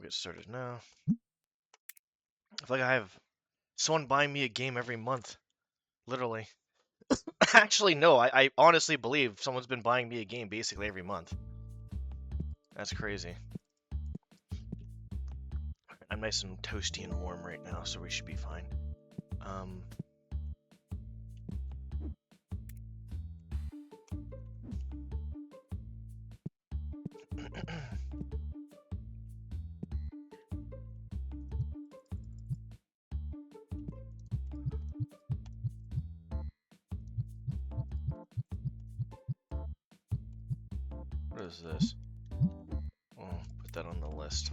We'll get started now. I feel like I have someone buying me a game every month. Literally. Actually, no, I honestly believe someone's been buying me a game basically every month. That's crazy. I'm nice and toasty and warm right now, so we should be fine. What is this? Oh, put that on the list.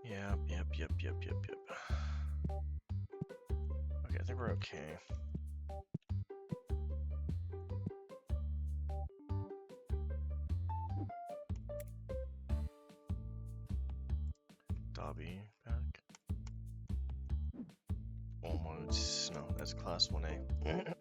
Yep. Okay, I think we're okay. Dobby back. Almost. No, that's class 1A.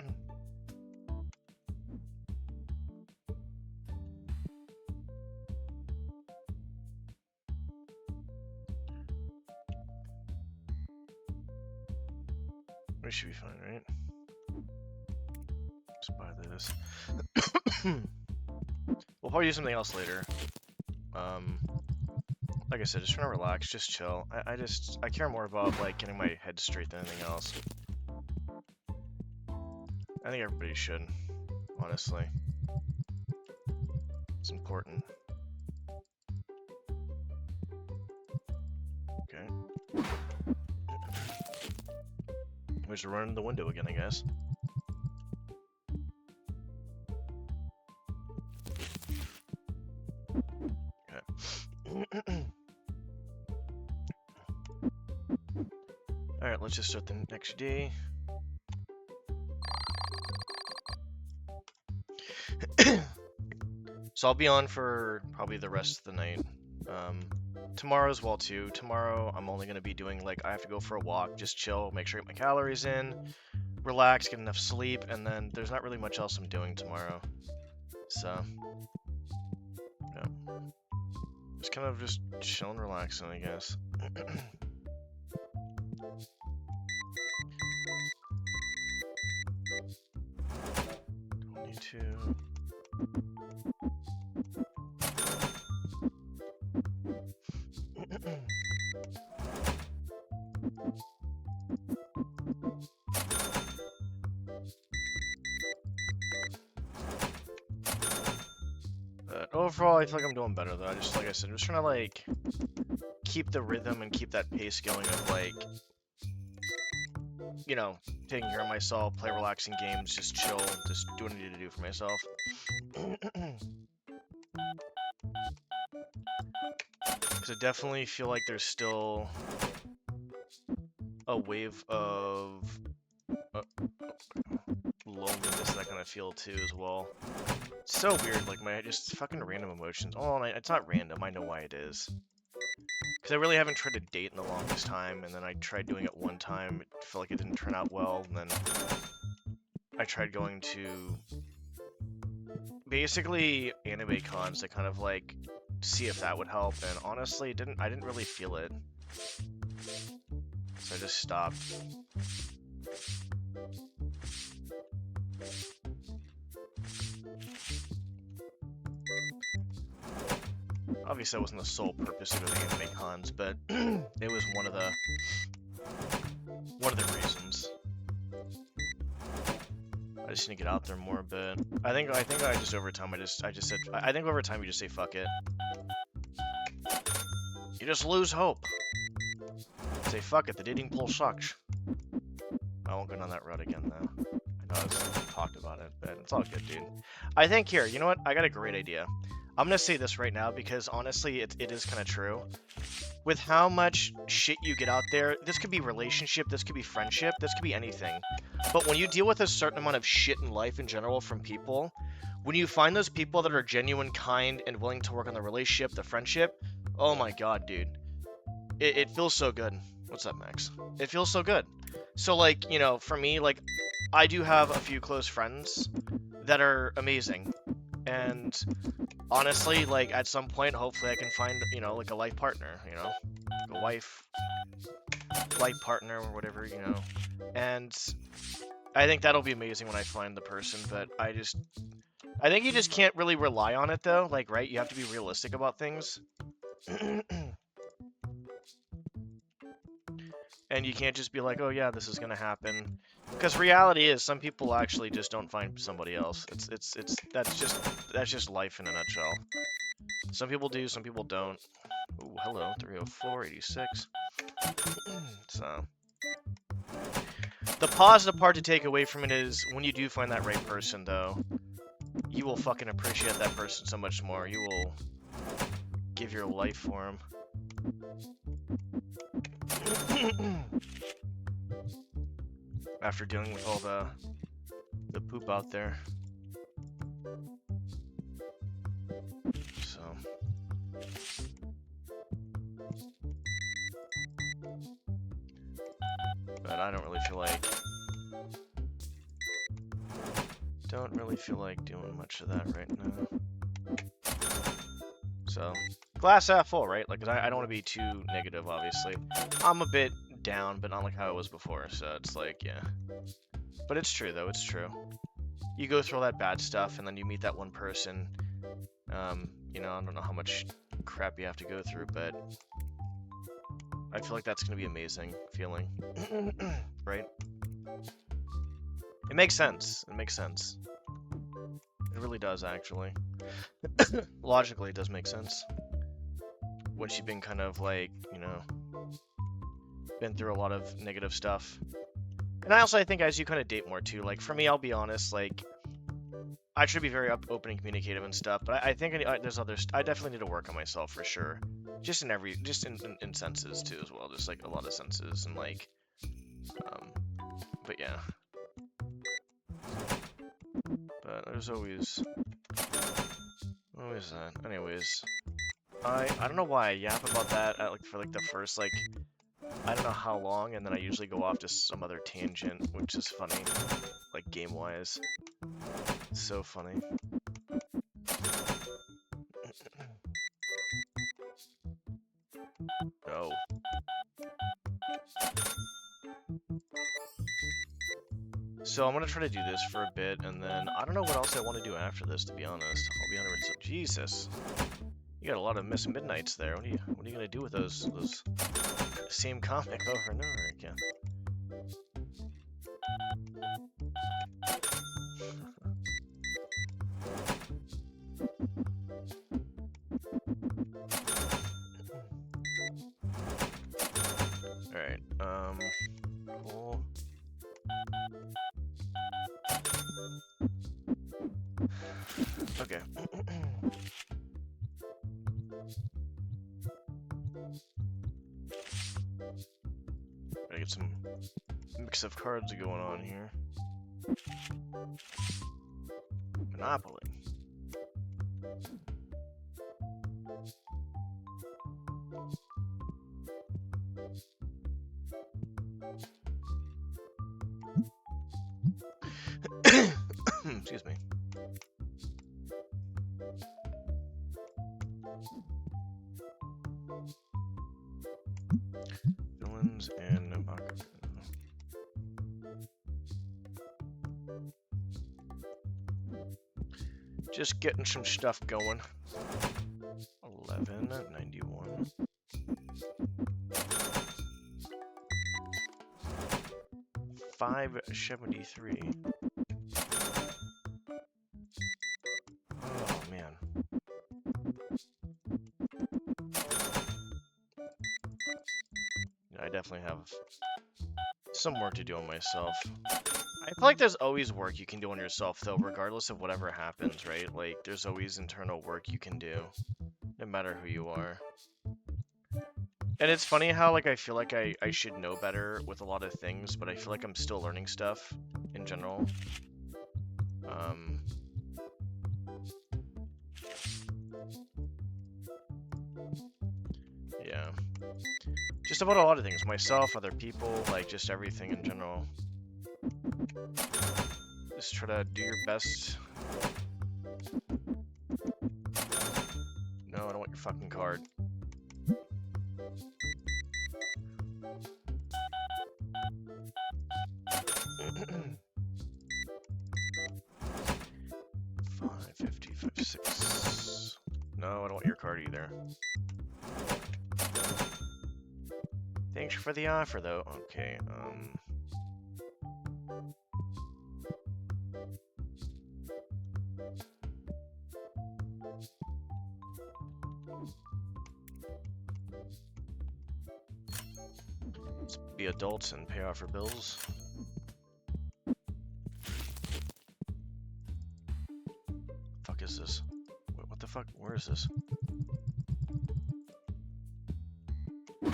We should be fine, right? Just buy this. We'll probably do something else later. Like I said, just trying to relax, just chill. I care more about like getting my head straight than anything else. I think everybody should, honestly. It's important. Okay. We should run in the window again, I guess. Okay. Alright, let's just start the next day. So I'll be on for probably the rest of the night. Tomorrow as well too. Tomorrow I'm only gonna be doing like I have to go for a walk, just chill, make sure I get my calories in, relax, get enough sleep, and then there's not really much else I'm doing tomorrow. So yeah. Just kind of just chilling, relaxing, I guess. 22. But overall, I feel like I'm doing better though. Like I said, I'm just trying to like keep the rhythm and keep that pace going of like, you know, taking care of myself, play relaxing games, just chill, just do what I need to do for myself. Because I definitely feel like there's still a wave of loneliness that I kind of feel too as well. It's so weird, like my just fucking random emotions. Oh, it's not random, I know why it is. Because I really haven't tried to date in the longest time, and then I tried doing it one time, it felt like it didn't turn out well, and then I tried going to basically anime cons to kind of like see if that would help, and honestly, I didn't really feel it. So I just stopped. Obviously, that wasn't the sole purpose of doing anime cons, but it was one of the reasons. I just need to get out there more, but I think I just over time I think over time you just say fuck it. You just lose hope. Say fuck it, the dating pool sucks. I won't go down that road again though. I know I've talked about it, but it's all good, dude. I think here, you know what? I got a great idea. I'm gonna say this right now because honestly, it is kind of true. With how much shit you get out there, this could be relationship, this could be friendship, this could be anything. But when you deal with a certain amount of shit in life in general from people, when you find those people that are genuine, kind, and willing to work on the relationship, the friendship, oh my god, dude. It feels so good. What's up, Max? It feels so good. So, like, you know, for me, like, I do have a few close friends that are amazing. And honestly, like, at some point, hopefully I can find, you know, like a life partner, you know, a life partner or whatever, you know. And I think that'll be amazing when I find the person, but I think you just can't really rely on it though, like, right? You have to be realistic about things. And you can't just be like, oh yeah, this is gonna happen. Because reality is, some people actually just don't find somebody else. That's just life in a nutshell. Some people do, some people don't. Ooh, hello, 30486. So, the positive part to take away from it is, when you do find that right person, though, you will fucking appreciate that person so much more. You will give your life for him. After dealing with all the poop out there. So. But I don't really feel like doing much of that right now. So, glass half full, right? Like, 'cause I don't want to be too negative, obviously. I'm a bit down, but not like how it was before, so it's like, yeah. But it's true, though, it's true. You go through all that bad stuff, and then you meet that one person. You know, I don't know how much crap you have to go through, but I feel like that's going to be amazing feeling. Right? It makes sense. It makes sense. It really does, actually. Logically, it does make sense. Once you've been kind of like, you know, been through a lot of negative stuff. And I think as you kind of date more too, like for me, I'll be honest, like I should be very open and communicative and stuff, but I think there's I definitely need to work on myself for sure. Just in senses too as well, just like a lot of senses and like, but yeah. But there's always that. Anyways, I don't know why I yap about that for like the first like I don't know how long, and then I usually go off to some other tangent, which is funny, like game wise. So funny. No. So I'm gonna try to do this for a bit, and then I don't know what else I want to do after this, to be honest. I'll be 100%. Jesus, you got a lot of Miss Midnights there. What are you gonna do with those same comic over and over again? All right. Cool. Okay. Gotta get some mix of cards going on here. Monopoly. Excuse me. Villains and Apocrypha. Just getting some stuff going. 1191. $5.73. Oh man. I definitely have some work to do on myself. I feel like there's always work you can do on yourself, though, regardless of whatever happens, right? Like, there's always internal work you can do, no matter who you are. And it's funny how, like, I feel like I should know better with a lot of things, but I feel like I'm still learning stuff in general. Yeah. Just about a lot of things. Myself, other people, like, just everything in general. Just try to do your best your fucking card. $5.50, $5.56. No, I don't want your card either. Thanks for the offer, though. Okay, let's be adults and pay off our bills. Fuck is this? What the fuck? Where is this? Yeah,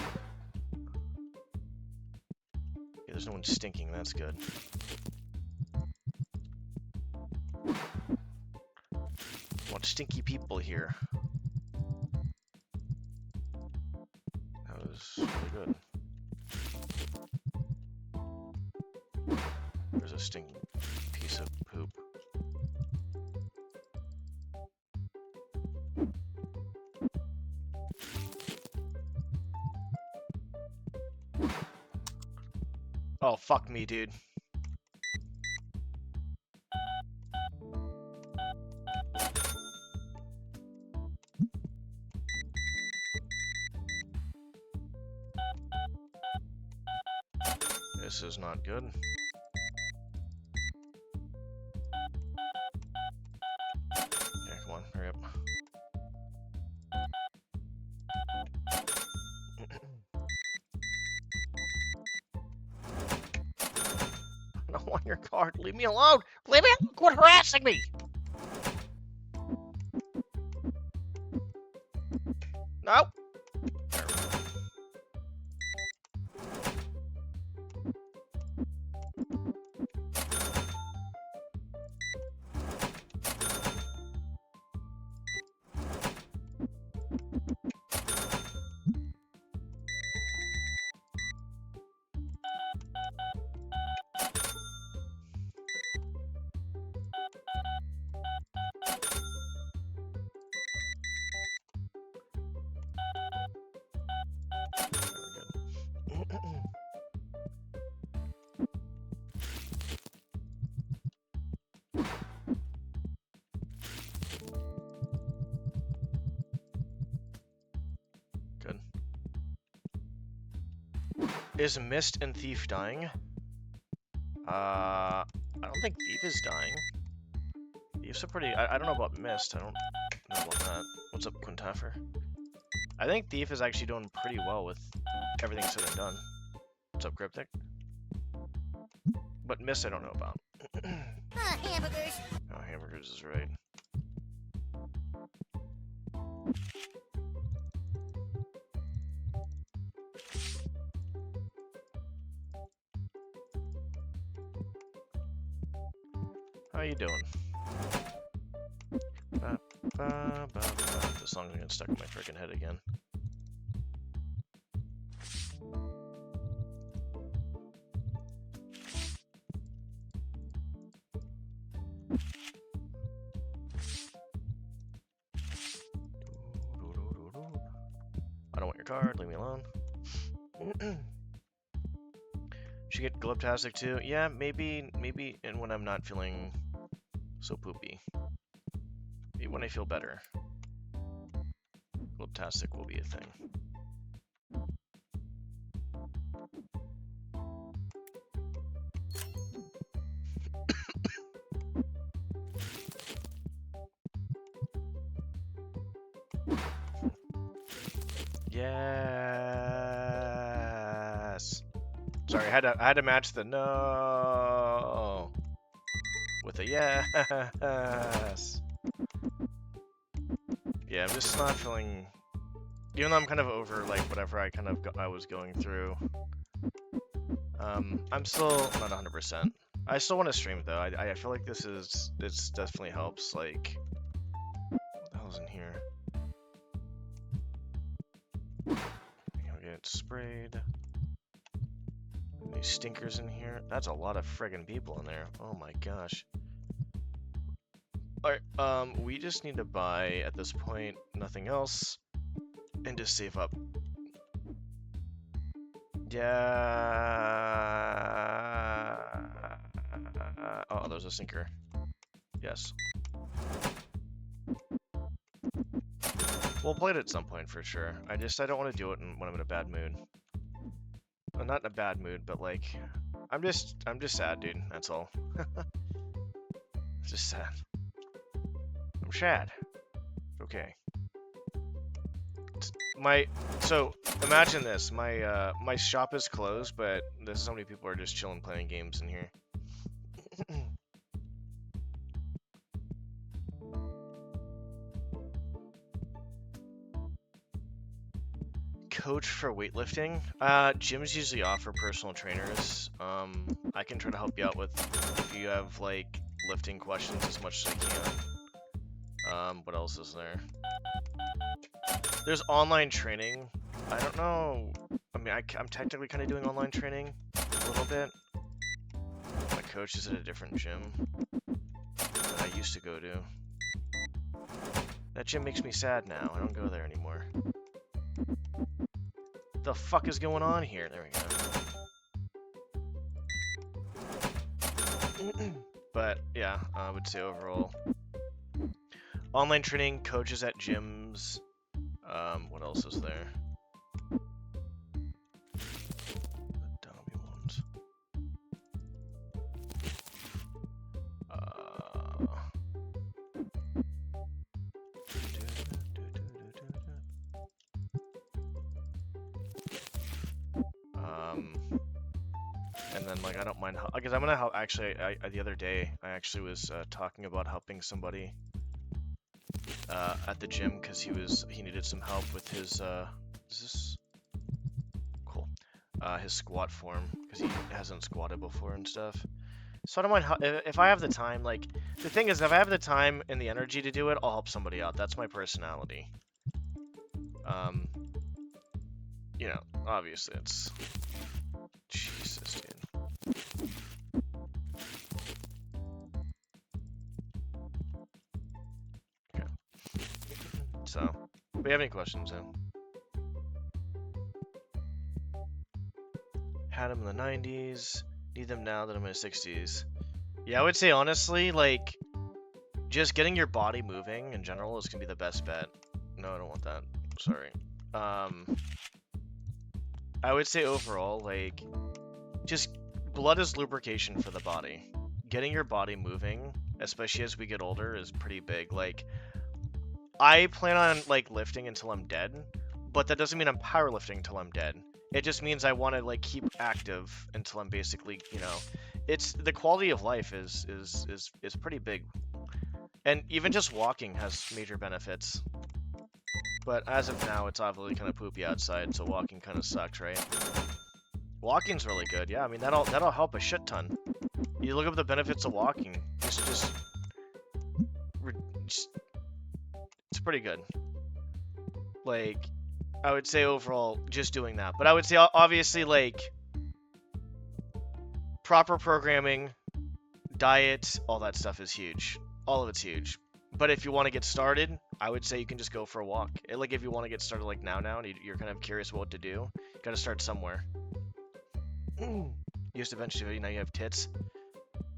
there's no one stinking. That's good. Want stinky people here. That was really good. There's a stinking piece of poop. Oh, fuck me, dude. This is not good. Okay, come on, hurry up. I don't want your card. Leave me alone. Leave me alone. Quit harassing me. No. Good. Is Mist and Thief dying? I don't think Thief is dying. Thief's a pretty... I don't know about Mist. I don't know about that. What's up, Quintaffer? I think Thief is actually doing pretty well with everything said and done. What's up, Cryptic? But Mist I don't know about. Hamburgers. Oh, hamburgers is right. How you doing? This song's gonna get stuck in my freaking head again. I don't want your card, leave me alone. Should get Glubtastic too? Yeah, maybe, and when I'm not feeling so poopy. Maybe when I feel better. Glubtastic will be a thing. Yes. Sorry, I had to match the no with a yes. Yeah, I'm just not feeling. Even though I'm kind of over like whatever I was going through. I'm still not 100%. I still want to stream though. I feel like this definitely helps. Like, what the hell's in here? I'll get sprayed. These stinkers in here. That's a lot of friggin' people in there. Oh my gosh. Alright, we just need to buy, at this point, nothing else. and just save up. Yeah. Oh, there's a sinker. Yes. We'll play it at some point for sure. I don't want to do it when I'm in a bad mood. Well, not in a bad mood, but like, I'm just sad, dude. That's all. It's just sad. I'm sad. Okay. So imagine this. My shop is closed, but there's so many people are just chilling playing games in here. Coach for weightlifting. Gyms usually offer personal trainers. I can try to help you out with if you have like lifting questions as much as I can. What else is there? There's online training. I don't know. I mean, I'm technically kind of doing online training a little bit. My coach is at a different gym that I used to go to. That gym makes me sad now. I don't go there anymore. The fuck is going on here? There we go. But yeah, I would say overall, online training, coaches at gyms. What else is there? The dummy ones. And then like I don't mind because I'm gonna help. Actually, the other day I actually was talking about helping somebody at the gym because he needed some help with his is this cool his squat form because he hasn't squatted before and stuff. So I don't mind if I have the time. Like the thing is, if I have the time and the energy to do it, I'll help somebody out. That's my personality. You know, obviously it's Jesus, dude. Okay. So, do we have any questions then? Had them in the 90s. Need them now that I'm in the 60s. Yeah, I would say honestly, like, just getting your body moving in general is gonna be the best bet. No, I don't want that. Sorry. I would say overall, like, just blood is lubrication for the body. Getting your body moving, especially as we get older, is pretty big. Like, I plan on, like, lifting until I'm dead, but that doesn't mean I'm powerlifting until I'm dead. It just means I want to, like, keep active until I'm basically, you know, it's the quality of life is pretty big. And even just walking has major benefits. But as of now, it's obviously kind of poopy outside, so walking kind of sucks, right? Walking's really good, yeah. I mean, that'll help a shit ton. You look up the benefits of walking. It's pretty good. Like, I would say overall, just doing that. But I would say, obviously, like, proper programming, diet, all that stuff is huge. All of it's huge. But if you want to get started, I would say you can just go for a walk. Like, if you want to get started, like, now, and you're kind of curious what to do, you gotta start somewhere. You just eventually, now you have tits.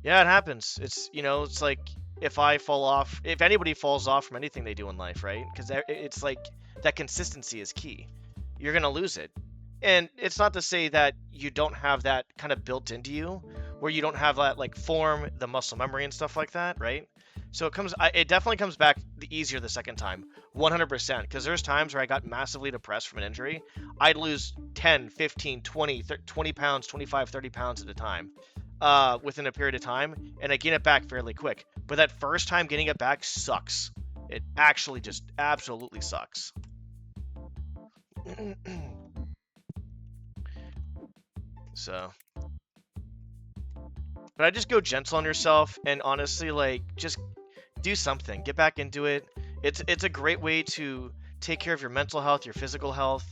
Yeah, it happens. It's, you know, it's like, if I fall off, if anybody falls off from anything they do in life, right? Because it's like, that consistency is key. You're gonna lose it. And it's not to say that you don't have that kind of built into you, where you don't have that, like, form, the muscle memory and stuff like that, right? So it definitely comes back easier the second time, 100%, because there's times where I got massively depressed from an injury. I'd lose 10, 15, 20, 20 pounds, 25, 30 pounds at a time within a period of time, and I gain it back fairly quick. But that first time getting it back sucks. It actually just absolutely sucks. So, but I just go gentle on yourself, and honestly, like, just do something. Get back into it. It's a great way to take care of your mental health, your physical health.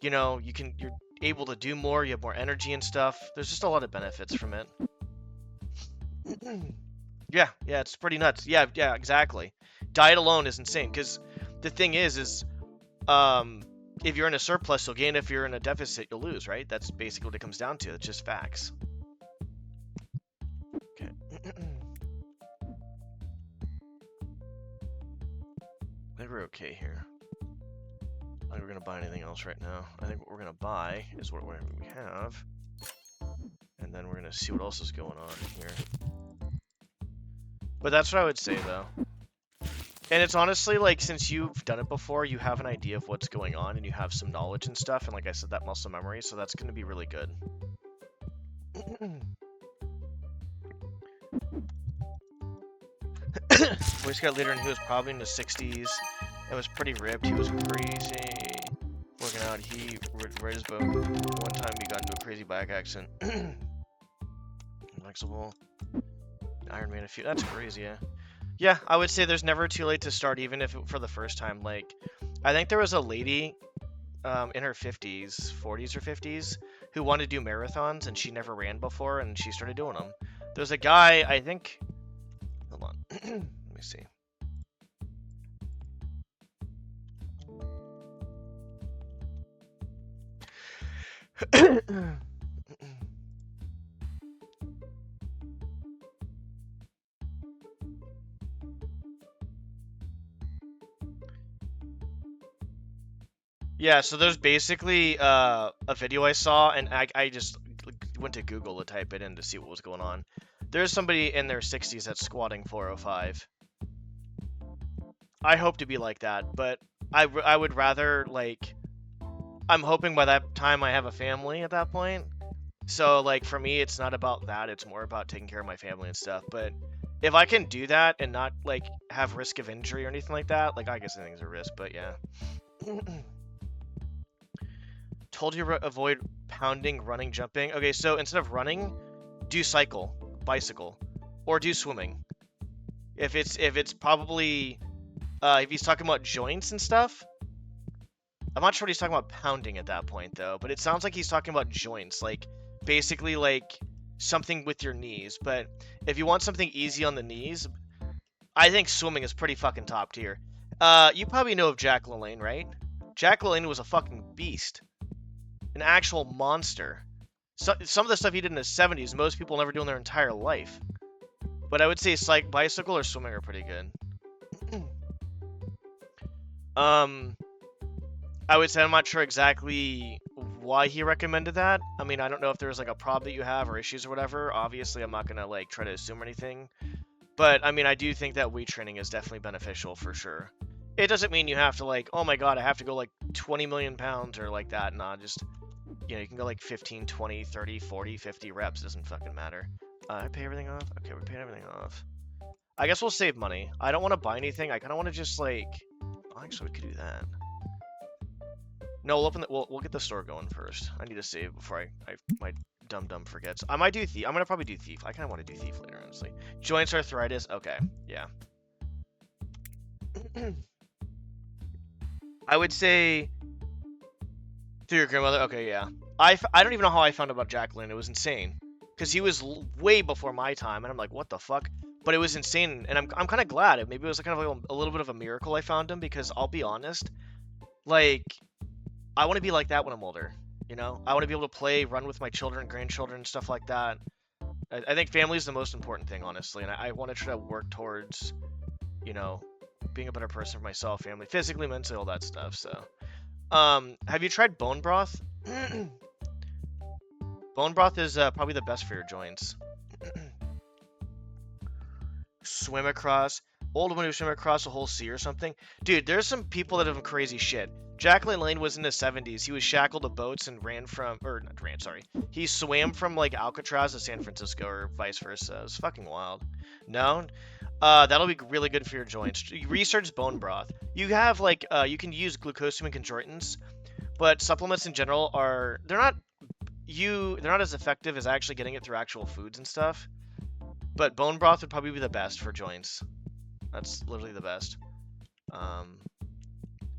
You know, you're able to do more. You have more energy and stuff. There's just a lot of benefits from it. Yeah, it's pretty nuts. Yeah, exactly. Diet alone is insane, because the thing is if you're in a surplus, you'll gain. If you're in a deficit, you'll lose, right? That's basically what it comes down to. It's just facts. Okay. I think we're okay here. I don't think we're gonna buy anything else right now. I think what we're gonna buy is what we have, and then we're gonna see what else is going on here. But that's what I would say, though. And it's honestly, like, since you've done it before, you have an idea of what's going on, and you have some knowledge and stuff, and like I said, that muscle memory, so that's going to be really good. Boy Scout leader, and he was probably in his 60s. It was pretty ripped. He was crazy. Working out, he read his book. One time he got into a crazy bike accident. Flexible. Iron Man a few. That's crazy, yeah. Yeah, I would say there's never too late to start, even if for the first time. Like, I think there was a lady in her 50s, 40s or 50s, who wanted to do marathons, and she never ran before, and she started doing them. There's a guy, I think... Hold on. Let me see. Yeah, so there's basically a video I saw, and I just went to Google to type it in to see what was going on. There's somebody in their 60s that's squatting 405. I hope to be like that, but I would rather, like... I'm hoping by that time I have a family at that point. So, like, for me, it's not about that. It's more about taking care of my family and stuff. But if I can do that and not, like, have risk of injury or anything like that, like, I guess anything's a risk, but yeah. Told you to avoid pounding, running, jumping. Okay, so instead of running, do bicycle, or do swimming. If it's probably, if he's talking about joints and stuff, I'm not sure what he's talking about pounding at that point, though, but it sounds like he's talking about joints, like, basically, like, something with your knees. But if you want something easy on the knees, I think swimming is pretty fucking top tier. You probably know of Jack LaLanne, right? Jack LaLanne was a fucking beast. An actual monster. So, some of the stuff he did in the 70s, most people never do in their entire life. But I would say bicycle or swimming are pretty good. I would say I'm not sure exactly why he recommended that. I mean, I don't know if there's like a problem that you have or issues or whatever. Obviously, I'm not gonna like try to assume anything. But I mean, I do think that weight training is definitely beneficial for sure. It doesn't mean you have to like, oh my god, I have to go like 20 million pounds or like that. Nah, just, you know, you can go like 15, 20, 30, 40, 50 reps. It doesn't fucking matter. I pay everything off? Okay, we paid everything off. I guess we'll save money. I don't want to buy anything. I kind of want to just like... Oh, actually, we could do that. No, we'll open the... We'll get the store going first. I need to save before my dumb forgets. I might do thief. I'm gonna probably do thief. I kind of want to do thief later, honestly. Joints, arthritis. Okay, yeah. I would say... Through your grandmother? Okay, yeah. I don't even know how I found out about Jack LaLanne. It was insane. Because he was way before my time, and I'm like, what the fuck? But it was insane, and I'm kind of glad. Maybe it was kind of like a little bit of a miracle I found him, because I'll be honest, like, I want to be like that when I'm older, you know? I want to be able to play, run with my children, grandchildren, stuff like that. I think family is the most important thing, honestly, and I want to try to work towards, you know, being a better person for myself, family, physically, mentally, all that stuff, so. Have you tried bone broth? Bone broth is probably the best for your joints. Swim across. Old woman who swim across a whole sea or something. Dude, there's some people that have done crazy shit. Jack LaLanne was in the 70s. He was shackled to boats and he swam from, like, Alcatraz to San Francisco or vice versa. It was fucking wild. No? That'll be really good for your joints. Research bone broth. You have, like, you can use glucosamine and chondroitins, but supplements in general they're not as effective as actually getting it through actual foods and stuff. But bone broth would probably be the best for joints. That's literally the best.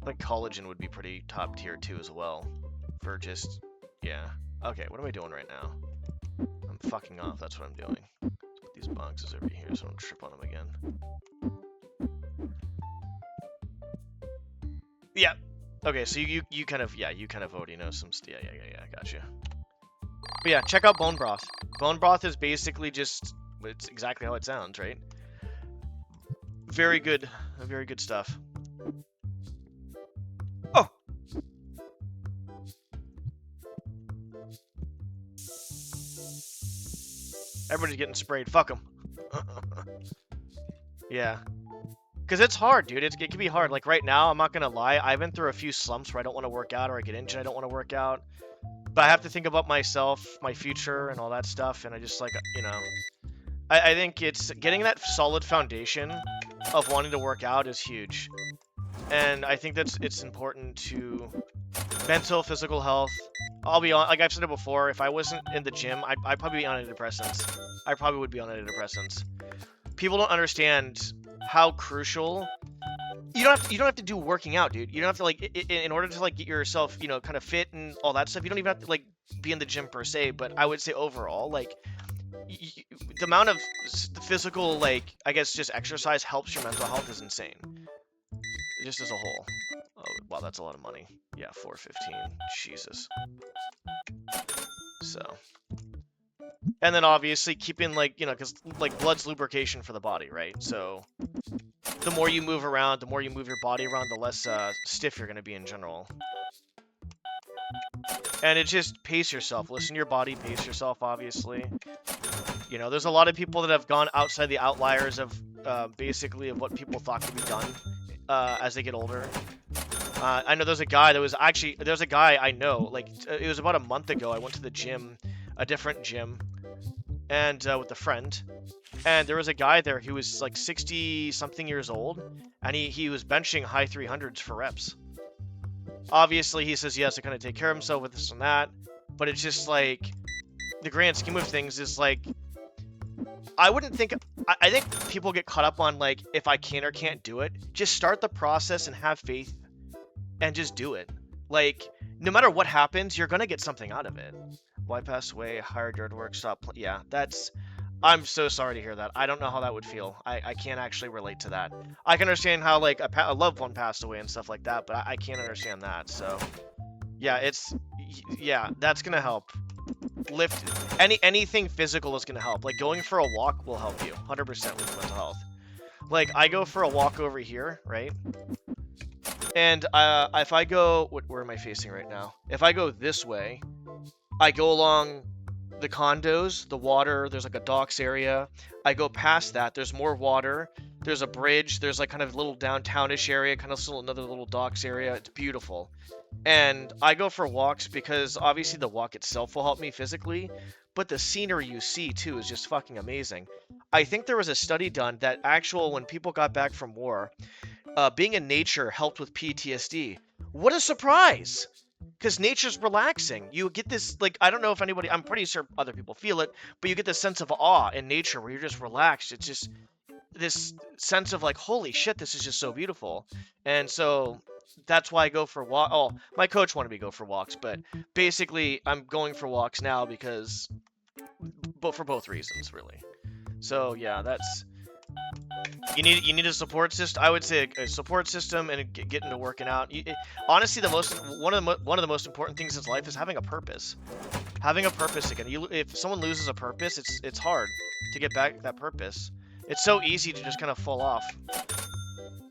Like collagen would be pretty top tier too as well. For just, yeah. Okay, what am I doing right now? I'm fucking off, that's what I'm doing. Let's put these boxes over here so I don't trip on them again. Yeah. Okay, so you kind of already know some yeah, gotcha. But yeah, check out bone broth. Bone broth is basically just it's exactly how it sounds, right? Very good stuff. Oh. Everybody's getting sprayed. Fuck them. Yeah. Because it's hard, dude. It can be hard. Like right now, I'm not going to lie. I've been through a few slumps where I don't want to work out or I get injured. I don't want to work out. But I have to think about myself, my future, and all that stuff. And I just like, you know, I think it's getting that solid foundation of wanting to work out is huge. And I think it's important to mental, physical health. I'll be on, like I've said it before, if I wasn't in the gym, I'd probably be on antidepressants. I probably would be on antidepressants. People don't understand how crucial. You don't have to do working out, dude. You don't have to like in order to like get yourself, you know, kind of fit and all that stuff. You don't even have to like be in the gym per se, but I would say overall, like the amount of physical, like I guess just exercise helps your mental health is insane. Just as a whole. Oh, wow, that's a lot of money. Yeah, 415. Jesus. So. And then obviously keeping like, you know, because like blood's lubrication for the body, right? So the more you move around, the more you move your body around, the less stiff you're going to be in general. And it just pace yourself. Listen to your body, pace yourself, obviously. You know, there's a lot of people that have gone outside the outliers of basically of what people thought could be done as they get older. I know there's a guy I know, like it was about a month ago. I went to the gym, a different gym, and with a friend, and there was a guy there who was like 60 something years old, and he was benching high 300s for reps. Obviously he says he has to kind of take care of himself with this and that, but it's just like the grand scheme of things is like I think people get caught up on like if I can or can't do it. Just start the process and have faith and just do it. Like no matter what happens, you're gonna get something out of it. Why pass away? Hired yard work. Stop. Yeah, that's. I'm so sorry to hear that. I don't know how that would feel. I can't actually relate to that. I can understand how like a loved one passed away and stuff like that, but I can't understand that. So yeah, that's gonna help. Lift anything physical is gonna help. Like going for a walk will help you 100% with mental health. Like I go for a walk over here, right? And if I go, where am I facing right now? If I go this way, I go along the condos, the water, there's like a docks area. I go past that, there's more water. There's a bridge, there's like kind of a little downtownish area, kind of still another little docks area. It's beautiful. And I go for walks because obviously the walk itself will help me physically, but the scenery you see too is just fucking amazing. I think there was a study done that when people got back from war, being in nature helped with PTSD. What a surprise! Because nature's relaxing. You get this, like, I don't know if anybody, I'm pretty sure other people feel it, but you get this sense of awe in nature where you're just relaxed. It's just this sense of like, holy shit, this is just so beautiful. And so that's why I go for walk. Oh, my coach wanted me to go for walks, but basically I'm going for walks now because, but for both reasons, really. So yeah, that's. You need a support system. I would say a support system and get into working out. Honestly, one of the most important things in life is having a purpose. Having a purpose again. If someone loses a purpose, it's hard to get back that purpose. It's so easy to just kind of fall off.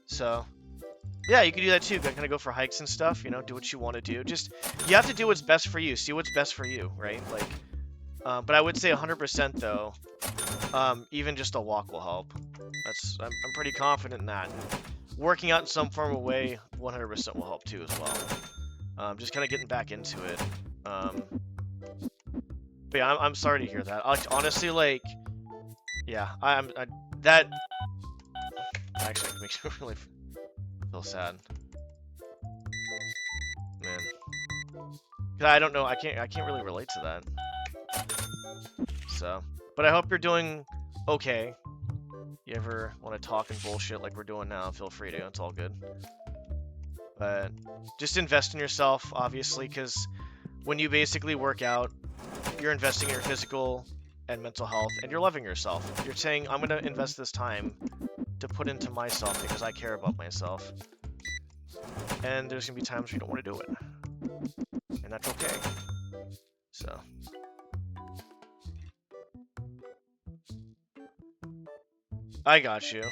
So, yeah, you can do that too. Kind of go for hikes and stuff. You know, do what you want to do. Just you have to do what's best for you. See what's best for you, right? Like, but I would say 100% though. Even just a walk will help. I'm pretty confident in that. And working out in some form of way, 100% will help too as well. Just kind of getting back into it. But yeah, I'm sorry to hear that. Honestly, like, yeah, that actually makes me really feel sad, man. 'Cause I don't know. I can't really relate to that. So, but I hope you're doing okay. You ever want to talk and bullshit like we're doing now, feel free to. It's all good. But just invest in yourself, obviously, because when you basically work out, you're investing in your physical and mental health, and you're loving yourself. You're saying, I'm going to invest this time to put into myself because I care about myself. And there's gonna be times where you don't want to do it. And that's okay. So. I got you.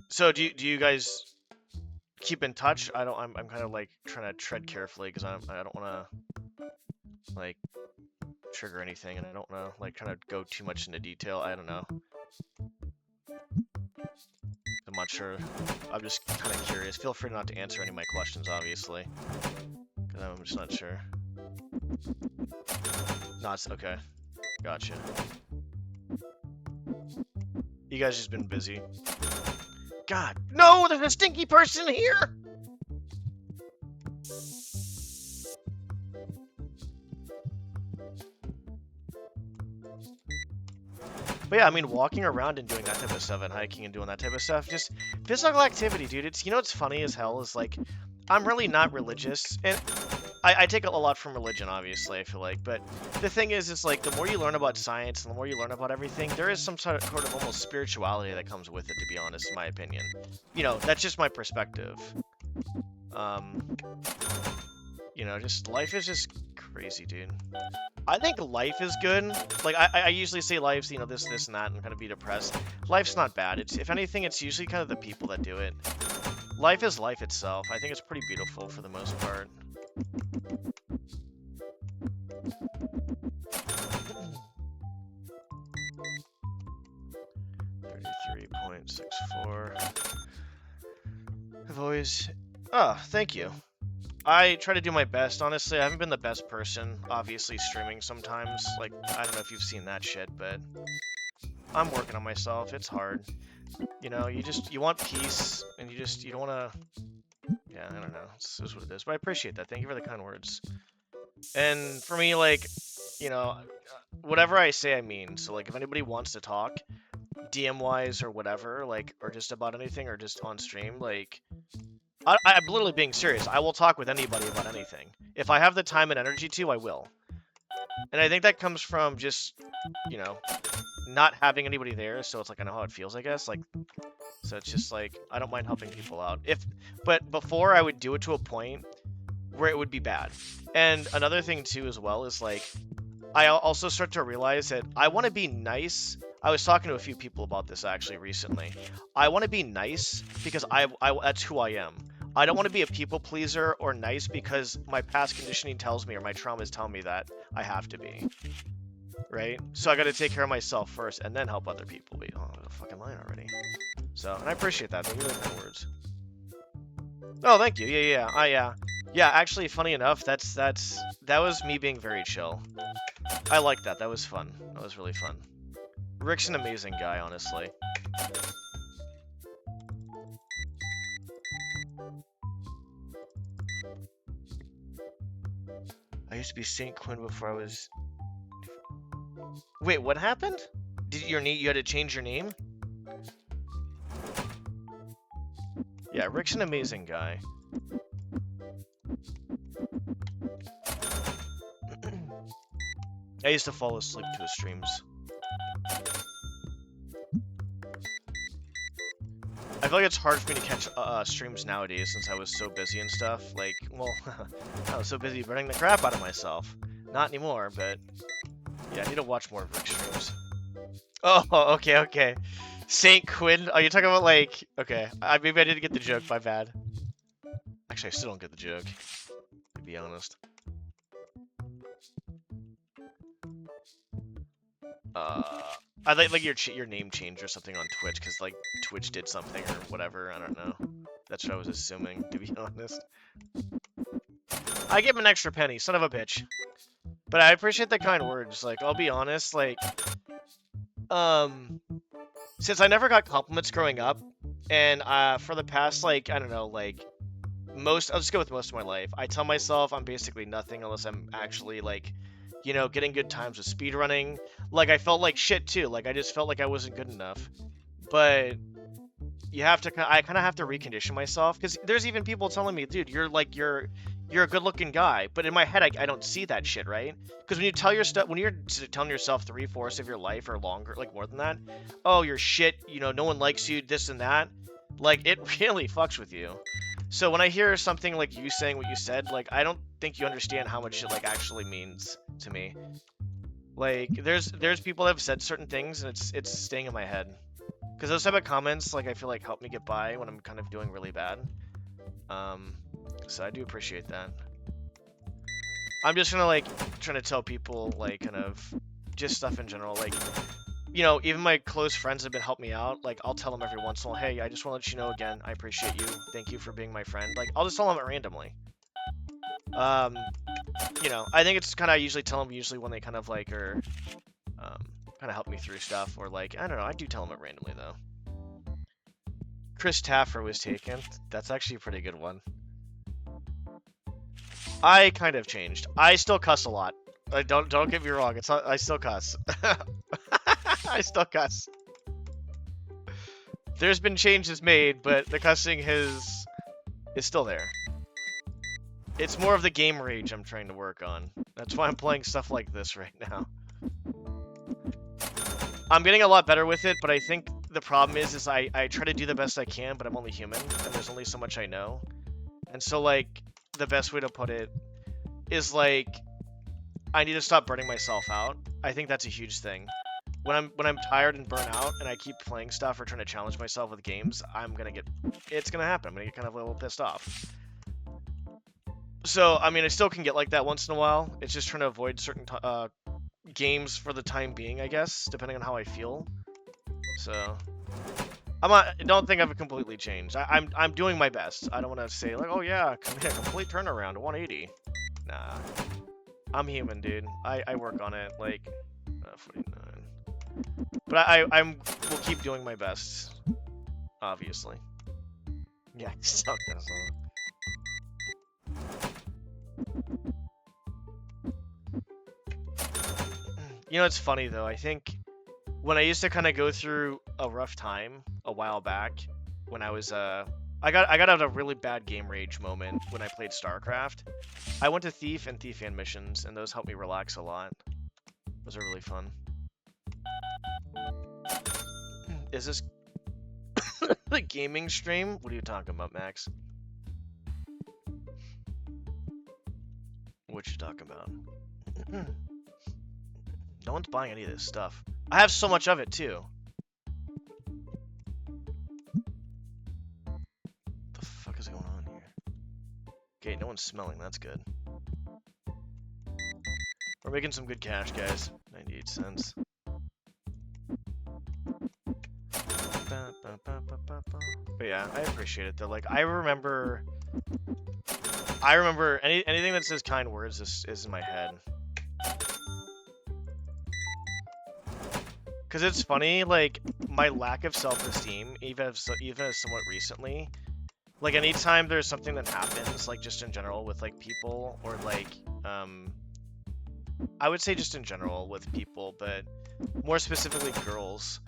So do you guys keep in touch? I'm kind of like trying to tread carefully because I don't want to like trigger anything, and I don't want to like kind of go too much into detail. I don't know. I'm not sure. I'm just kind of curious. Feel free not to answer any of my questions, obviously, because I'm just not sure. No, it's okay. Gotcha. You guys just been busy. God, no! There's a stinky person here! But yeah, I mean, walking around and doing that type of stuff and hiking and doing that type of stuff, just physical activity, dude. It's, you know what's funny as hell is, like, I'm really not religious, and I take a lot from religion, obviously, I feel like, but the thing is, it's like, the more you learn about science and the more you learn about everything, there is some sort of almost spirituality that comes with it, to be honest, in my opinion. You know, that's just my perspective. You know, just, life is just crazy, dude. I think life is good. Like, I usually say life's, you know, this, and that, and kind of be depressed. Life's not bad. It's, if anything, it's usually kind of the people that do it. Life is life itself. I think it's pretty beautiful for the most part. 33.64. I've always... Oh, thank you. I try to do my best, honestly. I haven't been the best person, obviously, streaming sometimes. Like, I don't know if you've seen that shit, but I'm working on myself. It's hard. You know, you want peace, and you don't want to... Yeah, I don't know. It's what it is. But I appreciate that. Thank you for the kind words. And for me, like, you know, whatever I say, I mean. So, like, if anybody wants to talk, DM-wise or whatever, like, or just about anything, or just on stream, like... I'm literally being serious. I will talk with anybody about anything. If I have the time and energy to, I will. And I think that comes from just, you know, not having anybody there, so it's like I know how it feels, I guess. Like, so it's just like I don't mind helping people out. But before I would do it to a point where it would be bad. And another thing too as well is like I also start to realize that I want to be nice. I was talking to a few people about this actually recently. I want to be nice because that's who I am. I don't want to be a people pleaser or nice because my past conditioning tells me or my traumas tell me that I have to be. Right? So I got to take care of myself first and then help other people. But, oh, I'm a fucking line already. So, and I appreciate that. Thank you for the kind words. Oh, thank you. Yeah. Yeah, actually, funny enough, that was me being very chill. I like that. That was fun. That was really fun. Rick's an amazing guy, honestly. I used to be Saint Quinn before I was... Wait, what happened? You had to change your name? Yeah, Rick's an amazing guy. I used to fall asleep to his streams. I feel like it's hard for me to catch streams nowadays since I was so busy and stuff. Like, well, I was so busy burning the crap out of myself. Not anymore, but yeah, I need to watch more of Rick's streams. Oh, okay. Saint Quinn? Oh, you're talking about like... Okay, maybe I didn't get the joke, my bad. Actually, I still don't get the joke, to be honest. I like your name changed or something on Twitch, because like Twitch did something or whatever, I don't know. That's what I was assuming, to be honest. I give him an extra penny, son of a bitch. But I appreciate the kind words, like, I'll be honest, like... Since I never got compliments growing up, and for the past, like, I don't know, like... I'll just go with most of my life. I tell myself I'm basically nothing unless I'm actually, like... You know, getting good times with speedrunning. Like, I felt like shit, too. Like, I just felt like I wasn't good enough. But I kind of have to recondition myself. Because there's even people telling me, dude, you're you're a good-looking guy. But in my head, I don't see that shit, right? Because when you tell your stuff, when you're telling yourself 3/4 of your life or longer, like more than that, oh, you're shit, you know, no one likes you, this and that, like, it really fucks with you. So when I hear something like you saying what you said, like, I don't think you understand how much it, like, actually means to me. Like, there's people that have said certain things, and it's staying in my head. Because those type of comments, like, I feel like help me get by when I'm kind of doing really bad. So I do appreciate that. I'm just gonna, like, trying to tell people, like, kind of just stuff in general. Like, you know, even my close friends have been helping me out. Like, I'll tell them every once in a while, hey, I just want to let you know again, I appreciate you. Thank you for being my friend. Like, I'll just tell them it randomly. You know, I think it's kind of, I usually tell them usually when they kind of, like, are, kind of help me through stuff. Or, like, I don't know, I do tell them it randomly, though. Chris Taffer was taken. That's actually a pretty good one. I kind of changed. I still cuss a lot. Don't get me wrong. It's not, I still cuss. I still cuss. There's been changes made, but the cussing is still there. It's more of the game rage I'm trying to work on. That's why I'm playing stuff like this right now. I'm getting a lot better with it, but I think the problem is I try to do the best I can, but I'm only human, and there's only so much I know. And so, like, the best way to put it is, like, I need to stop burning myself out. I think that's a huge thing. When I'm tired and burnt out, and I keep playing stuff or trying to challenge myself with games, it's gonna happen. I'm gonna get kind of a little pissed off. So, I mean, I still can get like that once in a while. It's just trying to avoid certain games for the time being, I guess, depending on how I feel. So, I don't think I've completely changed. I'm doing my best. I don't want to say like, oh yeah, complete turnaround, 180. Nah, I'm human, dude. I work on it. Like, 49. But I will keep doing my best. Obviously. Yeah, suck this one. You know, it's funny though. I think when I used to kind of go through a rough time a while back, when I was I got out of a really bad game rage moment when I played StarCraft. I went to Thief and Thief Fan missions, and those helped me relax a lot. Those are really fun. Is this the gaming stream? What are you talking about, Max? What you talking about? No one's buying any of this stuff. I have so much of it, too. What the fuck is going on here? Okay, no one's smelling. That's good. We're making some good cash, guys. 98 cents. But yeah, I appreciate it, though. Like, I remember anything that says kind words is in my head. Because it's funny, like, my lack of self-esteem, even as somewhat recently, like, anytime there's something that happens, like, just in general with, like, people, or, like, I would say just in general with people, but more specifically girls,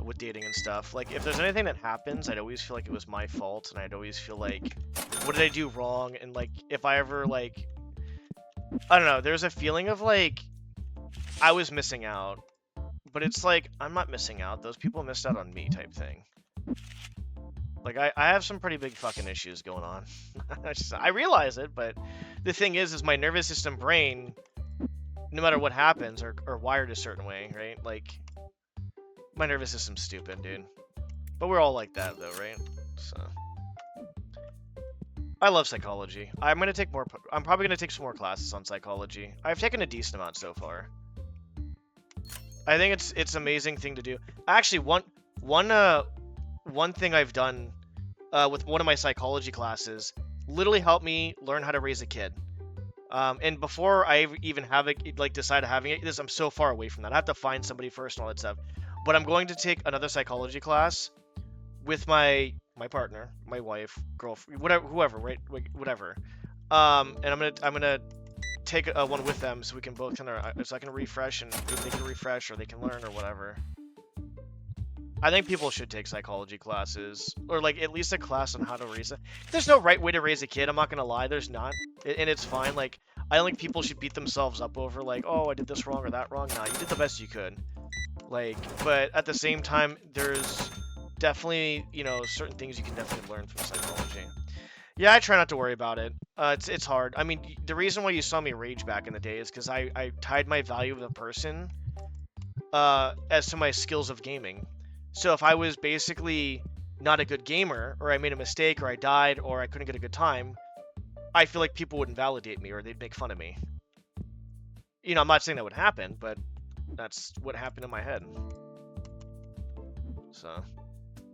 with dating and stuff, like, if there's anything that happens, I'd always feel like it was my fault, and I'd always feel like, what did I do wrong, and, like, if I ever, like, I don't know, there's a feeling of, like, I was missing out. But it's like, I'm not missing out. Those people missed out on me type thing. Like, I have some pretty big fucking issues going on. I realize it, but the thing is my nervous system brain, no matter what happens, are wired a certain way, right? Like, my nervous system's stupid, dude. But we're all like that, though, right? So, I love psychology. I'm probably gonna take some more classes on psychology. I've taken a decent amount so far. I think it's an amazing thing to do. Actually, one thing I've done with one of my psychology classes literally helped me learn how to raise a kid. And before I even have it, like, decide having it, I'm so far away from that. I have to find somebody first and all that stuff. But I'm going to take another psychology class with my partner, my wife, girlfriend, whoever, right? Whatever. And I'm gonna take one with them so we can both kind of, so I can refresh and they can refresh or they can learn or whatever. I think people should take psychology classes, or like at least a class on how to raise a. There's no right way to raise a kid. I'm not gonna lie, there's not. And it's fine. Like, I don't think people should beat themselves up over like, oh, I did this wrong or that wrong. Nah, you did the best you could. Like, but at the same time, there's definitely, you know, certain things you can definitely learn from psychology. Yeah, I try not to worry about it. It's hard. I mean, the reason why you saw me rage back in the day is because I tied my value of the person as to my skills of gaming. So if I was basically not a good gamer, or I made a mistake, or I died, or I couldn't get a good time, I feel like people would invalidate me, or they'd make fun of me. You know, I'm not saying that would happen, but that's what happened in my head. So,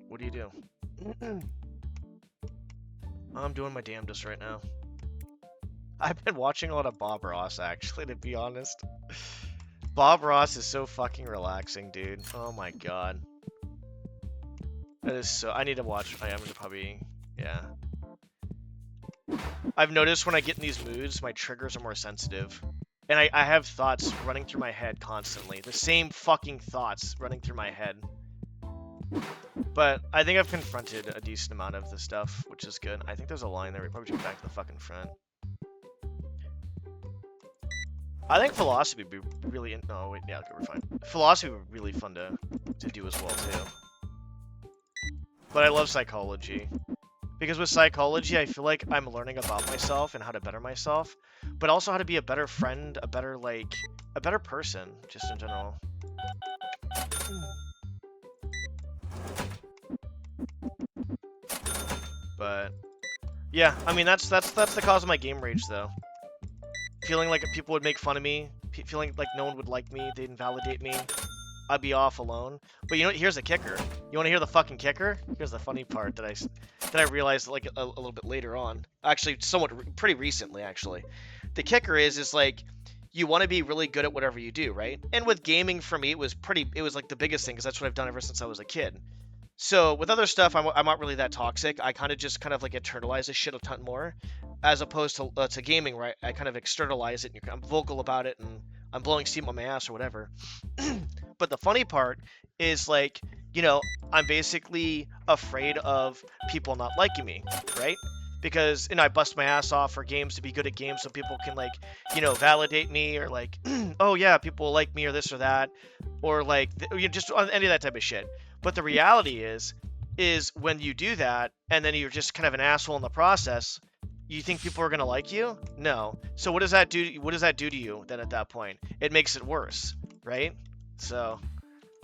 what do you do? I'm doing my damnedest right now. I've been watching a lot of Bob Ross, actually, to be honest. Bob Ross is so fucking relaxing, dude. Oh my god. That is so... I need to watch... I am gonna probably... Yeah. I've noticed when I get in these moods, my triggers are more sensitive. And I have thoughts running through my head constantly. The same fucking thoughts running through my head. But I think I've confronted a decent amount of the stuff, which is good. I think there's a line there. We probably should get back to the fucking front. I think philosophy would be really... No, wait, yeah, okay, we're fine. Philosophy would be really fun to do as well, too. But I love psychology. Because with psychology, I feel like I'm learning about myself and how to better myself. But also how to be a better friend, a better person, just in general. But... yeah, I mean, that's the cause of my game rage, though. Feeling like people would make fun of me, feeling like no one would like me, they'd invalidate me, I'd be off alone. But you know what? Here's the kicker. You want to hear the fucking kicker? Here's the funny part that I realized like a little bit later on. Actually, pretty recently, actually. The kicker is like, you want to be really good at whatever you do, right? And with gaming, for me, it was like the biggest thing, because that's what I've done ever since I was a kid. So with other stuff, I'm not really that toxic. I kind of just like internalize this shit a ton more, as opposed to gaming, right? I kind of externalize it, and I'm vocal about it, and I'm blowing steam on my ass or whatever. But the funny part is, like, you know, I'm basically afraid of people not liking me, right? Because, you know, I bust my ass off for games to be good at games so people can, like, you know, validate me, or like, oh yeah, people like me, or this or that, or like, you know, just any of that type of shit. But the reality is when you do that, and then you're just kind of an asshole in the process, you think people are gonna like you? No. So what does that do? What does that do to you then at that point? It makes it worse, right? So,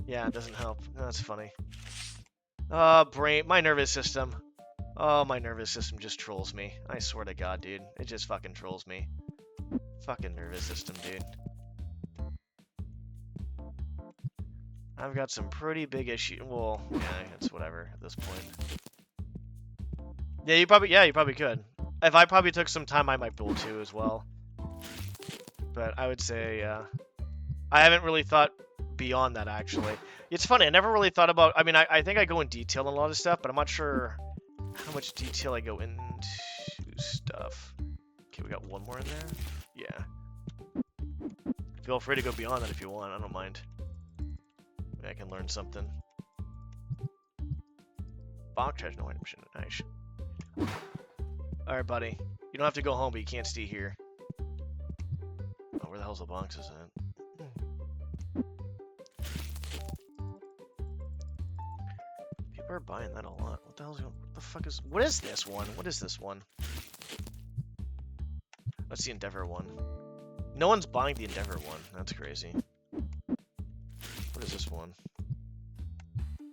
yeah, it doesn't help. No, that's funny. My nervous system. Oh, my nervous system just trolls me. I swear to God, dude. It just fucking trolls me. Fucking nervous system, dude. I've got some pretty big issues. Well, yeah, it's whatever at this point. Yeah, you probably could. If I probably took some time, I might build too as well. But I would say, I haven't really thought beyond that, actually. It's funny, I never really thought about... I mean, I think I go in detail on a lot of stuff, but I'm not sure how much detail I go into stuff. Okay, we got one more in there? Yeah. Feel free to go beyond that if you want, I don't mind. Maybe I can learn something. Box charge, no item. Nice. Alright, buddy. You don't have to go home, but you can't stay here. Oh, where the hell's the boxes at? People are buying that a lot. What the hell's going... What the fuck is... What is this one? What is this one? That's the Endeavor one. No one's buying the Endeavor one. That's crazy. What is this one?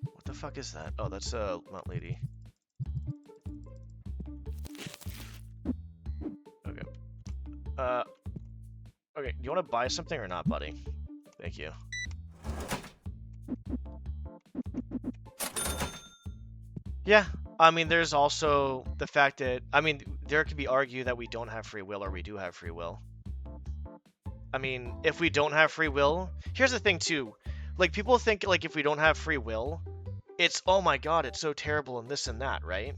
What the fuck is that? Oh, that's a Mount Lady. Okay. Okay, do you want to buy something or not, buddy? Thank you. Yeah, I mean, there's also the fact that, I mean, there could be argued that we don't have free will, or we do have free will. I mean, if we don't have free will, here's the thing too. Like, people think, like, if we don't have free will, it's, oh my god, it's so terrible and this and that, right?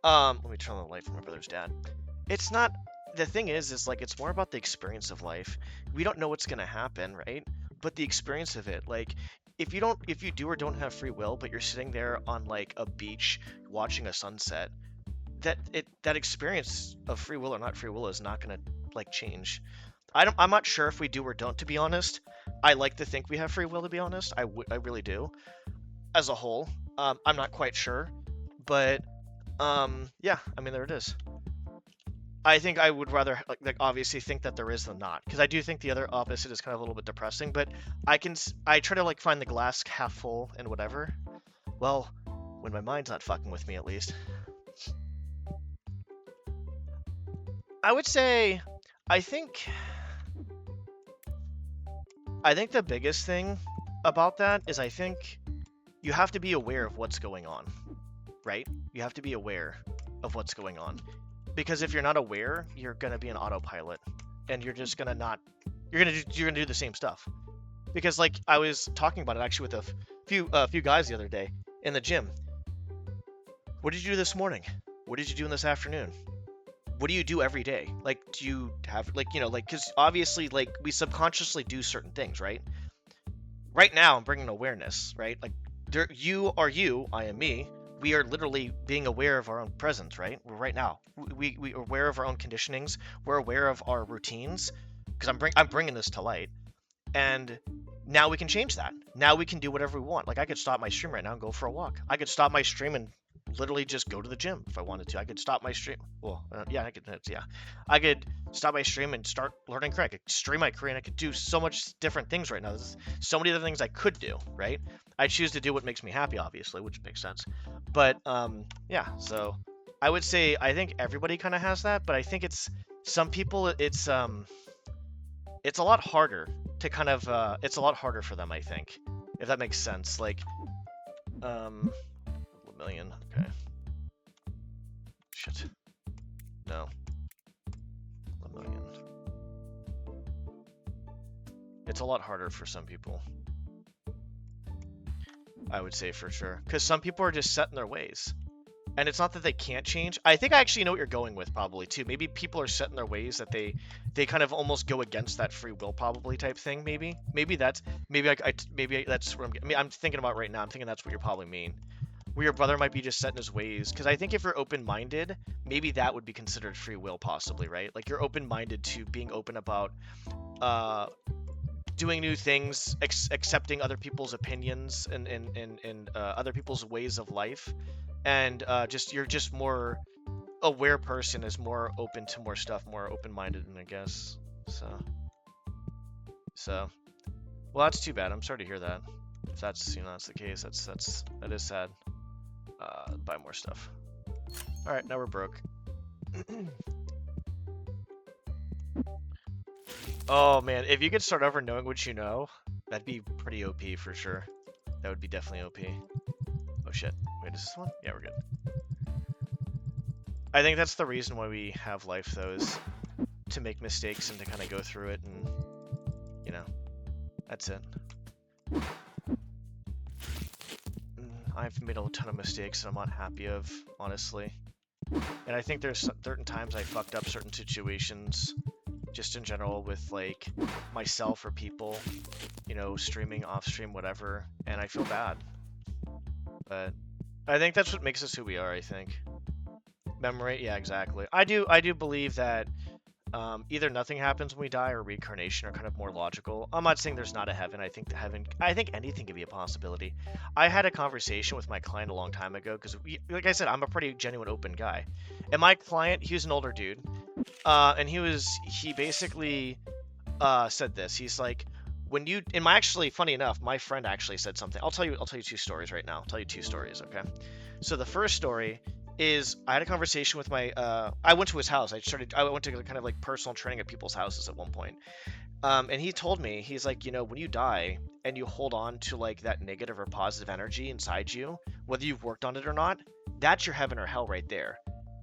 Let me turn on the light for my brother's dad. It's not, the thing is like, it's more about the experience of life. We don't know what's gonna happen, right? But the experience of it, like, if you do or don't have free will, but you're sitting there on, like, a beach watching a sunset, that experience of free will or not free will is not gonna like change. I'm not sure if we do or don't, to be honest. I like to think we have free will, to be honest. I really do. As a whole, I'm not quite sure, but yeah, I mean there it is. I think I would rather like obviously think that there is than not, because I do think the other opposite is kind of a little bit depressing. But I try to like find the glass half full and whatever. Well, when my mind's not fucking with me, at least. I would say, I think the biggest thing about that is I think you have to be aware of what's going on, right? You have to be aware of what's going on. Because if you're not aware, you're gonna be an autopilot, and you're just gonna not. You're gonna do the same stuff. Because like I was talking about it actually with a few guys the other day in the gym. What did you do this morning? What did you do in this afternoon? What do you do every day? Like, do you have like because obviously like we subconsciously do certain things, right? Right now I'm bringing awareness, right? Like you are you, I am me. We are literally being aware of our own presence, right? Right now, we are aware of our own conditionings. We're aware of our routines, because I'm bringing this to light, and now we can change that. Now we can do whatever we want. Like I could stop my stream right now and go for a walk. I could stop my stream and literally just go to the gym if I wanted to. I could stop my stream. Well, yeah, I could. Yeah, I could stop my stream and start learning Korean. I could stream my Korean. I could do so much different things right now. There's so many other things I could do, right? I choose to do what makes me happy, obviously, which makes sense. But yeah. So I would say I think everybody kind of has that, but I think it's some people. It's a lot harder to kind of. It's a lot harder for them, I think, if that makes sense. Like, million. Okay. Shit. No. 1 million. It's a lot harder for some people. I would say for sure. Because some people are just set in their ways. And it's not that they can't change. I think I actually know what you're going with probably too. Maybe people are set in their ways that they kind of almost go against that free will probably type thing. Maybe that's what I'm thinking about right now. I'm thinking that's what you probably mean. Where your brother might be just set in his ways. Because I think if you're open-minded, maybe that would be considered free will possibly, right? Like you're open-minded to being open about doing new things, accepting other people's opinions and other people's ways of life. And you're just more aware person, is more open to more stuff, more open-minded, and I guess. So well, that's too bad. I'm sorry to hear that. If that's that's the case, that is sad. Buy more stuff. All right, now we're broke. Oh man, if you could start over knowing what you know, that'd be pretty OP for sure. That would be definitely OP. Oh shit. Wait, is this one? Yeah, we're good. I think that's the reason why we have life, though, is to make mistakes and to kind of go through it, and that's it. I've made a ton of mistakes that I'm not happy of, honestly. And I think there's certain times I fucked up certain situations, just in general with like myself or people, streaming, off stream, whatever, and I feel bad. But I think that's what makes us who we are, I think. Memory, yeah, exactly. I do believe that either nothing happens when we die or reincarnation are kind of more logical. I'm not saying there's not a heaven. I think anything could be a possibility. I had a conversation with my client a long time ago because, like I said, I'm a pretty genuine open guy. And my client, he was an older dude, and he basically said this. He's like, actually, funny enough, my friend actually said something. I'll tell you two stories right now. I'll tell you two stories, okay? So the first story is I had a conversation with I went to his house. I went to kind of like personal training at people's houses at one point. And he told me, he's like, when you die and you hold on to like that negative or positive energy inside you, whether you've worked on it or not, that's your heaven or hell right there.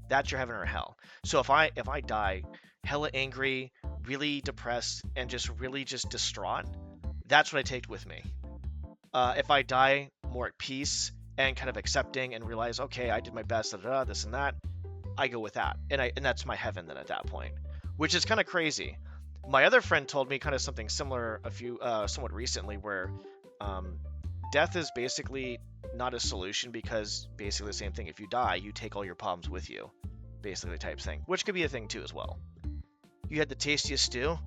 That's your heaven or hell. So if I die hella angry, really depressed, and just really just distraught, that's what I take with me. If I die more at peace and kind of accepting and realize, okay, I did my best, this and that, I go with that. And that's my heaven then at that point, which is kind of crazy. My other friend told me kind of something similar somewhat recently, where death is basically not a solution, because basically the same thing. If you die, you take all your problems with you. basically type thing, which could be a thing too as well. You had the tastiest stew.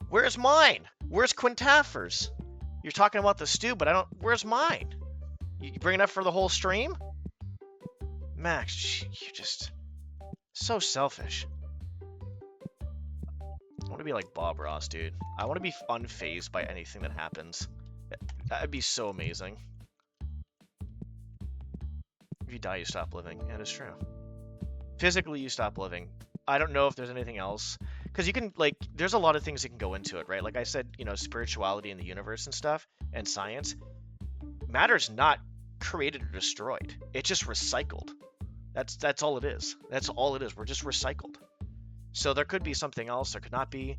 Where's mine? Where's Quintaffer's? You're talking about the stew, but I don't. Where's mine? You bring it up for the whole stream? Max, you're just so selfish. I want to be like Bob Ross, dude. I want to be unfazed by anything that happens. That'd be so amazing. If you die, you stop living. Yeah, it's true. Physically, you stop living. I don't know if there's anything else. Because you can, like, there's a lot of things that can go into it, right? Like I said, you know, spirituality in the universe and stuff, and science. Matter's not created or destroyed. It's just recycled. That's all it is. That's all it is. We're just recycled. So there could be something else. There could not be.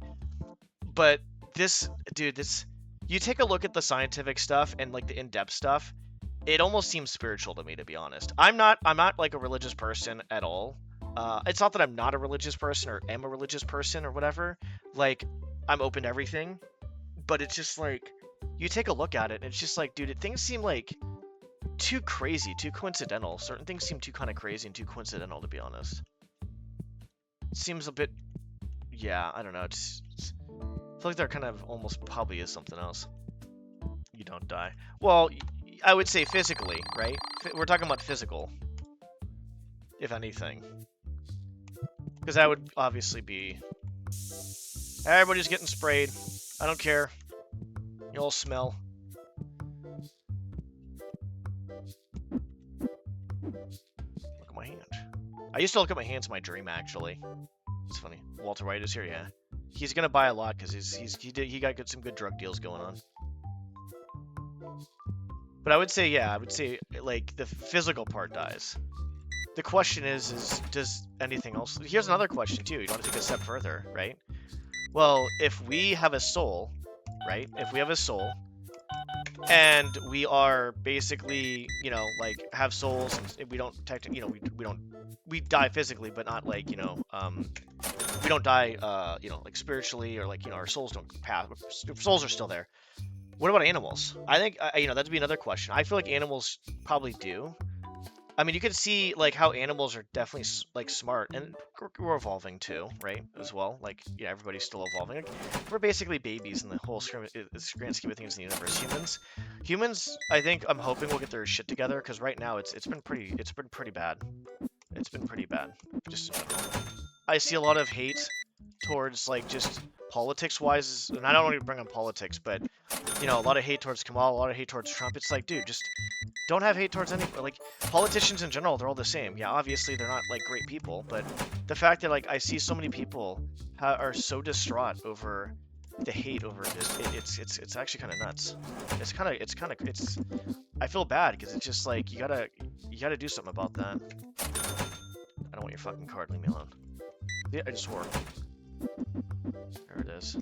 But this, dude, this... You take a look at the scientific stuff and, like, the in-depth stuff, it almost seems spiritual to me, to be honest. I'm not like a religious person at all. It's not that I'm not a religious person or am a religious person or whatever. Like, I'm open to everything. But it's just like, you take a look at it and it's just like, dude, things seem like too crazy, too coincidental. Certain things seem too kind of crazy and too coincidental, to be honest. It seems a bit, yeah, I don't know. I feel like there kind of almost probably is something else. You don't die. Well, I would say physically, right? We're talking about physical, if anything. Because that would obviously be... Everybody's getting sprayed. I don't care. You all smell. Look at my hand. I used to look at my hands in my dream, actually. It's funny. Walter White is here, yeah. He's gonna buy a lot because he got some good drug deals going on. But I would say, yeah, I would say, like, the physical part dies. The question is does anything else... Here's another question, too. You don't have to take a step further, right? Well, if we have a soul, right? If we have a soul, and we are basically, you know, like, have souls, and we don't technically, you know, we die physically, but not, like, you know, we don't die, you know, like, spiritually, or, like, you know, our souls don't pass, souls are still there. What about animals? I think, you know, that'd be another question. I feel like animals probably do. I mean, you can see, like, how animals are definitely, like, smart, and we're evolving, too, right, as well. Like, yeah, everybody's still evolving. Like, we're basically babies in the whole grand scheme of things in the universe. Humans, I think, I'm hoping will get their shit together, because right now it's been pretty bad. It's been pretty bad, just in general. I see a lot of hate towards, like, just politics-wise, and I don't want to bring on politics, but, you know, a lot of hate towards Kamala, a lot of hate towards Trump. It's like, dude, just don't have hate towards anyone. Like, politicians in general, they're all the same. Yeah, obviously they're not, like, great people, but the fact that, like, I see so many people are so distraught over the hate over this, it's actually kind of nuts. I feel bad, because it's just like, you gotta do something about that. I don't want your fucking card, leave me alone. Yeah, I just swore. There it is.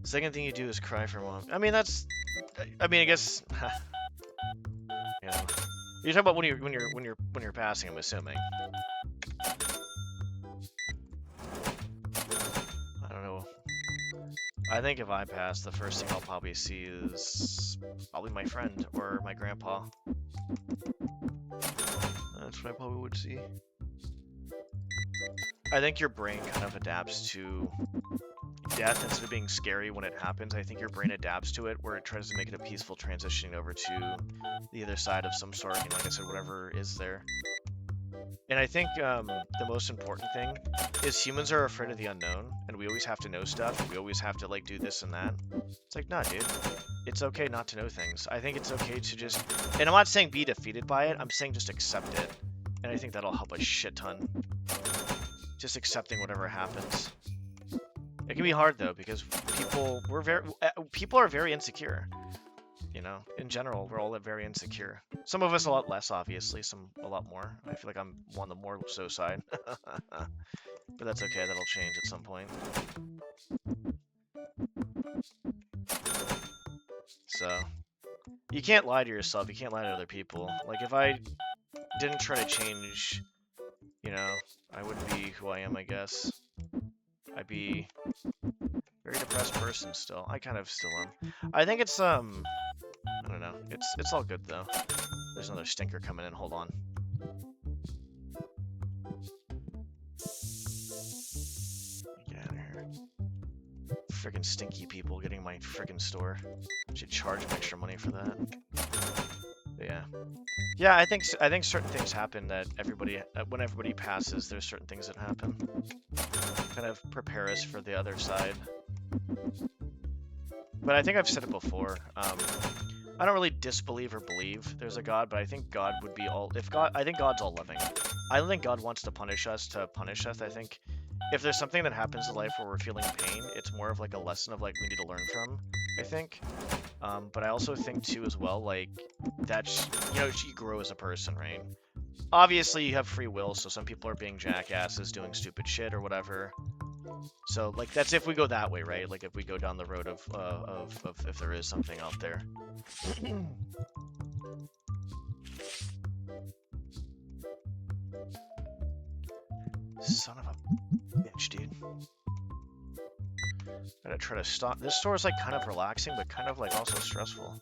The second thing you do is cry for mom. I mean, that's... I mean, I guess... Yeah. You're talking about when you're passing, I'm assuming. I don't know. I think if I pass, the first thing I'll probably see is probably my friend or my grandpa. That's what I probably would see. I think your brain kind of adapts to death instead of being scary when it happens. I think your brain adapts to it, where it tries to make it a peaceful transition over to the other side of some sort. You know, like I said, whatever is there. And I think the most important thing is humans are afraid of the unknown, and we always have to know stuff. We always have to, like, do this and that. It's like, nah, dude. It's okay not to know things. I think it's okay to just... And I'm not saying be defeated by it. I'm saying just accept it. And I think that'll help a shit ton. Just accepting whatever happens. It can be hard, though, because people are very insecure. You know, in general, we're all very insecure. Some of us a lot less, obviously. Some a lot more. I feel like I'm on the more so side. But that's okay. That'll change at some point. So, you can't lie to yourself. You can't lie to other people. Like, if I didn't try to change, you know, I wouldn't be who I am, I guess. I'd be a very depressed person still. I kind of still am. I think it's, I don't know. It's all good, though. There's another stinker coming in. Hold on. freaking stinky people getting my freaking store. Should charge them extra money for that. But yeah. Yeah, I think certain things happen that when everybody passes, there's certain things that happen. Kind of prepare us for the other side. But I think I've said it before. I don't really disbelieve or believe there's a God, but I think God would be all. I think God's all loving. I don't think God wants to punish us to punish us. I think if there's something that happens in life where we're feeling pain, it's more of like a lesson of like we need to learn from. I think. But I also think too as well, like that's you grow as a person, right? Obviously you have free will, so some people are being jackasses, doing stupid shit or whatever. So like that's if we go that way, right? Like if we go down the road of if there is something out there. Son of a bitch, dude. Gotta try to stop. This store is like kind of relaxing, but kind of like also stressful.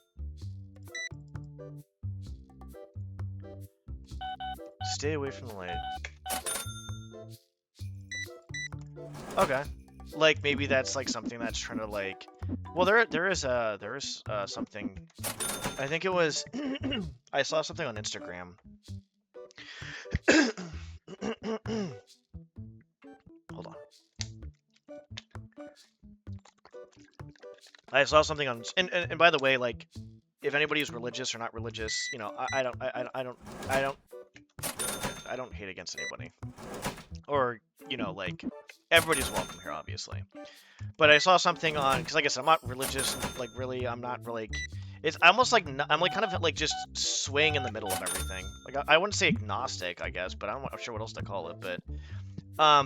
Stay away from the light. Okay. Like maybe that's like something that's trying to like. Well, there is something. I think it was. I saw something on Instagram. Hold on. I saw something on, and by the way, like, if anybody's religious or not religious, you know, I don't hate against anybody, or you know, like, everybody's welcome here, obviously. But I saw something on, because like I said, I'm not religious, like really, I'm not really. It's almost like I'm like kind of like just swaying in the middle of everything. Like I wouldn't say agnostic, I guess, but I'm not sure what else to call it. But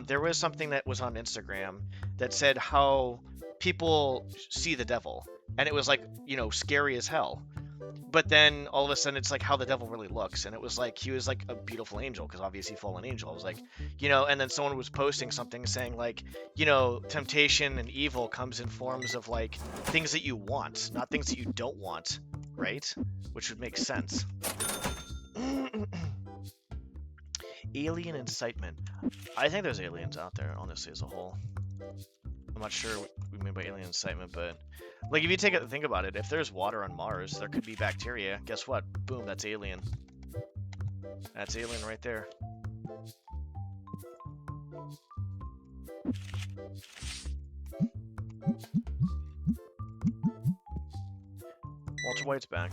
there was something that was on Instagram that said how people see the devil, and it was like, you know, scary as hell. But then all of a sudden it's like how the devil really looks, and it was like he was like a beautiful angel, because obviously fallen angel. I was like, you know, and then someone was posting something saying like, you know, temptation and evil comes in forms of like things that you want, not things that you don't want, right? Which would make sense. Alien incitement. I think there's aliens out there, honestly, as a whole. I'm not sure what we mean by alien incitement, but like if you think about it, if there's water on Mars, there could be bacteria. Guess what? Boom, that's alien. That's alien right there. Walter White's back.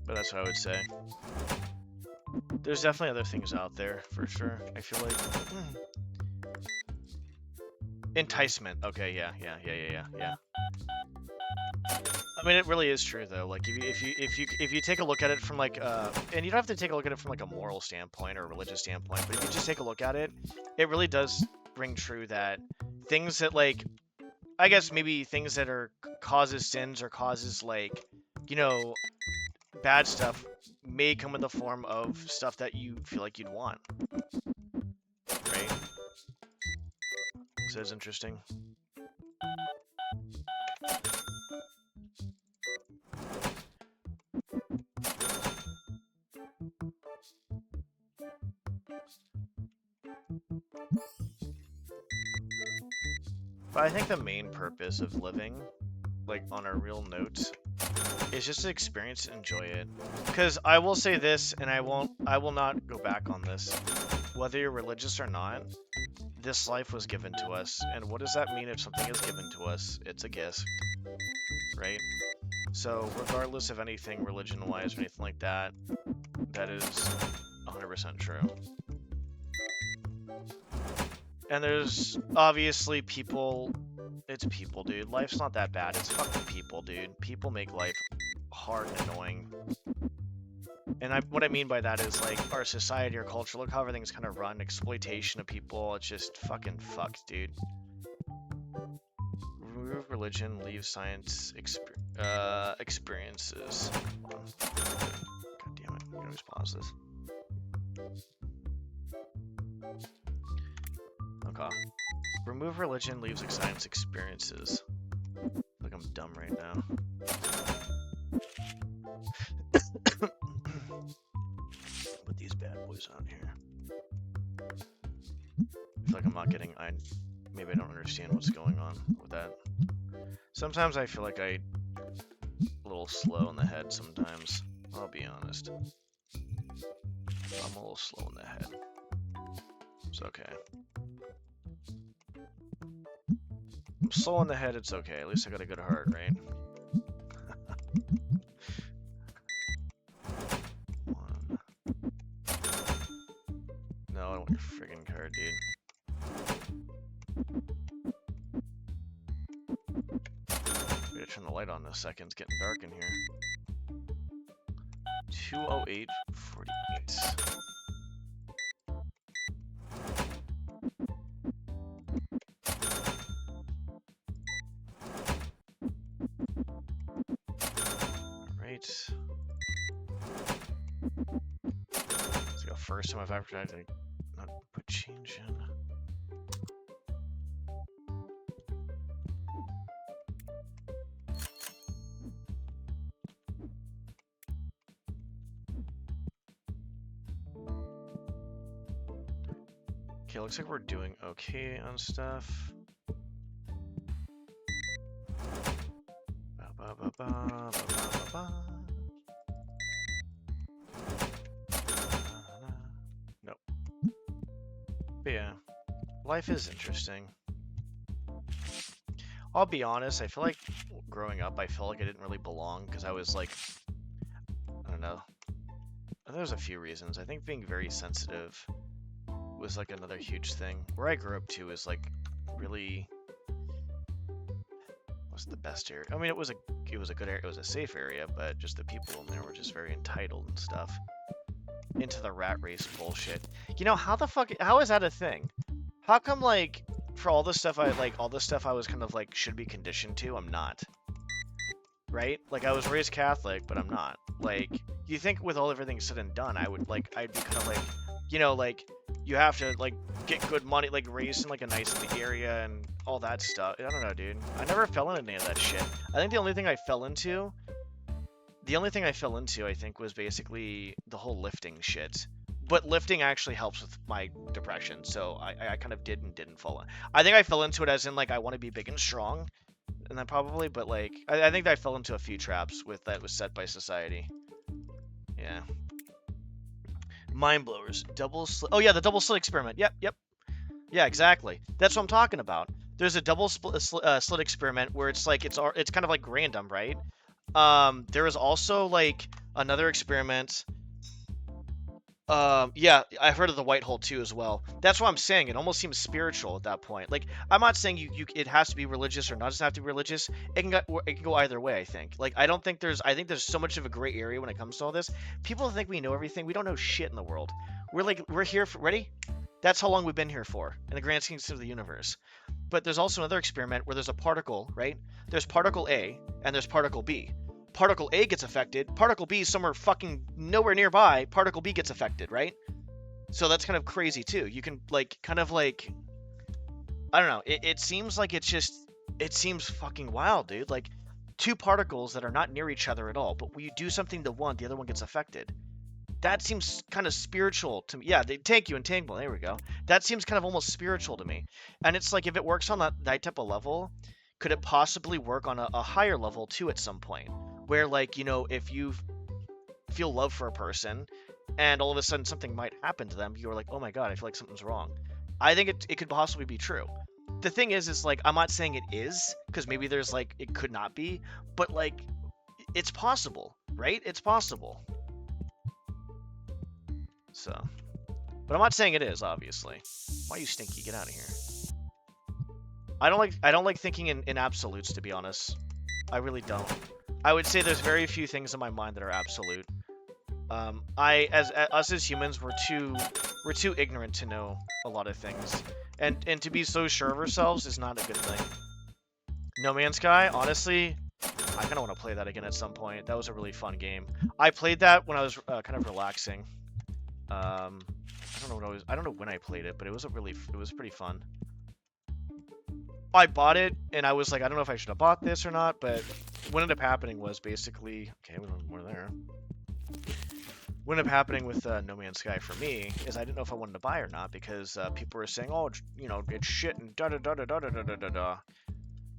But that's what I would say. There's definitely other things out there, for sure. I feel like... Enticement. Okay, yeah. I mean, it really is true, though. Like, if you take a look at it from, like, and you don't have to take a look at it from, like, a moral standpoint or a religious standpoint, but if you just take a look at it, it really does ring true that things that, like, I guess maybe things that are causes sins or causes, like, you know, bad stuff may come in the form of stuff that you feel like you'd want, right? So it's interesting. But I think the main purpose of living, like on a real note, is just to experience and enjoy it. Because I will say this, and I will not go back on this. Whether you're religious or not, this life was given to us. And what does that mean if something is given to us? It's a gift, right? So regardless of anything religion-wise or anything like that, that is 100% true. And there's obviously people, it's people, dude. Life's not that bad. It's fucking people, dude. People make life hard and annoying. And what I mean by that is, like, our society, our culture, look how everything's kind of run, exploitation of people. It's just fucking fucked, dude. Remove religion, leave science, experiences. God damn it, I'm gonna just pause this. Okay. Remove religion, leaves science, experiences. Like I'm dumb right now. Put these bad boys on here. I feel feel like I'm not getting. Maybe I don't understand what's going on with that. Sometimes I feel like I'm a little slow in the head. Sometimes, I'll be honest. I'm a little slow in the head. It's okay. I'm slow in the head. It's okay. At least I got a good heart, right? One. No, I don't want your friggin' card, dude. Gotta turn the light on in a second. It's getting dark in here. 208.48. Alright. It's the first time I've ever tried to not put change in. Okay, looks like we're doing okay on stuff. Nope. But yeah, life is interesting. I'll be honest, I feel like growing up, I felt like I didn't really belong because I was like, I don't know. There's a few reasons. I think being very sensitive was like another huge thing. Where I grew up too is like really wasn't the best area. I mean, it was a good area, it was a safe area, but just the people in there were just very entitled and stuff. Into the rat race bullshit. You know, how is that a thing? How come like for all the stuff I was kind of like should be conditioned to, I'm not. Right? Like I was raised Catholic, but I'm not. Like you think with everything said and done, I'd be kind of like, you know, like you have to like get good money, like raised in like a nice area and all that stuff. I don't know, dude. I never fell into any of that shit. I think the only thing I fell into, I think, was basically the whole lifting shit. But lifting actually helps with my depression, so I kind of did and didn't fall in. I think I fell into it as in like I want to be big and strong, and then probably, but like I think that I fell into a few traps with that was set by society. Yeah. Mind blowers. Oh yeah, the double slit experiment. Yep. Yeah, exactly. That's what I'm talking about. There's a double slit experiment where it's like it's kind of like random, right? There is also like another experiment. Yeah, I've heard of the white hole too as well. That's what I'm saying. It almost seems spiritual at that point. Like, I'm not saying it has to be religious or not doesn't have to be religious. It can go either way, I think. Like, I think there's so much of a gray area when it comes to all this. People think we know everything. We don't know shit in the world. We're here for, ready? That's how long we've been here for in the grand scheme of the universe. But there's also another experiment where there's a particle, right? There's particle A and there's particle B. Particle A gets affected, particle B is somewhere fucking nowhere nearby, particle B gets affected, right? So that's kind of crazy too. You can like, kind of like, I don't know, it seems like it seems fucking wild, dude. Like, two particles that are not near each other at all, but when you do something to one, the other one gets affected. That seems kind of spiritual to me. Yeah, they take you entangle, there we go. That seems kind of almost spiritual to me. And it's like, if it works on that type of level, could it possibly work on a higher level too at some point? Where, like, you know, if you feel love for a person and all of a sudden something might happen to them, you're like, oh my god, I feel like something's wrong. I think it could possibly be true. The thing is like, I'm not saying it is, because maybe there's like, it could not be, but like, it's possible, right? It's possible. So, but I'm not saying it is, obviously. Why are you stinky? Get out of here. I don't like thinking in absolutes, to be honest. I really don't. I would say there's very few things in my mind that are absolute. Us as humans, we're too ignorant to know a lot of things, and to be so sure of ourselves is not a good thing. No Man's Sky, honestly, I kind of want to play that again at some point. That was a really fun game. I played that when I was kind of relaxing. I don't know when I played it, but it was pretty fun. I bought it, and I was like, I don't know if I should have bought this or not, but what ended up happening was basically, okay, we're there. what ended up happening with No Man's Sky for me is I didn't know if I wanted to buy or not because people were saying, oh, it's shit and da da da da da da da da da.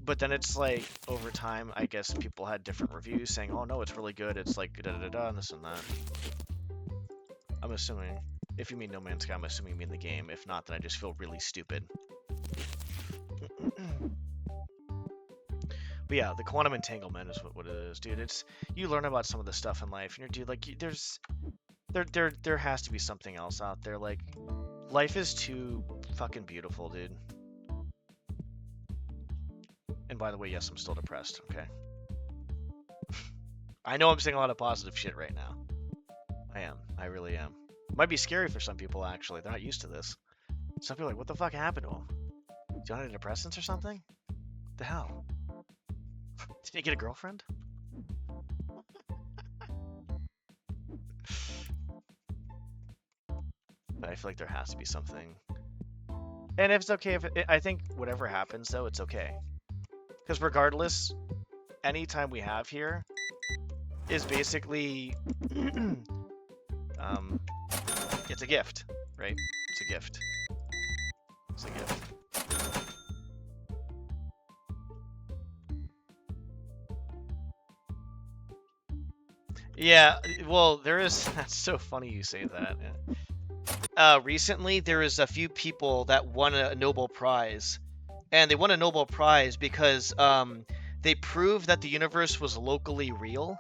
But then it's like over time, I guess people had different reviews saying, oh no, it's really good. It's like da da da da and this and that. I'm assuming, if you mean No Man's Sky, I'm assuming you mean the game. If not, then I just feel really stupid. But yeah, the quantum entanglement is what it is, dude. It's you learn about some of the stuff in life, and you're dude, like there has to be something else out there. Like life is too fucking beautiful, dude. And by the way, yes, I'm still depressed. Okay. I know I'm saying a lot of positive shit right now. I am. I really am. It might be scary for some people actually. They're not used to this. Some people are like, what the fuck happened to him? Do you want antidepressants or something? What the hell? Did he get a girlfriend? But I feel like there has to be something. And if it's okay, I think whatever happens though, it's okay. Because regardless, any time we have here is basically, it's a gift, right? It's a gift. It's a gift. Yeah, well, there is. That's so funny you say that. Recently, there was a few people that won a Nobel Prize, and they won a Nobel Prize because they proved that the universe was locally real,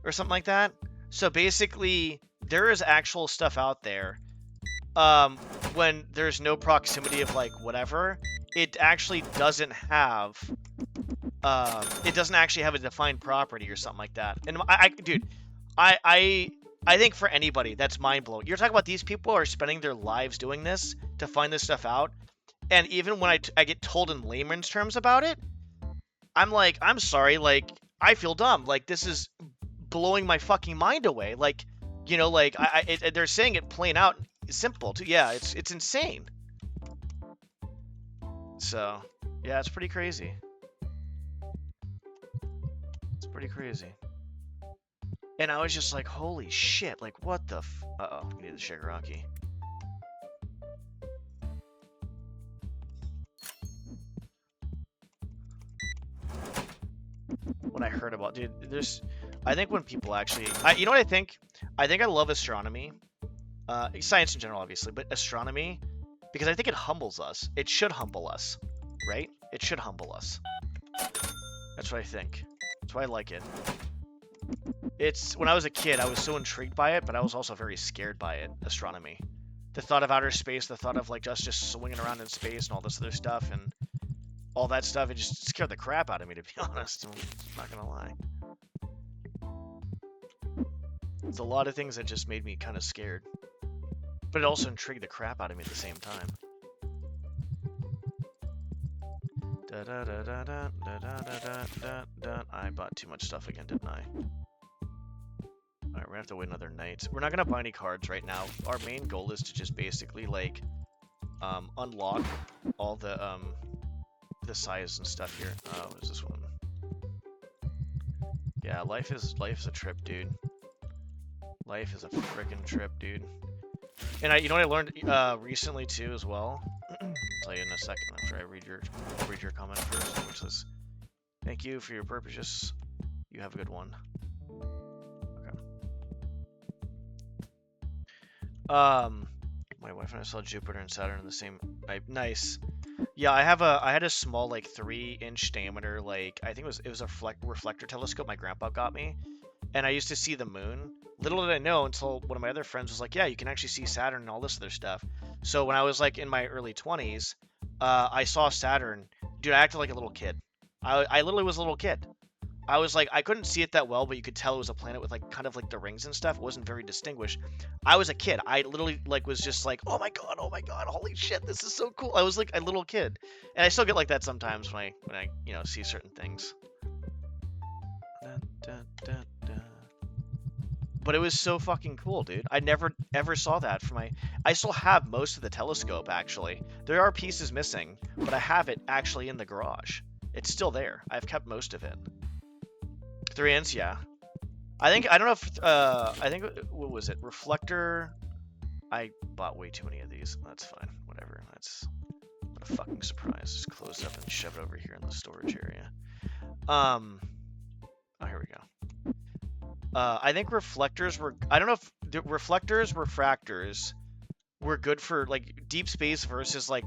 or something like that. So basically, there is actual stuff out there. When there's no proximity of like whatever, it actually doesn't have. It doesn't actually have a defined property or something like that. And dude, I think for anybody that's mind blowing. You're talking about these people are spending their lives doing this to find this stuff out, and even when I get told in layman's terms about it, I'm like, I'm sorry, like I feel dumb. Like this is blowing my fucking mind away. Like, like they're saying it plain out, simple too. Yeah, it's insane. So yeah, it's pretty crazy. Pretty crazy. And I was just like, holy shit, like what the uh-oh, we need the Shigaraki. When I heard about, dude, I think when people actually, you know what I think? I think I love astronomy. Science in general, obviously, but astronomy, because I think it humbles us. It should humble us, right? It should humble us. That's what I think. That's why I like it. It's when I was a kid, I was so intrigued by it, but I was also very scared by it. Astronomy, the thought of outer space, the thought of like us just swinging around in space and all this other stuff and all that stuff. It just scared the crap out of me, to be honest. I'm not gonna lie. It's a lot of things that just made me kind of scared, but it also intrigued the crap out of me at the same time. I bought too much stuff again, didn't I? Alright, we're gonna have to wait another night. We're not gonna buy any cards right now. Our main goal is to just basically like unlock all the size and stuff here. What is this one? Yeah, life is a trip, dude. Life is a freaking trip, dude. And you know what I learned recently too as well? I'll tell you in a second after I read your comment first, which is thank you for your purchase. You have a good one. Okay. My wife and I saw Jupiter and Saturn in the same. Nice. Yeah, I had a small like 3-inch diameter, like I think it was a reflector telescope my grandpa got me, and I used to see the moon. Little did I know until one of my other friends was like, yeah, you can actually see Saturn and all this other stuff. So when I was like in my early 20s, I saw Saturn. Dude, I acted like a little kid. I literally was a little kid. I was like, I couldn't see it that well, but you could tell it was a planet with like kind of like the rings and stuff. It wasn't very distinguished. I was a kid. I literally like was just like, oh my god, holy shit, this is so cool. I was like a little kid, and I still get like that sometimes when I see certain things. But it was so fucking cool, dude. I never ever saw that for my. I still have most of the telescope actually. There are pieces missing, but I have it actually in the garage. It's still there. I've kept most of it. 3 inch, yeah. I don't know if I think what was it? Reflector. I bought way too many of these. That's fine. Whatever. That's what a fucking surprise. Just close it up and shove it over here in the storage area. Oh, here we go. I think reflectors were. I don't know if the refractors were good for like deep space versus like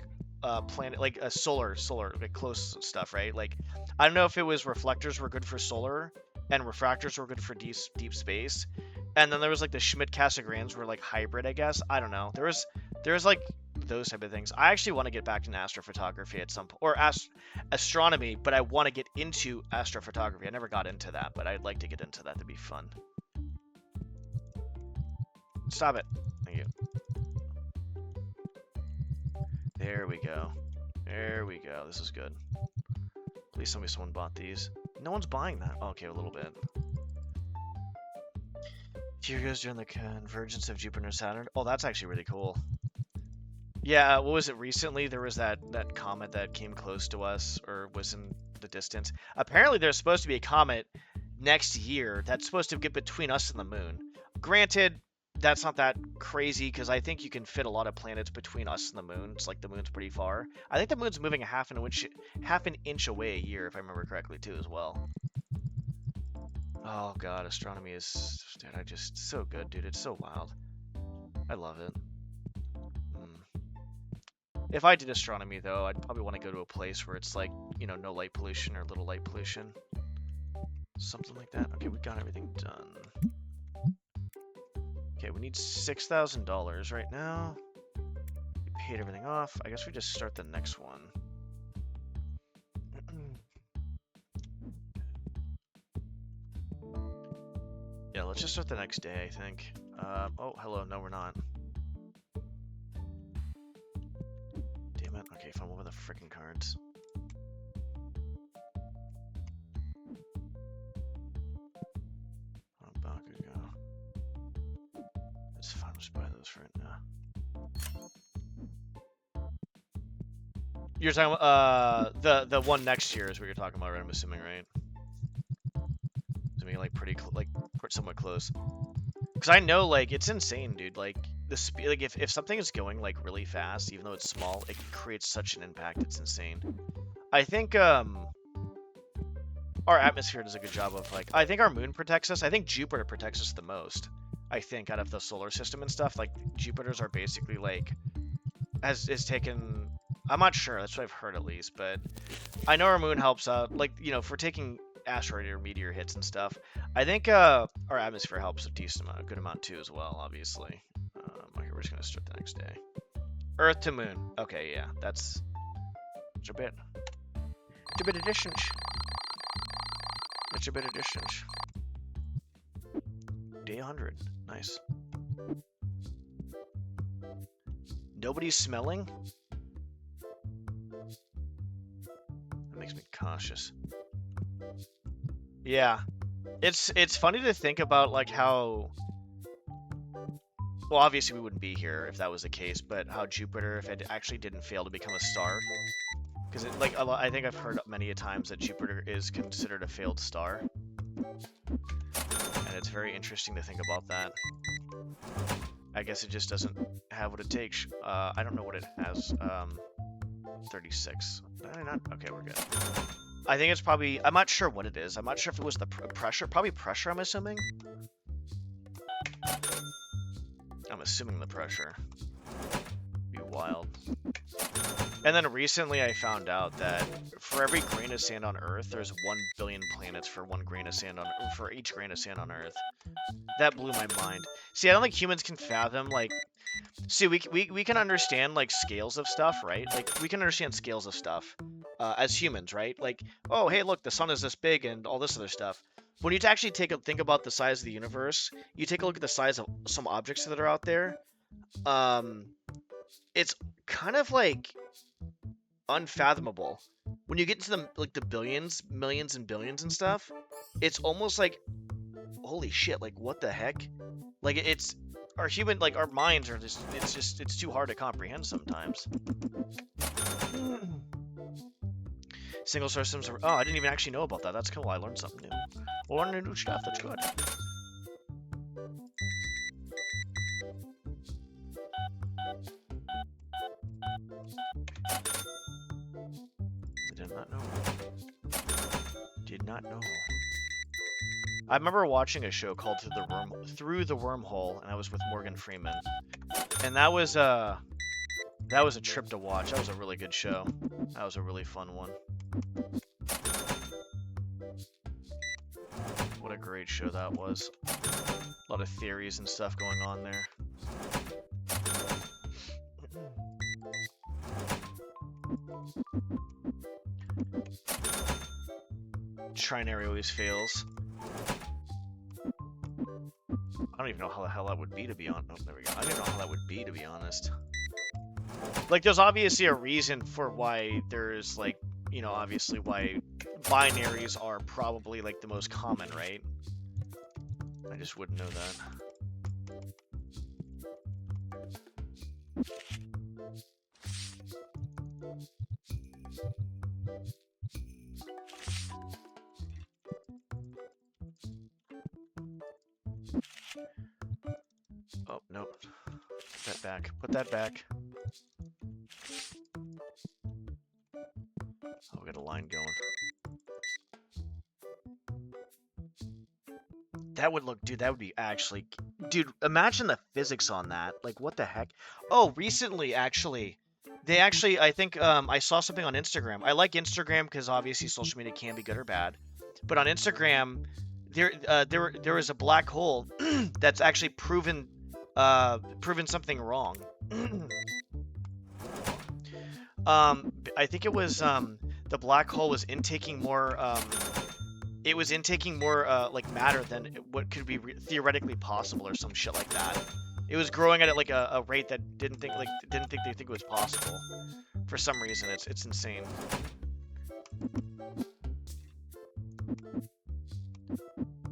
planet, like a solar, like close stuff, right? Like I don't know if it was reflectors were good for solar and refractors were good for deep space, and then there was like the Schmidt-Cassegrains were like hybrid, I guess. I don't know. There was like those type of things. I actually want to get back into astrophotography at some point, or astronomy, but I want to get into astrophotography. I never got into that, but I'd like to get into that. That'd be fun. Stop it. Thank you. There we go. There we go. This is good. Please tell me someone bought these. No one's buying that. Oh, okay, a little bit. Here goes during the convergence of Jupiter and Saturn. Oh, that's actually really cool. Yeah, what was it recently? There was that comet that came close to us, or was in the distance. Apparently, there's supposed to be a comet next year that's supposed to get between us and the moon. Granted, that's not that crazy because I think you can fit a lot of planets between us and the moon. It's like the moon's pretty far. I think the moon's moving a half an inch away a year, if I remember correctly, too, as well. Oh god, astronomy is, dude, so good, dude. It's so wild. I love it. If I did astronomy, though, I'd probably want to go to a place where it's like, you know, no light pollution or little light pollution. Something like that. Okay, we got everything done. Okay, we need $6,000 right now. We paid everything off. I guess we just start the next one. Yeah, let's just start the next day, I think. Oh, hello. No, we're not. Damn it. Okay, fine. What were the freaking cards? It's fine, just buy those right now. You're talking about the one next year is what you're talking about, right? I'm assuming, right? Assuming like somewhat close. Because I know like it's insane, dude. Like the speed, like if something is going like really fast, even though it's small, it creates such an impact. It's insane. I think our atmosphere does a good job of like. I think our moon protects us. I think Jupiter protects us the most. I think out of the solar system and stuff, like Jupiter's are basically like is taken. I'm not sure. That's what I've heard at least, but I know our moon helps out. Like, you know, for taking asteroid or meteor hits and stuff. I think our atmosphere helps a good amount too as well. Obviously. Okay, we're just gonna start the next day. Earth to moon. Okay, yeah, that's a bit. It's a bit of distance. It's a bit of distance. Day 100. Nice. Nobody's smelling? That makes me cautious. Yeah. It's funny to think about like how, well, obviously we wouldn't be here if that was the case, but how Jupiter, if it actually didn't fail to become a star, because like I think I've heard many a times that Jupiter is considered a failed star. And it's very interesting to think about that. I guess it just doesn't have what it takes. I don't know what it has. 36. Okay, we're good. I think it's probably... I'm not sure what it is. I'm not sure if it was the pressure. Probably pressure, I'm assuming. I'm assuming the pressure. Be wild. And then recently I found out that for every grain of sand on Earth, there's 1 billion planets for for each grain of sand on Earth. That blew my mind. See, I don't think humans can fathom, like... See, we can understand, like, scales of stuff, right? Like, we can understand scales of stuff as humans, right? Like, oh, hey, look, the sun is this big and all this other stuff. When you actually think about the size of the universe, you take a look at the size of some objects that are out there, it's kind of, like, unfathomable. When you get into the billions, millions, and billions and stuff, it's almost like, holy shit, like, what the heck? Like, it's... Our minds are just, it's too hard to comprehend sometimes. Single solar systems are, oh, I didn't even actually know about that. That's cool. I learned something new. We'll learn new stuff. That's good. not know. I remember watching a show called Through the Wormhole, and I was with Morgan Freeman, and that was a trip to watch. That was a really good show. That was a really fun one. What a great show that was. A lot of theories and stuff going on there. Trinary always fails. I don't even know how the hell that would be, to be honest. Oh, there we go. I don't even know how that would be, to be honest. Like, there's obviously a reason for why there's, like, you know, obviously why binaries are probably, like, the most common, right? I just wouldn't know that. Oh, nope. Put that back. Put that back. Oh, we got a line going. That would look, dude, that would be actually, dude, imagine the physics on that. Like, what the heck? Oh, recently, actually, they actually, I think, I saw something on Instagram. I like Instagram because obviously social media can be good or bad. But on Instagram, there was a black hole that's actually proven something wrong. I think it was, the black hole was intaking more, it was intaking more like matter than what could be theoretically possible, or some shit like that. It was growing at like a rate that didn't think it was possible. For some reason, it's insane.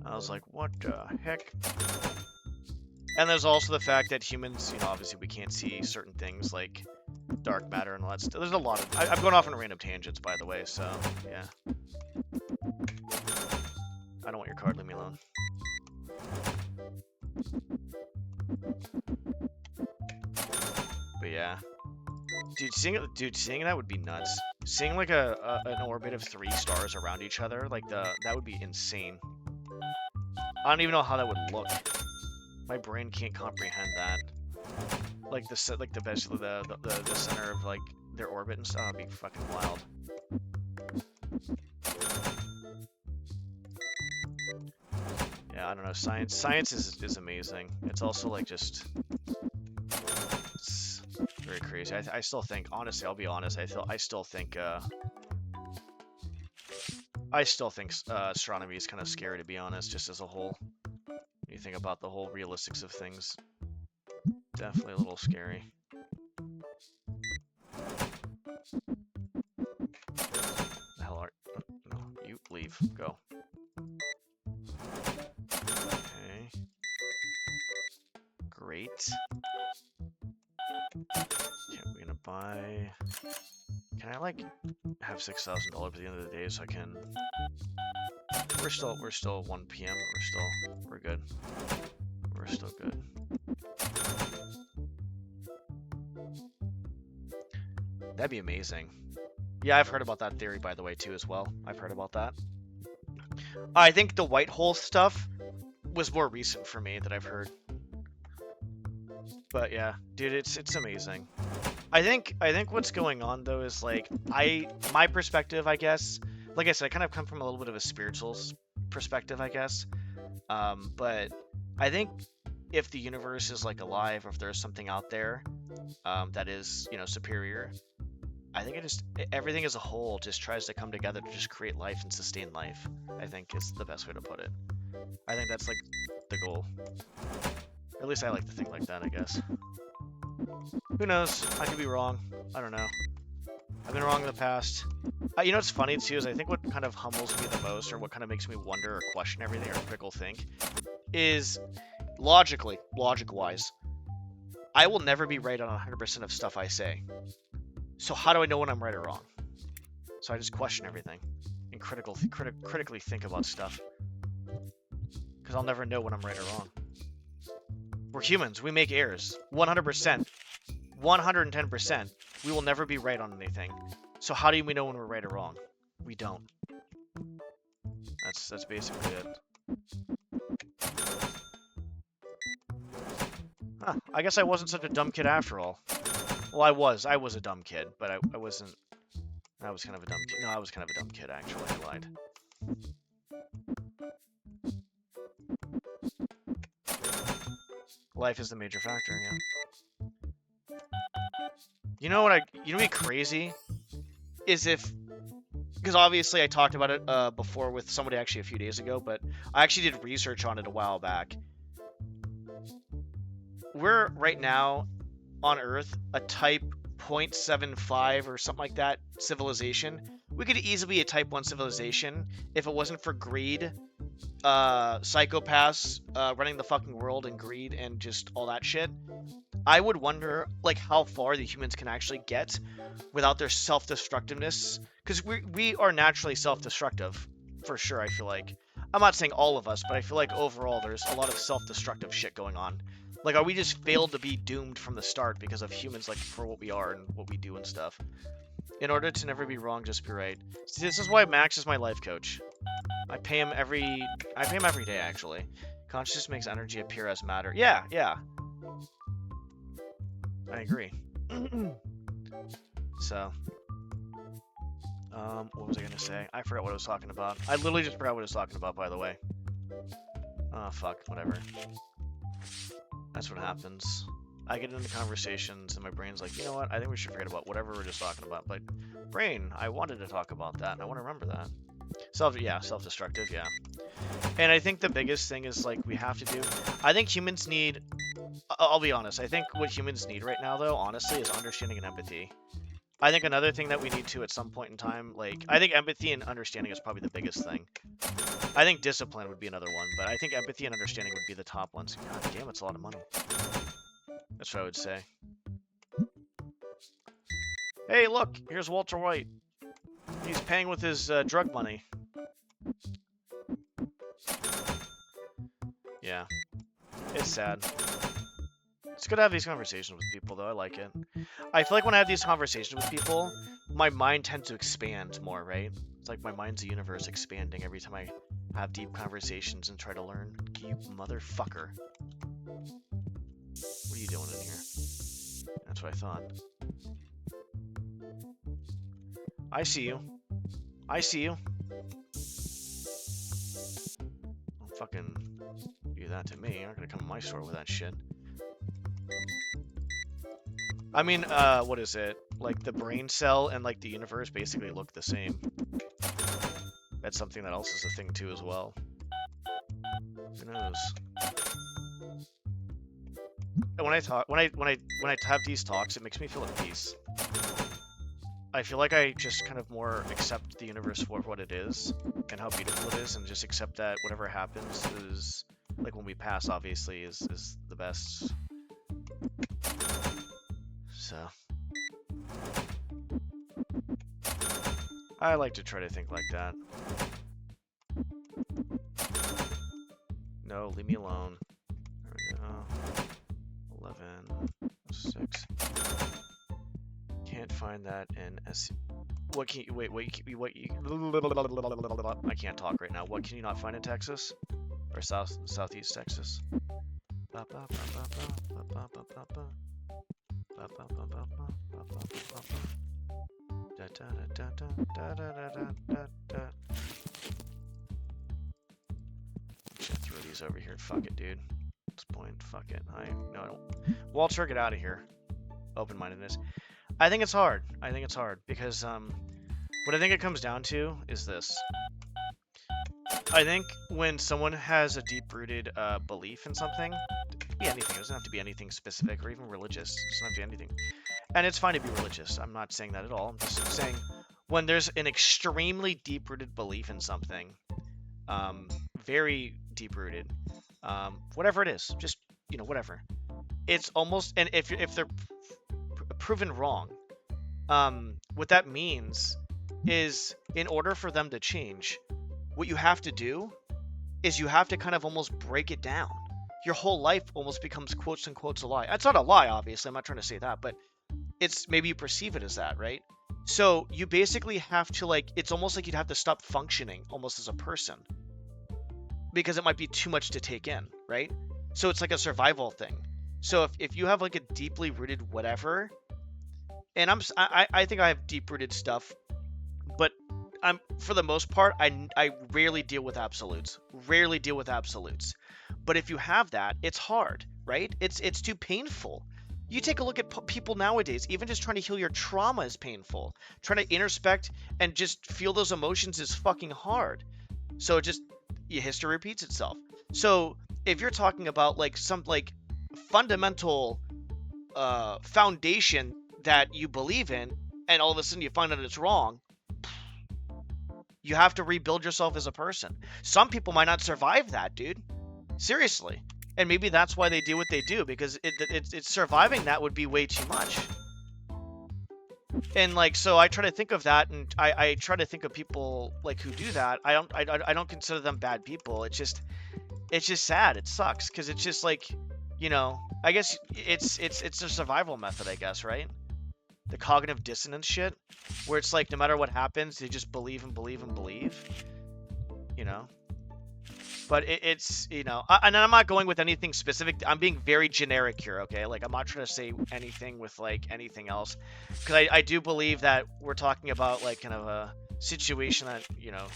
I was like, what the heck? And there's also the fact that humans, you know, obviously we can't see certain things like dark matter and all that stuff. There's a lot of... I'm going off on random tangents, by the way, so, yeah. I don't want your card, leave me alone. But yeah. Dude, seeing that would be nuts. Seeing like an orbit of 3 stars around each other, like that would be insane. I don't even know how that would look. My brain can't comprehend that. Like the center of like their orbit and stuff would be fucking wild. Yeah, I don't know. Science is amazing. It's also like just it's very crazy. I still think, honestly, I'll be honest. I still think astronomy is kind of scary, to be honest, just as a whole. When you think about the whole realistics of things, definitely a little scary. The hell are... No, you leave. Go. Okay. Great. Okay, we're gonna buy... Can I, like, have $6,000 at the end of the day so I can... We're still 1 p.m. We're good. We're still good. That'd be amazing. Yeah, I've heard about that theory, by the way, too, as well. I've heard about that. I think the white hole stuff was more recent for me that I've heard. But yeah, dude, it's amazing. I think what's going on though is like my perspective, I guess. Like I said, I kind of come from a little bit of a spiritual perspective, I guess. But I think if the universe is like alive, or if there's something out there that is, you know, superior, I think everything as a whole just tries to come together to just create life and sustain life. I think is the best way to put it. I think that's like the goal. At least I like to think like that, I guess. Who knows? I could be wrong. I don't know. I've been wrong in the past. You know what's funny too is I think what kind of humbles me the most, or what kind of makes me wonder or question everything or critical think, is logic-wise, I will never be right on 100% of stuff I say. So how do I know when I'm right or wrong? So I just question everything and critically think about stuff. Because I'll never know when I'm right or wrong. We're humans. We make errors. 100%. 110%. We will never be right on anything. So how do we know when we're right or wrong? We don't. That's basically it. Huh, I guess I wasn't such a dumb kid after all. Well, I was a dumb kid, but I wasn't. I was kind of a dumb kid. No, I was kind of a dumb kid, actually. I lied. Life is the major factor, yeah. You know what you know what'd be crazy? Is if, because obviously I talked about it before with somebody actually a few days ago, but I actually did research on it a while back. We're right now on Earth a type 0.75 or something like that civilization. We could easily be a type 1 civilization if it wasn't for greed, psychopaths running the fucking world, and greed and just all that shit. I would wonder like how far the humans can actually get without their self-destructiveness, because we are naturally self-destructive for sure. I feel like, I'm not saying all of us, but I feel like overall there's a lot of self-destructive shit going on. Like, are we just failed to be doomed from the start because of humans, like, for what we are and what we do and stuff? In order to never be wrong, just be right. See, this is why Max is my life coach. I pay him every day, actually. Consciousness makes energy appear as matter. Yeah, yeah. I agree. So, what was I gonna say? I forgot what I was talking about. I literally just forgot what I was talking about, by the way. Oh, fuck, whatever. That's what happens. I get into conversations and my brain's like, you know what? I think we should forget about whatever we're just talking about. But brain, I wanted to talk about that, and I want to remember that. Self-destructive, yeah. And I think the biggest thing is, like, we have to do... I think humans need... I'll be honest. I think what humans need right now, though, honestly, is understanding and empathy. I think another thing that we need to at some point in time, like... I think empathy and understanding is probably the biggest thing. I think discipline would be another one, but I think empathy and understanding would be the top ones. God damn, it's a lot of money. That's what I would say. Hey, look! Here's Walter White. He's paying with his drug money. Yeah. It's sad. It's good to have these conversations with people, though. I like it. I feel like when I have these conversations with people, my mind tends to expand more, right? It's like my mind's a universe expanding every time I have deep conversations and try to learn. You motherfucker. What are you doing in here? That's what I thought. I see you. I see you. Don't fucking do that to me. You're not gonna come to my store with that shit. I mean, what is it? Like, the brain cell and, like, the universe basically look the same. That's something that else is a thing, too, as well. Who knows? And when I have these talks, it makes me feel at peace. I feel like I just kind of more accept the universe for what it is and how beautiful it is, and just accept that whatever happens is, like, when we pass, obviously, is the best. So I like to try to think like that. No, leave me alone. There we go. 11, 6. Can't find that in S. What can you, wait, what you, I can't talk right now. What can you not find in Texas? Or southeast Texas? Should throw these over here. Fuck it, dude. At this point, fuck it. I don't. Walter, get out of here. Open-mindedness. I think it's hard. I think it's hard because what I think it comes down to is this. I think when someone has a deep-rooted belief in something, it could be anything. It doesn't have to be anything specific or even religious. It doesn't have to be anything. And it's fine to be religious. I'm not saying that at all. I'm just saying when there's an extremely deep-rooted belief in something, very deep-rooted, whatever it is, just, you know, whatever. It's almost, and if they're proven wrong, what that means is in order for them to change, what you have to do is you have to kind of almost break it down. Your whole life almost becomes quotes and quotes a lie. That's not a lie, obviously. I'm not trying to say that, but it's maybe you perceive it as that, right? So you basically have to, like, it's almost like you'd have to stop functioning almost as a person because it might be too much to take in, right? So it's like a survival thing. So if you have like a deeply rooted whatever, and I think I have deep rooted stuff, but I'm for the most part I rarely deal with absolutes. Rarely deal with absolutes. But if you have that, it's hard, right? It's too painful. You take a look at people nowadays, even just trying to heal your trauma is painful. Trying to introspect and just feel those emotions is fucking hard. So it just history repeats itself. So if you're talking about like some like fundamental foundation that you believe in, and all of a sudden you find out it's wrong, you have to rebuild yourself as a person. Some people might not survive that, dude. Seriously. And maybe that's why they do what they do, because it's surviving that would be way too much. And like, so I try to think of that, and I try to think of people like who do that. I don't consider them bad people. It's just sad. It sucks because it's just like, you know, I guess it's a survival method, I guess, right? The cognitive dissonance shit, where it's like no matter what happens, they just believe and believe and believe, you know. But it's, you know, and I'm not going with anything specific. I'm being very generic here, okay? Like, I'm not trying to say anything with, like, anything else. Because I do believe that we're talking about, like, kind of a situation that, you know,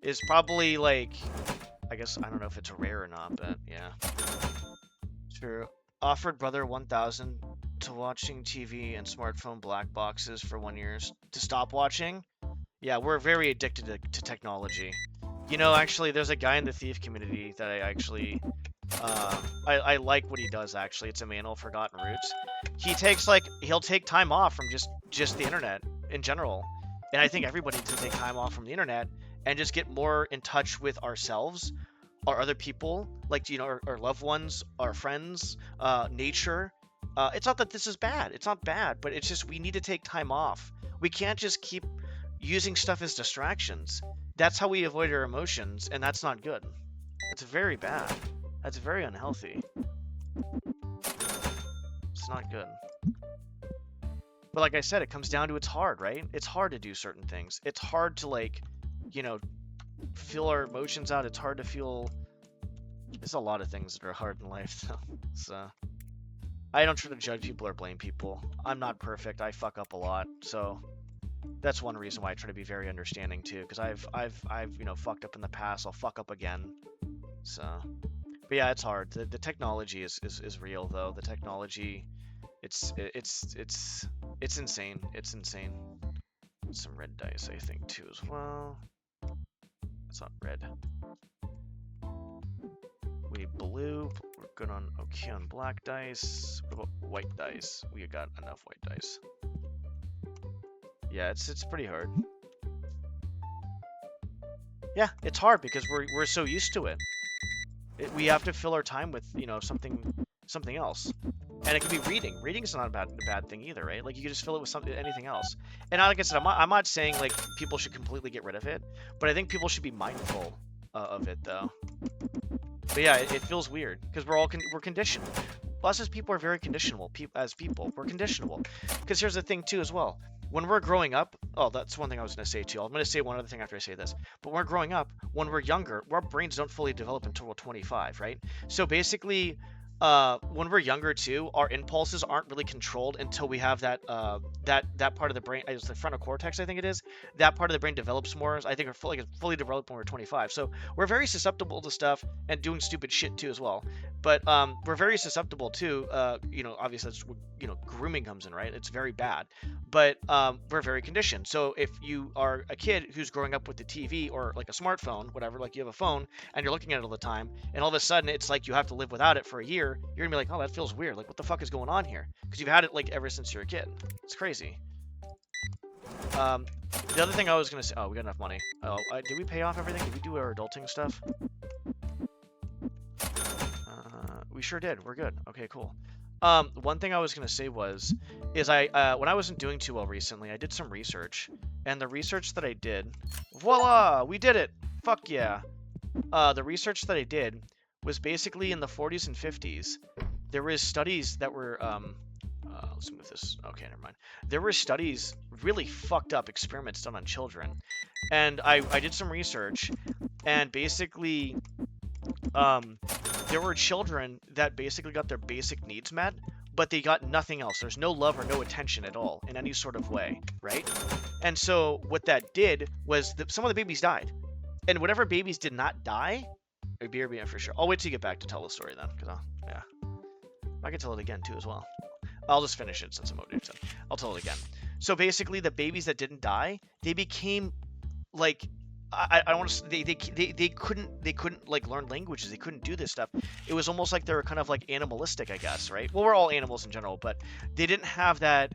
is probably, like, I guess, I don't know if it's rare or not, but, yeah. True. Offered brother 1,000 to watching TV and smartphone black boxes for 1 year to stop watching. Yeah, we're very addicted to technology. You know, actually, there's a guy in the thief community that I actually, I like what he does, actually. It's Emmanuel Forgotten Roots. He takes, like, he'll take time off from just the internet in general. And I think everybody needs to take time off from the internet and just get more in touch with ourselves, our other people, like, you know, our loved ones, our friends, nature. It's not that this is bad. It's not bad, but it's just we need to take time off. We can't just keep using stuff as distractions. That's how we avoid our emotions, and that's not good. It's very bad. That's very unhealthy. It's not good. But like I said, it comes down to it's hard, right? It's hard to do certain things. It's hard to, like, you know, feel our emotions out. It's hard to feel... There's a lot of things that are hard in life, though. So... I don't try to judge people or blame people. I'm not perfect. I fuck up a lot, so... That's one reason why I try to be very understanding too, because I've you know, fucked up in the past. I'll fuck up again. So, but yeah, it's hard. The technology is real though. The technology, it's insane. It's insane. Some red dice, I think, too as well. It's not red. We need blue. We're good on okay on black dice. What about white dice? We got enough white dice. Yeah, it's pretty hard. Yeah, it's hard because we're so used to it. We have to fill our time with, you know, something else, and it can be reading. Reading is not a bad thing either, right? Like you can just fill it with anything else. And like I said, I'm not saying like people should completely get rid of it, but I think people should be mindful of it though. But yeah, it feels weird because we're conditioned. Us as people are very conditionable. As people, we're conditionable. Because here's the thing too as well. When we're growing up, oh, that's one thing I was going to say too. I'm going to say one other thing after I say this. But when we're growing up, when we're younger, our brains don't fully develop until we're 25, right? So basically, when we're younger too, our impulses aren't really controlled until we have that that part of the brain, it's the frontal cortex, I think it is. That part of the brain develops more. I think we're fully developed when we're 25. So we're very susceptible to stuff and doing stupid shit too as well. But we're very susceptible to, you know, obviously that's, you know, grooming comes in, right? It's very bad. But we're very conditioned. So if you are a kid who's growing up with the TV or like a smartphone, whatever, like you have a phone and you're looking at it all the time, and all of a sudden it's like you have to live without it for a year, you're gonna be like, oh, that feels weird. Like, what the fuck is going on here? Because you've had it like ever since you're a kid. It's crazy. The other thing I was gonna say, oh, we got enough money. Oh, did we pay off everything? Did we do our adulting stuff? We sure did. We're good. Okay, cool. One thing I was gonna say is I when I wasn't doing too well recently, I did some research, and the research that I did, voila, we did it. Fuck yeah. The research that I did was basically in the 40s and 50s. There was studies that were let's move this. Okay, never mind. There were studies, really fucked up experiments done on children And I did some research, and basically, there were children that basically got their basic needs met, but they got nothing else. There's no love or no attention at all in any sort of way, right? And so what that did was some of the babies died. And whatever babies did not die, or BRB for sure. I'll wait till you get back to tell the story then, because yeah, I can tell it again too as well. I'll just finish it since I'm out so I'll tell it again. So basically, the babies that didn't die, they became like I want to. They couldn't like learn languages. They couldn't do this stuff. It was almost like they were kind of like animalistic, I guess, right? Well, we're all animals in general, but they didn't have that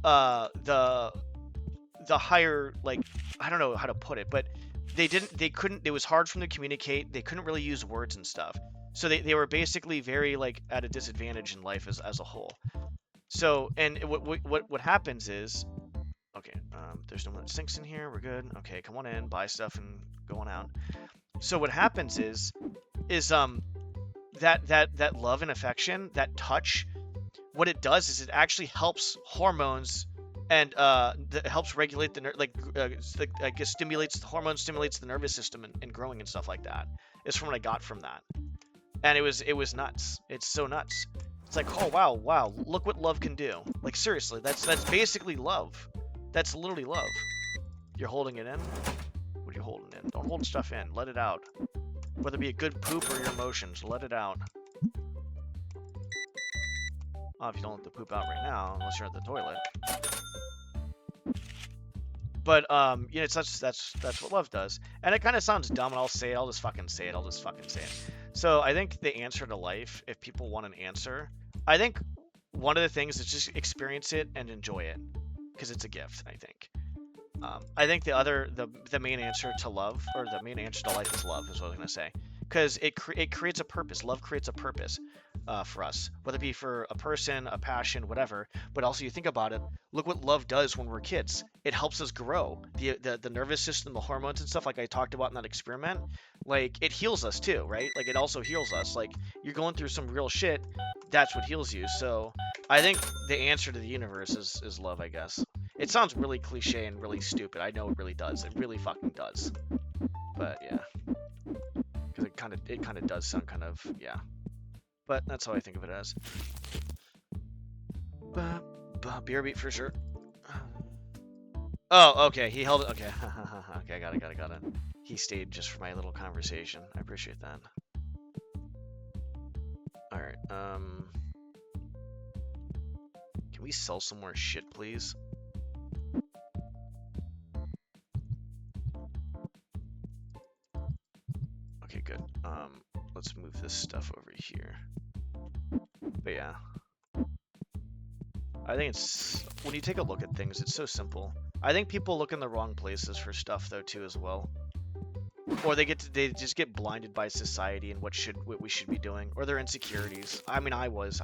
the higher, like, I don't know how to put it, but they couldn't, it was hard for them to communicate. They couldn't really use words and stuff. So they were basically very like at a disadvantage in life as a whole. So, and what happens is, okay, there's no more sinks in here. We're good. Okay, come on in, buy stuff, and go on out. So what happens is that love and affection, that touch, what it does is it actually helps hormones, and it helps regulate the I guess stimulates the hormones, stimulates the nervous system and growing and stuff like that. Is from what I got from that, and it was nuts. It's so nuts. It's like, oh wow, look what love can do. Like seriously, that's basically love. That's literally love. You're holding it in. What are you holding in? Don't hold stuff in. Let it out. Whether it be a good poop or your emotions, let it out. Well, if you don't let the poop out right now, unless you're at the toilet. But you know, that's what love does. And it kind of sounds dumb, and I'll just fucking say it. So I think the answer to life, if people want an answer, I think one of the things is just experience it and enjoy it, because it's a gift. I think the main answer to love, or the main answer to life, is love, is what I was gonna say, because it creates a purpose. Love creates a purpose for us, whether it be for a person, a passion, whatever. But also, you think about it, look what love does when we're kids. It helps us grow. The nervous system, the hormones and stuff, like I talked about in that experiment, like it heals us too, right? Like it also heals us. Like you're going through some real shit, that's what heals you. So I think the answer to the universe is love, I guess. It sounds really cliche and really stupid. I know it really does. It really fucking does. But yeah, because it kind of does sound kind of, yeah. But that's how I think of it as. Beer beat for sure. Oh, okay. He held it. Okay. Okay, I got it. He stayed just for my little conversation. I appreciate that. Alright, can we sell some more shit, please? Okay, good. Let's move this stuff over here. But yeah. I think it's, when you take a look at things, it's so simple. I think people look in the wrong places for stuff though too as well. Or they just get blinded by society and what we should be doing, or their insecurities. I mean, I was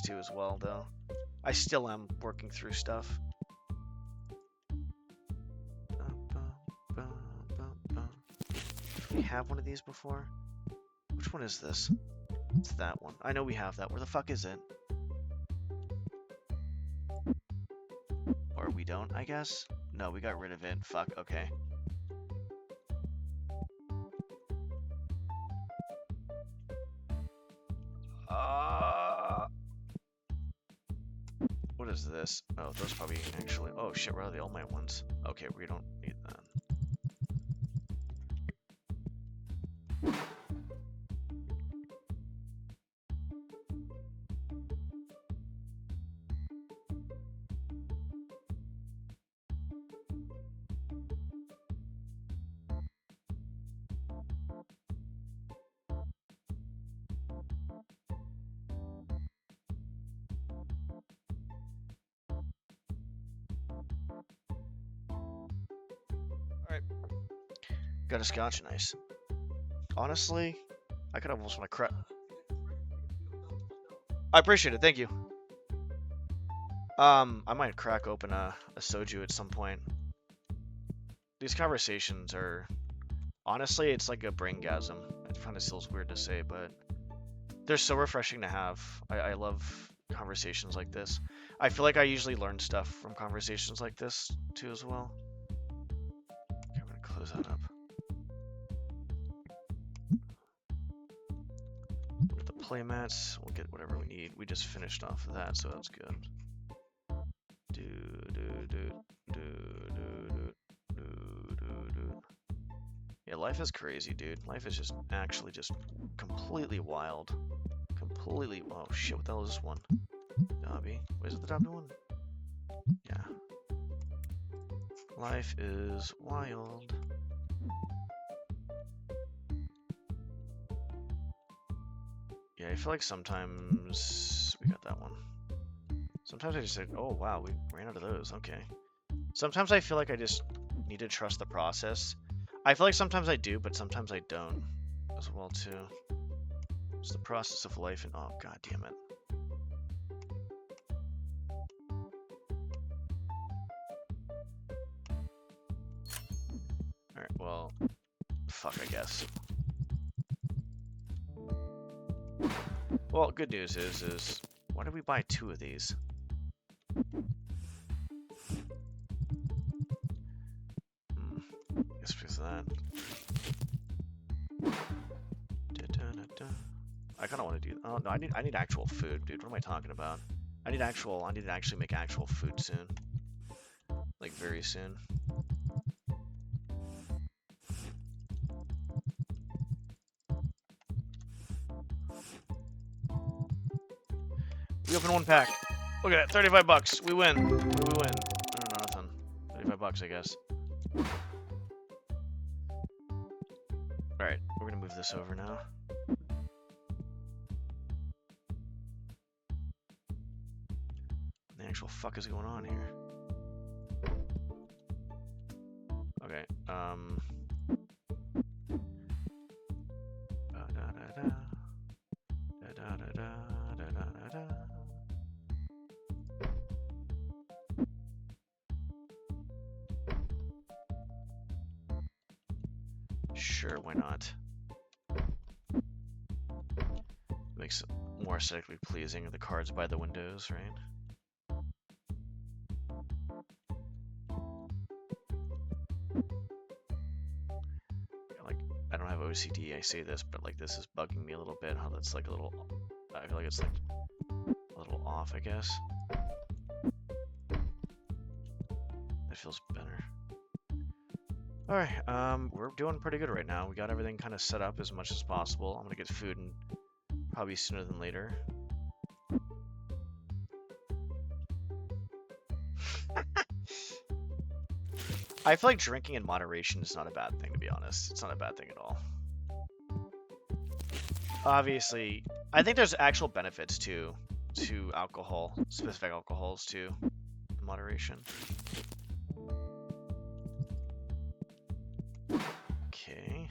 too as well though. I still am working through stuff. Did we have one of these before? Which one is this? It's that one. I know we have that. Where the fuck is it? Or we don't, I guess? No, we got rid of it. Fuck, okay. What is this? Oh, those probably actually... Oh shit, where are the All Might ones? Okay, we don't need that. Alright. Got a scotch, nice. Honestly, I could almost want to crack. I appreciate it, thank you. I might crack open a soju at some point. These conversations are, honestly, it's like a braingasm. It kind of feels weird to say, but they're so refreshing to have. I love conversations like this. I feel like I usually learn stuff from conversations like this too as well. Okay, I'm gonna close that up. With the playmats, we'll get whatever we need. We just finished off of that, so that's good. Yeah, life is crazy, dude. Life is just actually just completely wild. Completely. Oh shit! What the hell is this one? Dobby. Where's the Dobby one? Yeah. Life is wild. Yeah, I feel like sometimes we got that one. Sometimes I just say, oh wow, we ran out of those. Okay. Sometimes I feel like I just need to trust the process. I feel like sometimes I do, but sometimes I don't as well too. It's the process of life, and oh god damn it. All right, well, fuck, I guess. Well, good news is why did we buy 2 of these? I guess because of that. I kind of want to do. Oh no, I need actual food, dude. What am I talking about? I need to actually make actual food soon. Like very soon. We open 1 pack. Look at that, 35 bucks. We win. We win. I don't know, nothing. 35 bucks, I guess. Alright, we're gonna move this over now. What the actual fuck is going on here? Okay, Sure, why not? Makes it more aesthetically pleasing. The cards by the windows, right? Like, I don't have OCD, I say this, but like this is bugging me a little bit. How that's like a little, I feel like it's like a little off, I guess. That feels better. Alright, we're doing pretty good right now. We got everything kind of set up as much as possible. I'm gonna get food and probably sooner than later. I feel like drinking in moderation is not a bad thing, to be honest. It's not a bad thing at all. Obviously, I think there's actual benefits to alcohol, specific alcohols too, in moderation. Okay.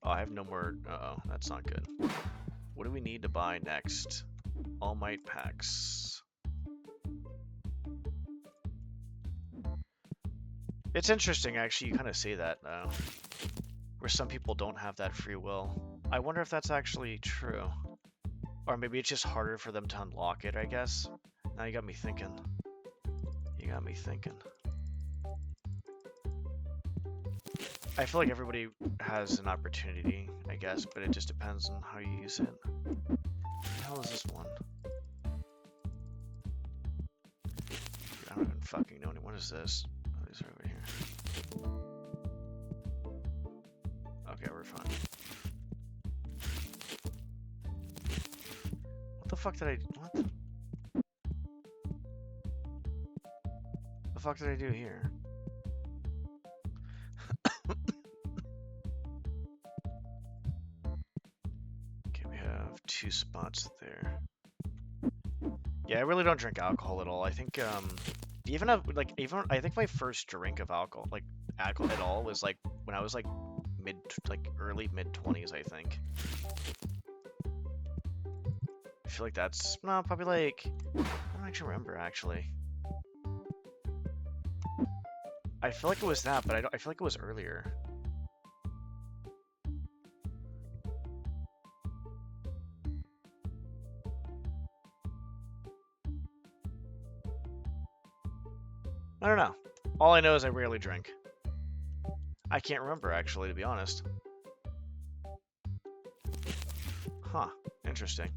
Oh, I have no more. Uh-oh, that's not good. What do we need to buy next? All Might packs. It's interesting, actually, you kind of say that now. Where some people don't have that free will. I wonder if that's actually true. Or maybe it's just harder for them to unlock it, I guess. Now you got me thinking. You got me thinking. I feel like everybody has an opportunity, I guess, but it just depends on how you use it. What the hell is this one? I don't even fucking know. What is this? Oh, these are over here. Okay, we're fine. What the fuck did I... What? The fuck did I do here? Okay, we have 2 spots there. Yeah, I really don't drink alcohol at all. I think, I think my first drink of alcohol, like, alcohol at all was, like, when I was, like, early mid-20s, I think. I feel like that's, no, probably, like, I don't actually remember, actually. I feel like it was that, but I feel like it was earlier. I don't know. All I know is I rarely drink. I can't remember, actually, to be honest. Huh. Interesting.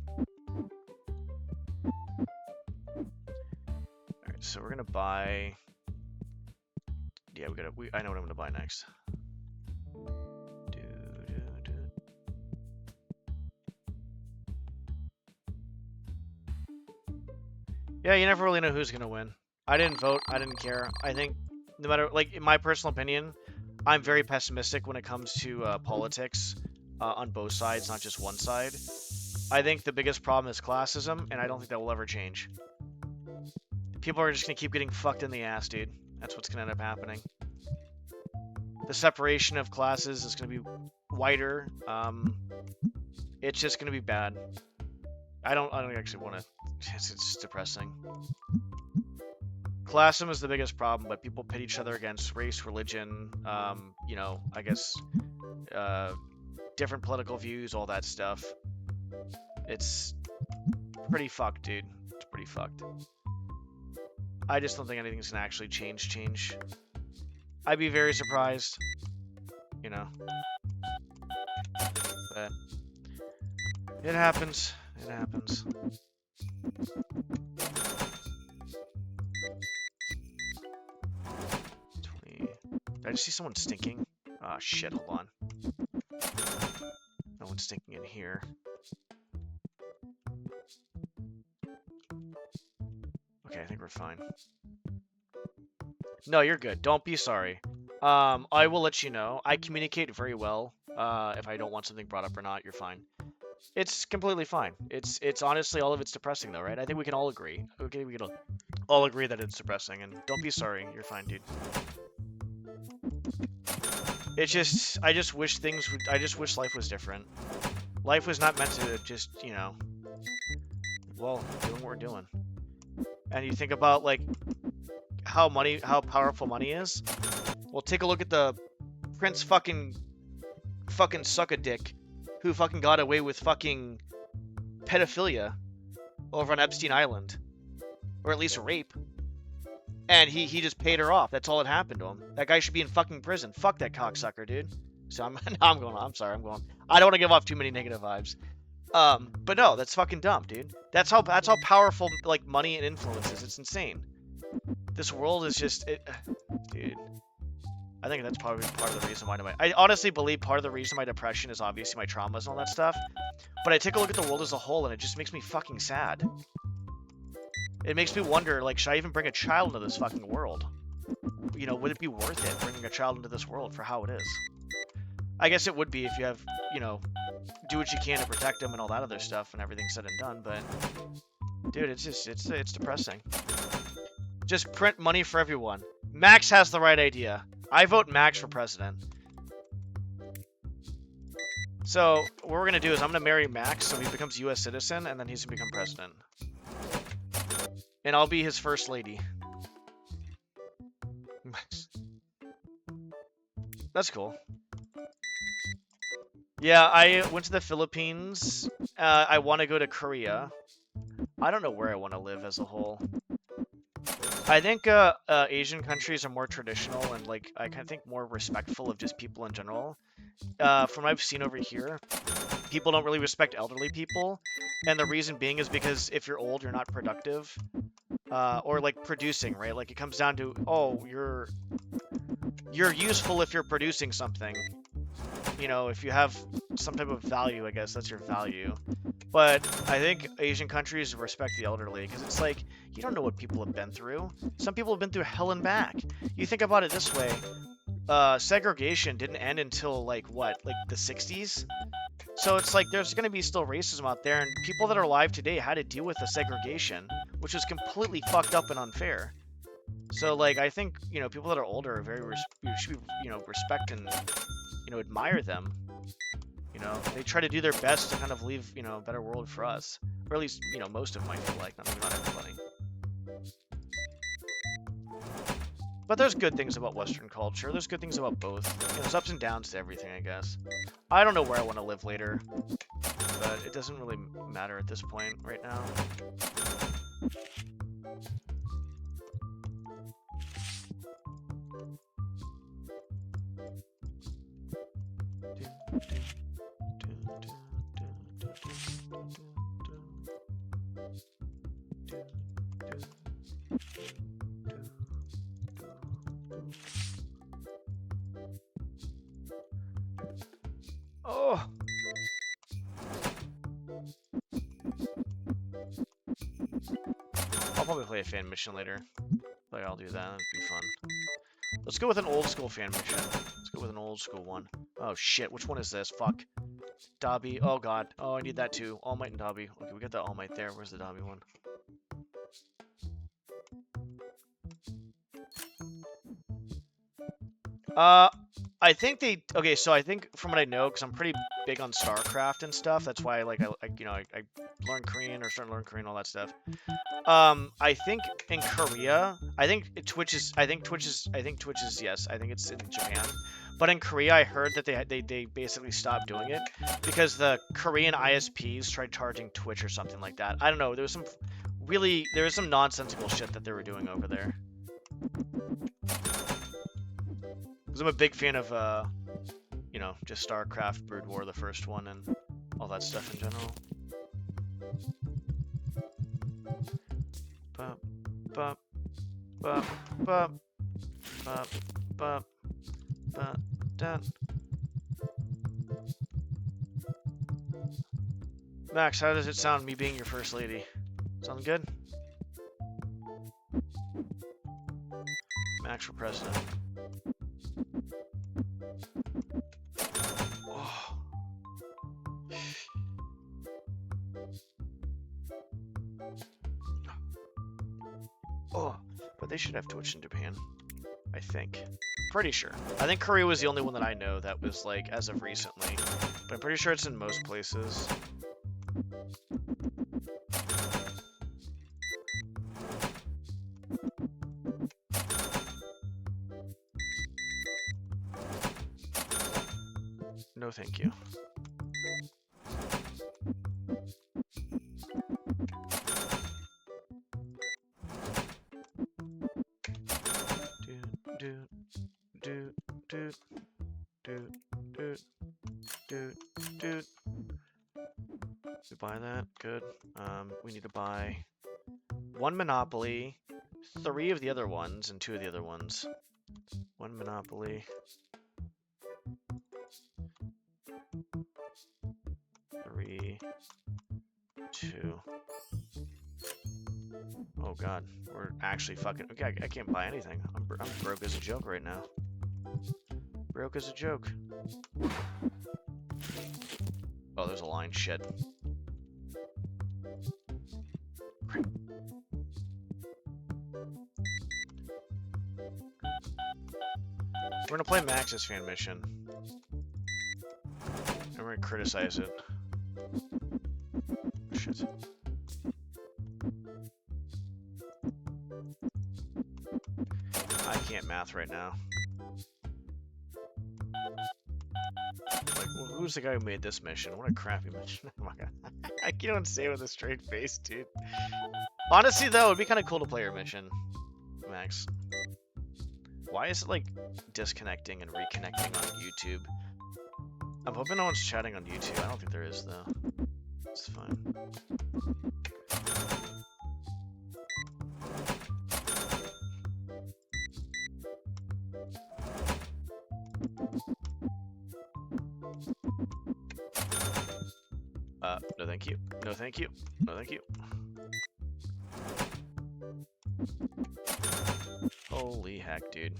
Alright, so we're gonna buy... Yeah, I know what I'm gonna buy next. Yeah, you never really know who's gonna win. I didn't vote. I didn't care. I think no matter, like, in my personal opinion, I'm very pessimistic when it comes to politics on both sides, not just one side. I think the biggest problem is classism, and I don't think that will ever change. People are just gonna keep getting fucked in the ass, dude. That's what's gonna end up happening. The separation of classes is gonna be wider. It's just gonna be bad. I don't actually want to. It's depressing. Classism is the biggest problem, but people pit each other against race, religion, you know, I guess, different political views, all that stuff. It's pretty fucked, dude. It's pretty fucked. I just don't think anything's gonna actually change. I'd be very surprised, you know. But it happens. It happens. Did I just see someone stinking? Ah, shit, hold on. No one's stinking in here. Okay, I think we're fine. No, you're good. Don't be sorry. I will let you know. I communicate very well. If I don't want something brought up or not, you're fine. It's completely fine. It's honestly, all of it's depressing though, right? I think we can all agree. Okay, we can all agree that it's depressing, and don't be sorry. You're fine, dude. It's just, I just wish life was different. Life was not meant to just, you know, well, doing what we're doing. And you think about, like, how powerful money is. Well, take a look at the Prince fucking suck a dick who fucking got away with fucking pedophilia over on Epstein Island. Or at least rape. And he just paid her off. That's all that happened to him. That guy should be in fucking prison. Fuck that cocksucker, dude. So I'm going. I don't want to give off too many negative vibes. But no, that's fucking dumb, dude. That's how powerful, like, money and influence is. It's insane. This world is just, dude. I think that's probably part of the reason why I honestly believe part of the reason my depression is obviously my traumas and all that stuff. But I take a look at the world as a whole, and it just makes me fucking sad. It makes me wonder, like, should I even bring a child into this fucking world? You know, would it be worth it bringing a child into this world for how it is? I guess it would be if you have, you know, do what you can to protect them and all that other stuff and everything's said and done, but dude, it's just, it's depressing. Just print money for everyone. Max has the right idea. I vote Max for president. So, what we're gonna do is I'm gonna marry Max so he becomes a US citizen, and then he's gonna become president. And I'll be his first lady. That's cool. Yeah, I went to the Philippines. I want to go to Korea. I don't know where I want to live as a whole. I think Asian countries are more traditional and, like, I kind of think more respectful of just people in general. From what I've seen over here, people don't really respect elderly people. And the reason being is because if you're old, you're not productive. Or, like, producing, right? Like, it comes down to, oh, you're useful if you're producing something. You know, if you have some type of value, I guess that's your value. But I think Asian countries respect the elderly because it's like, you don't know what people have been through. Some people have been through hell and back. You think about it this way, segregation didn't end until, like, what, like the 60s? So it's like there's going to be still racism out there, and people that are alive today had to deal with the segregation, which is completely fucked up and unfair. So, like, I think, you know, people that are older are very, you should be, you know, respect and, you know, admire them. You know, they try to do their best to kind of leave, you know, a better world for us. Or at least, you know, most of them, I feel like. Maybe not everybody. But there's good things about Western culture. There's good things about both. You know, there's ups and downs to everything, I guess. I don't know where I want to live later. But it doesn't really matter at this point right now. Oh. I'll probably play a fan mission later. Like, I'll do that. That'd be fun. Let's go with an old school fan mission. Let's go with an old school one. Oh shit, which one is this? Fuck. Dobby. Oh god. Oh, I need that too. All Might and Dobby. Okay, we got the All Might there. Where's the Dobby one? I think they. Okay, so I think from what I know, because I'm pretty big on StarCraft and stuff. That's why I learned Korean or started to learn Korean, all that stuff. I think in Korea, I think Twitch is yes. I think it's in Japan. But in Korea, I heard that they basically stopped doing it because the Korean ISPs tried charging Twitch or something like that. I don't know. There was some nonsensical shit that they were doing over there. Because I'm a big fan of just StarCraft, Brood War, the first one, and all that stuff in general. Bop, bop, bop, bop, bop, bop, bop, dun. Max, how does it sound, me being your first lady? Sound good? Max for president. Oh. Oh, but they should have Twitch in Japan, I think. Pretty sure. I think Korea was the only one that I know that was like as of recently, but I'm pretty sure it's in most places. No, thank you. We buy that. Good. We need to buy one Monopoly, 3 of the other ones, and 2 of the other ones. One Monopoly. 3, 2. Oh god, we're actually fucking. Okay, I can't buy anything. I'm broke as a joke right now. Broke as a joke. Oh, there's a line. Shit. We're gonna play Max's fan mission. And we're gonna criticize it. Shit. I can't math right now. Like, well, who's the guy who made this mission? What a crappy mission. Oh my god. I can't say it with a straight face, dude. Honestly, though, it'd be kind of cool to play your mission, Max. Why is it, like, disconnecting and reconnecting on YouTube? I'm hoping no one's chatting on YouTube. I don't think there is, though. It's fine. No thank you. No thank you. No thank you. Holy heck, dude.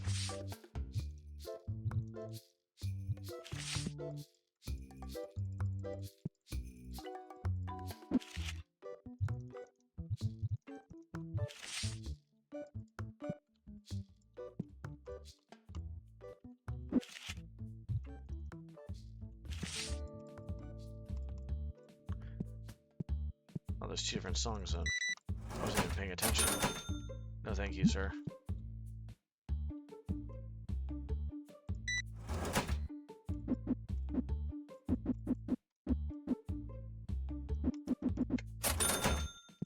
Oh, there's 2 different songs then. I wasn't even paying attention. No thank you, sir.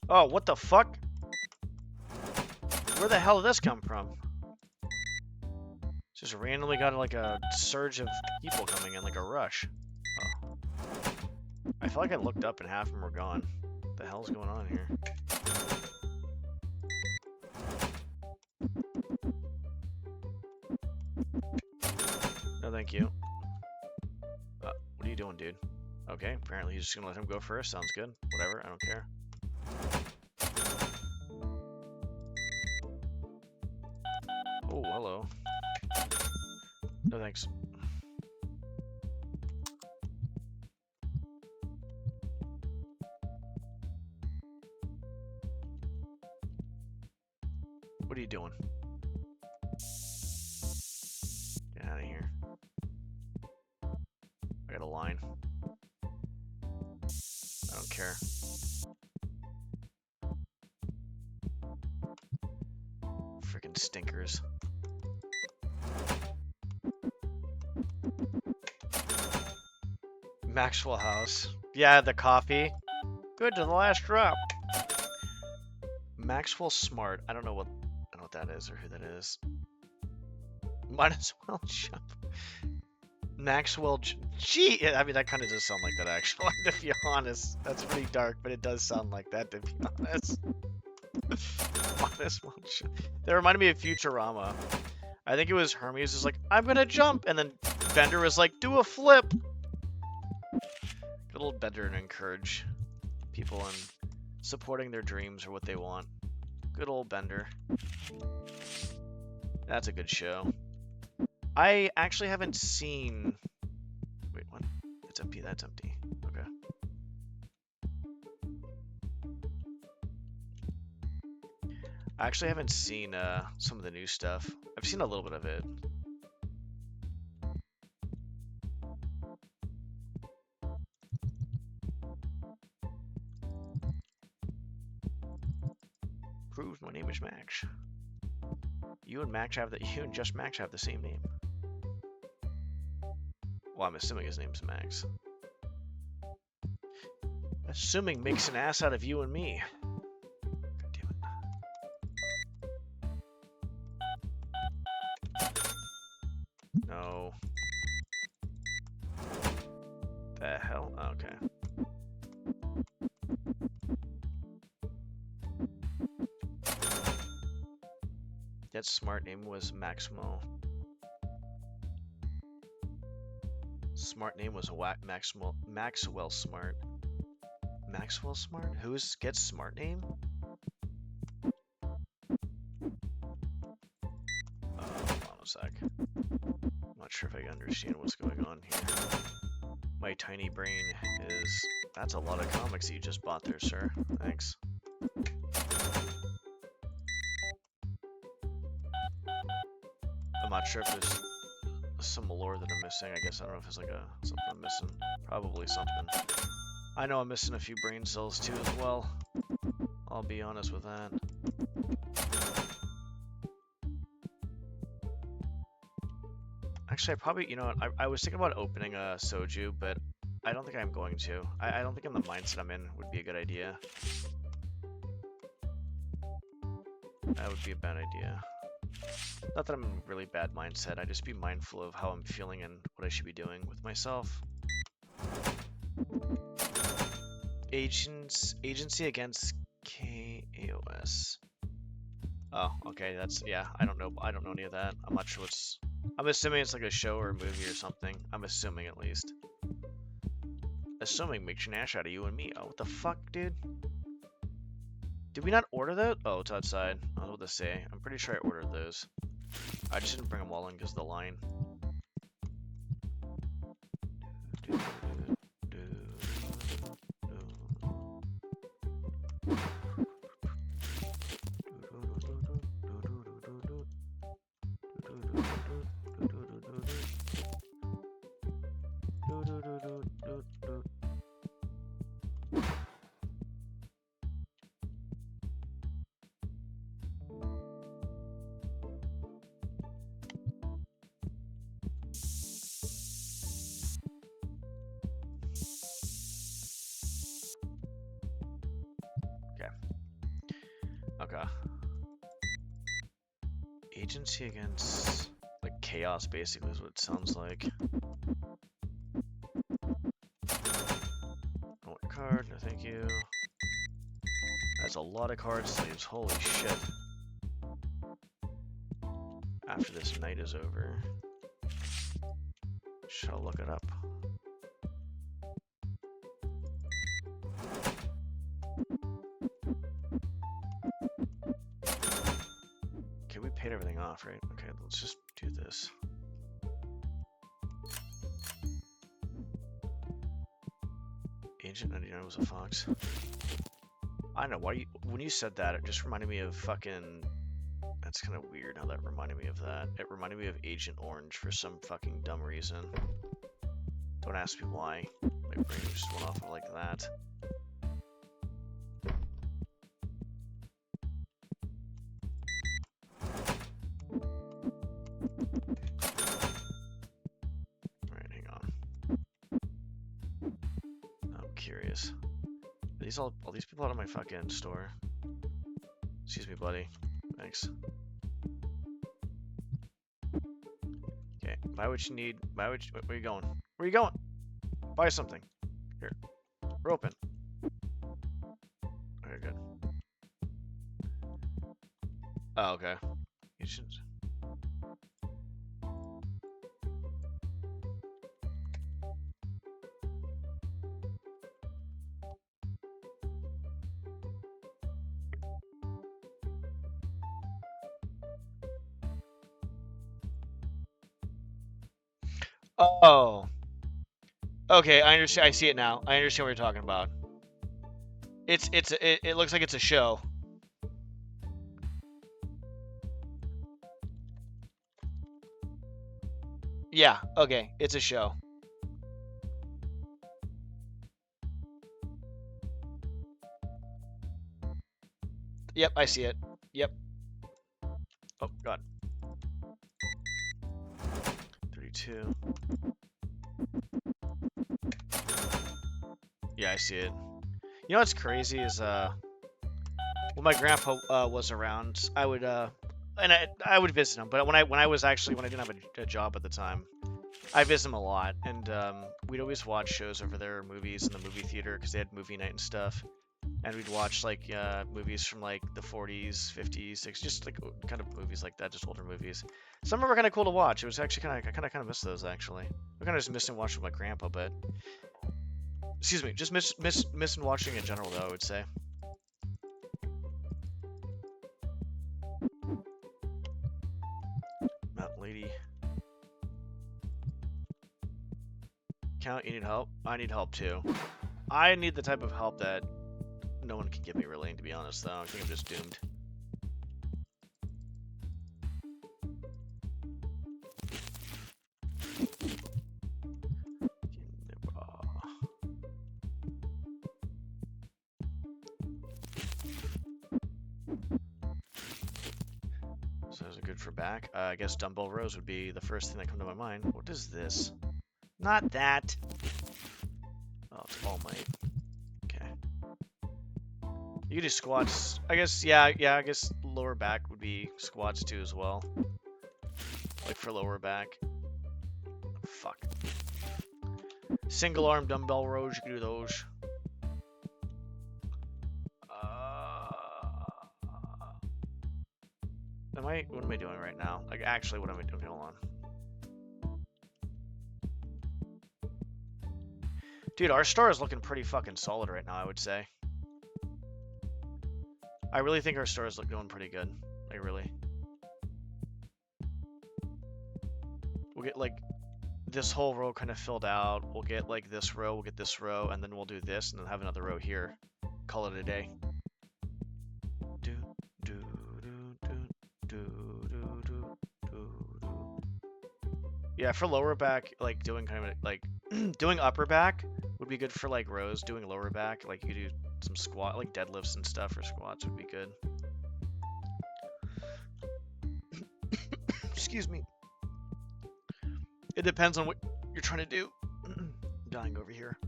Oh, what the fuck? Where the hell did this come from? Just randomly got like a surge of people coming in, like a rush. Oh. I feel like I looked up and half of them were gone. What the hell's going on here? No, thank you. What are you doing, dude? Okay, apparently he's just gonna let him go first. Sounds good. Whatever, I don't care. Oh, hello. No thanks. What are you doing? Get out of here. I got a line. I don't care. Freaking stinkers. Maxwell House. Yeah, the coffee. Good to the last drop. Maxwell Smart. I don't know what that is or who that is. Might as well jump. Maxwell. Gee, I mean that kind of does sound like that actually. To be honest, that's pretty dark, but it does sound like that. To be honest. That reminded me of Futurama. I think it was Hermes is like, I'm gonna jump, and then Bender was like, do a flip. Good old Bender and encourage people in supporting their dreams or what they want. Good old Bender. That's a good show. I actually haven't seen... Wait, what? It's empty. That's empty. Okay. I actually haven't seen some of the new stuff. I've seen a little bit of it. Proved my name is Max. You and just Max have the same name. Well, I'm assuming his name's Max. Assuming makes an ass out of you and me. God damn it. No. The hell? Okay. That smart name was Maximo. Smart name was Maxwell Smart. Maxwell Smart? Gets smart name? Hold on a sec. I'm not sure if I understand what's going on here. My tiny brain is... That's a lot of comics that you just bought there, sir. Thanks. I'm not sure if there's some lore that I'm missing. I guess I don't know if it's like something I'm missing. Probably something. I know I'm missing a few brain cells too as well. I'll be honest with that. Actually, I probably, you know what, I was thinking about opening a soju, but I don't think I'm going to. I don't think in the mindset I'm in would be a good idea. That would be a bad idea. Not that I'm in a really bad mindset, I just be mindful of how I'm feeling and what I should be doing with myself. Agency against KAOS. Oh, okay, that's, yeah, I don't know any of that. I'm not sure what's, I'm assuming it's like a show or a movie or something. I'm assuming at least. Assuming makes an ass out of you and me. Oh, what the fuck, dude? Did we not order that? Oh, it's outside. I don't know what to say. I'm pretty sure I ordered those. I just didn't bring them all in because of the line. Okay. Agency against like chaos, basically, is what it sounds like. I want your card. No, thank you. That's a lot of card sleeves. Holy shit. After this night is over. Shall look it up. Okay, we paid everything off, right? Okay, let's just do this. Agent 99 was a fox. I know, why you, when you said that, it just reminded me of fucking... That's kind of weird how that reminded me of that. It reminded me of Agent Orange for some fucking dumb reason. Don't ask me why. My brain just went off of like that. Alright, hang on. I'm curious. Are these all these people out of my fucking store? Excuse me, buddy. Thanks. Okay, why would you need... Why would you... Where are you going? Where are you going? Buy something. Here. We're open. Okay, good. Oh, okay. You should... Oh. Okay, I understand. I see it now. I understand what you're talking about. It looks like it's a show. Yeah, okay. It's a show. Yep, I see it. Yep. Oh, God. 32. Yeah, I see it. You know what's crazy is, when my grandpa was around, I would, and I would visit him, but when I didn't have a job at the time, I visit him a lot, and we'd always watch shows over there, movies in the movie theater, because they had movie night and stuff. And we'd watch like movies from like the 40s, 50s, 60s, just like kind of movies like that, just older movies. Some of them were kind of cool to watch. It was actually kind of miss those actually. I kind of just missing watching with my grandpa, but excuse me, just missing watching in general though, I would say. Mountain lady. Count, you need help? I need help too. I need the type of help that no one can give me, really, to be honest, though. I think I'm just doomed. So is it good for back? I guess dumbbell rows would be the first thing that come to my mind. What is this? Not that. Oh, it's All Might. Okay. You can do squats. I guess, yeah, I guess lower back would be squats too as well. Like for lower back. Fuck. Single arm dumbbell rows, you can do those. What am I doing right now? Like, actually, what am I doing? Hold on. Dude, our store is looking pretty fucking solid right now, I would say. I really think our store is doing pretty good. Like, really. We'll get, like, this whole row kind of filled out. We'll get, like, this row, we'll get this row, and then we'll do this, and then have another row here. Call it a day. Yeah, for lower back, like, doing kind of, like, doing upper back would be good for, like, rows. Doing lower back, like, you could do some squat, like, deadlifts and stuff, or squats would be good. Excuse me. It depends on what you're trying to do. I'm dying over here.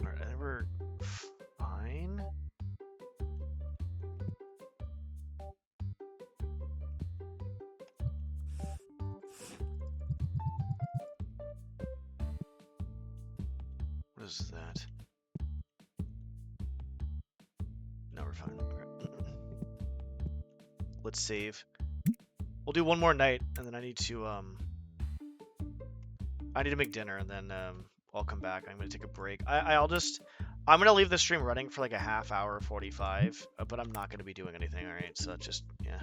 Alright, I think we're fine. was that? No, we're fine. Okay. Let's save. We'll do one more night, and then I need to make dinner, and then I'll come back. I'm gonna take a break. I'm gonna leave the stream running for like a half hour, 45, but I'm not gonna be doing anything. All right, so just yeah.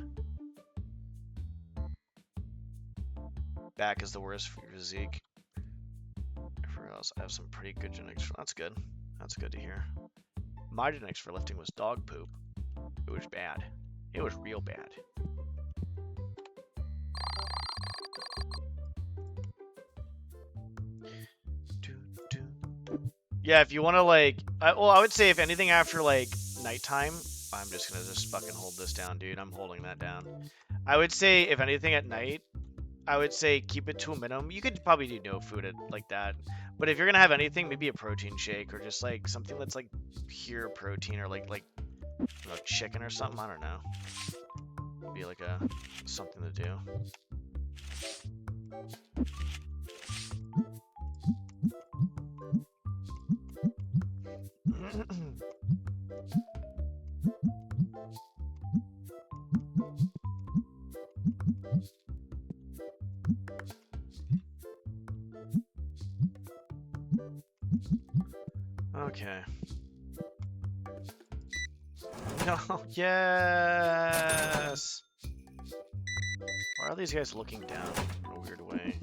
Back is the worst for your physique. Everywhere else, I have some pretty good genetics. That's good. That's good to hear. My genetics for lifting was dog poop. It was bad. It was real bad. Yeah, if you want to like, I would say if anything after like nighttime, I'm just gonna fucking hold this down, dude. I'm holding that down. I would say if anything at night, I would say keep it to a minimum. You could probably do no food like that, but if you're gonna have anything, maybe a protein shake or just like something that's like pure protein or like you know, chicken or something. I don't know. Be like something to do. Okay. No, yes! Why are these guys looking down in a weird way?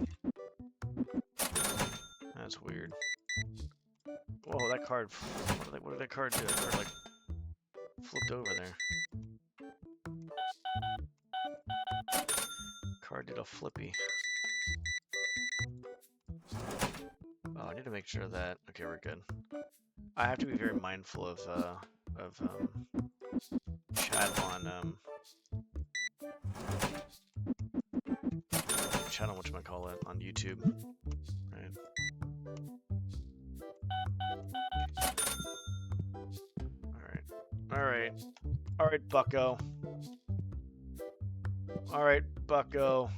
That's weird. Whoa, that card, what did that card do? That card, like, flipped over there. Card did a flippy. Oh, I need to make sure that, okay, we're good. I have to be very mindful of chat on whatchamacallit on YouTube, right? All right, Bucko. All right, Bucko.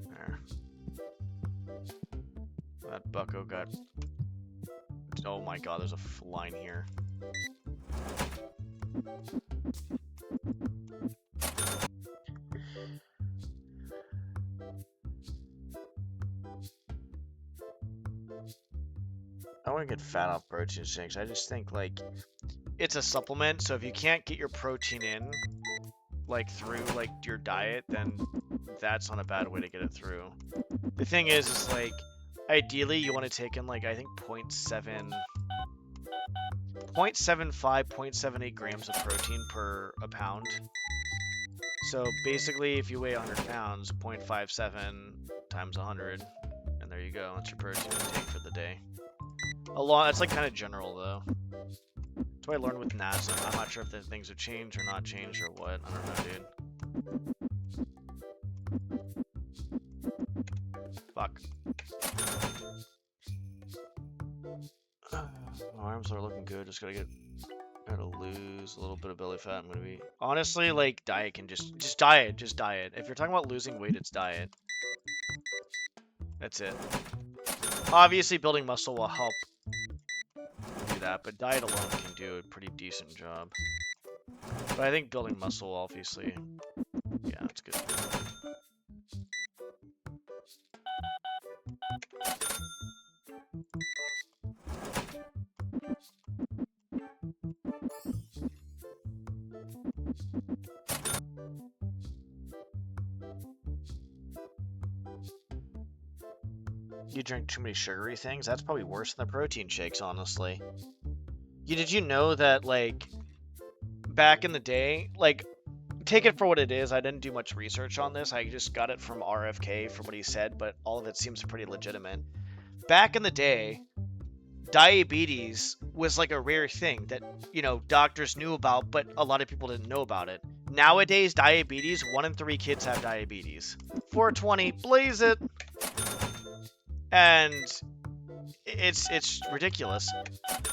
There. That Bucko got. Oh my God, there's a line here. I want to get fat off protein shakes. I just think like it's a supplement, so if you can't get your protein in like through like your diet, then that's not a bad way to get it through. The thing is like ideally you want to take in like I think 0.75, 0.78 grams of protein per a pound. So basically if you weigh 100 pounds, 0.57 times 100, and there you go. That's your protein intake for the day. That's like kind of general though. That's what I learned with NASA. I'm not sure if the things have changed or not changed or what. I don't know, dude. Fuck. My arms are looking good. Just gotta lose a little bit of belly fat. I'm gonna be honestly like diet can just diet. If you're talking about losing weight, it's diet. That's it. Obviously, building muscle will help do that, but diet alone can do a pretty decent job. But I think building muscle, obviously, yeah, that's good. You drink too many sugary things? That's probably worse than the protein shakes, honestly. Did you know that, like, back in the day, like, take it for what it is. I didn't do much research on this. I just got it from RFK from what he said, but all of it seems pretty legitimate. Back in the day, diabetes was like a rare thing that, you know, doctors knew about, but a lot of people didn't know about it. Nowadays, diabetes, 1 in 3 kids have diabetes. 420, blaze it! And it's ridiculous.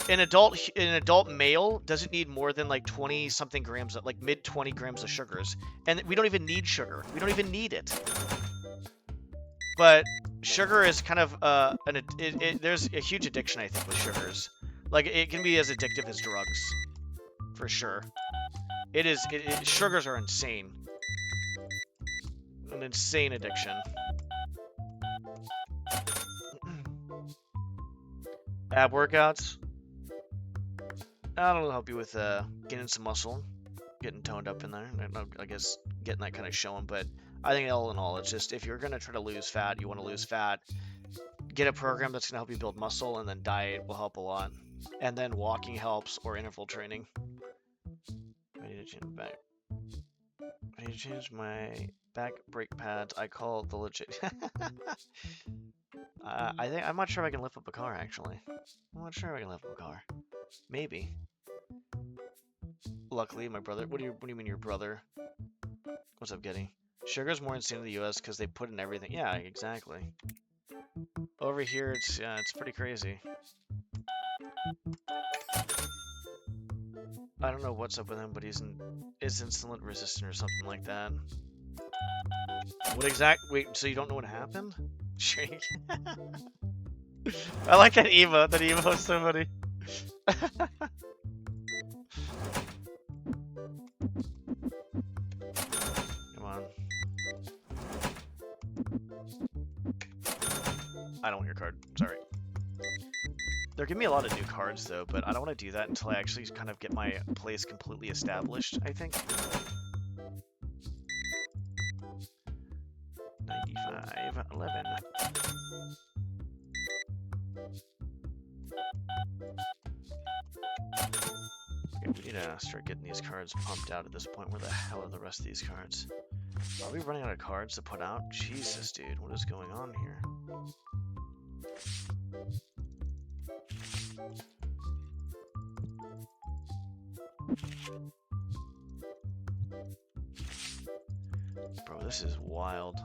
An adult male doesn't need more than like 20 something grams, like mid 20 grams of sugars, and we don't even need sugar. We don't even need it. But sugar is kind of there's a huge addiction, I think, with sugars. Like, it can be as addictive as drugs, for sure. It is. Sugars are insane. An insane addiction. Ab workouts. That'll help you with getting some muscle, getting toned up in there. I guess getting that kind of showing. But I think all in all, it's just if you're gonna try to lose fat, you want to lose fat, get a program that's gonna help you build muscle, and then diet will help a lot. And then walking helps, or interval training. I need to change back. I need to change my back brake pads. I call it the legit. I'm not sure if I can lift up a car, actually. I'm not sure if I can lift up a car. Maybe. Luckily, my brother. What do you mean, your brother? What's up, Getty? Sugar's more insane in the U.S. because they put in everything. Yeah, exactly. Over here, it's pretty crazy. I don't know what's up with him, but is insulin resistant or something like that. Wait, so you don't know what happened? Sure. I like that emo. That emo is so funny. Come on. I don't want your card. Sorry. They're giving me a lot of new cards, though, but I don't want to do that until I actually kind of get my place completely established, I think. 95, 11. Okay, we need to start getting these cards pumped out at this point. Where the hell are the rest of these cards? Are we running out of cards to put out? Jesus, dude, what is going on here? Bro, this is wild.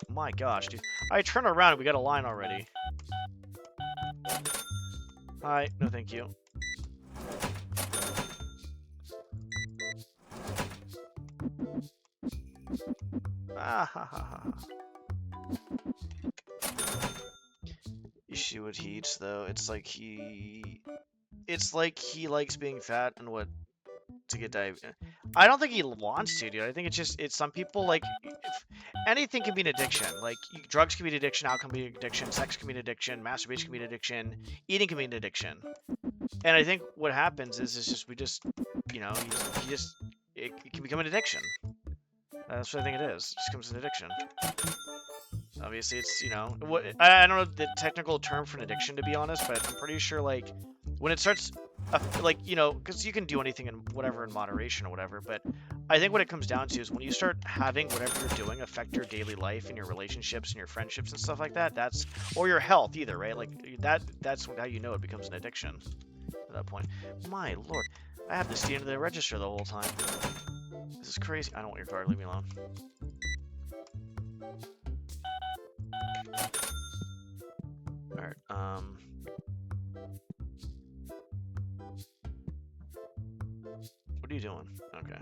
My gosh, dude. I turn around and we got a line already. Hi, no thank you. Ah ha ha ha. You see what he eats though? It's like he likes being fat and what to get diabetes. I don't think he wants to, dude. I think it's some people like anything can be an addiction. Like drugs can be an addiction, alcohol can be an addiction, sex can be an addiction, masturbation can be an addiction, eating can be an addiction. And I think what happens is just it can become an addiction. That's what I think it is. It just becomes an addiction. Obviously, it's, I don't know the technical term for an addiction, to be honest, but I'm pretty sure, like, when it starts, because you can do anything in moderation or whatever, but I think what it comes down to is when you start having whatever you're doing affect your daily life and your relationships and your friendships and stuff like that, or your health either, right? Like, that's how you know it becomes an addiction at that point. My lord, I have to stay into the register the whole time. This is crazy. I don't want your card, leave me alone. Alright, what are you doing? Okay.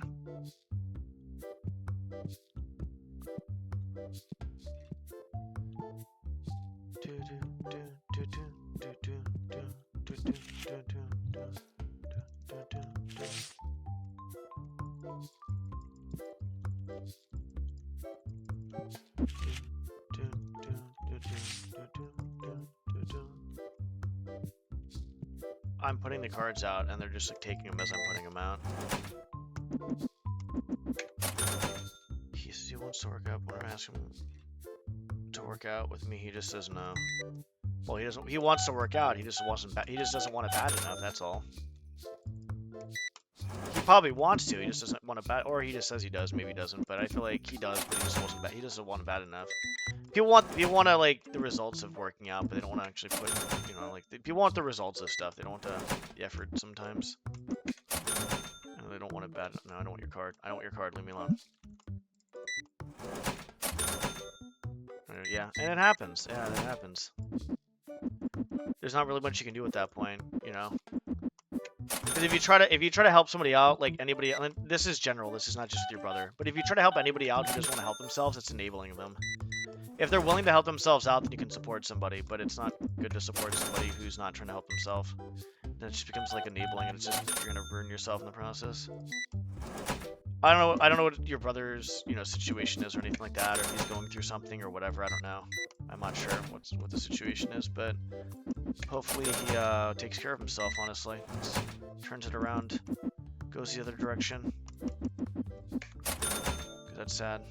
I'm putting the cards out, and they're just like taking them as I'm putting them out. He says he wants to work out. When I ask him to work out with me, he just says no. Well, he doesn't. He wants to work out. He just doesn't want it bad enough. That's all. He probably wants to. He just doesn't want it bad, or he just says he does. Maybe he doesn't. But I feel like he does. But he doesn't want it bad enough. People want to like the results of working out, but they don't want to actually put, people want the results of stuff. They don't want the effort sometimes. And they don't want it bad. No, I don't want your card. I don't want your card. Leave me alone. Yeah, and it happens. Yeah, it happens. There's not really much you can do at that point, Because if you try to help somebody out, like anybody, and this is general. This is not just with your brother. But if you try to help anybody out who doesn't want to help themselves, it's enabling them. If they're willing to help themselves out, then you can support somebody. But it's not good to support somebody who's not trying to help themselves. Then it just becomes like enabling, and it's just you're gonna ruin yourself in the process. I don't know what your brother's situation is or anything like that, or if he's going through something or whatever. I don't know. I'm not sure what the situation is, but hopefully he takes care of himself. Honestly, turns it around, goes the other direction. 'Cause that's sad.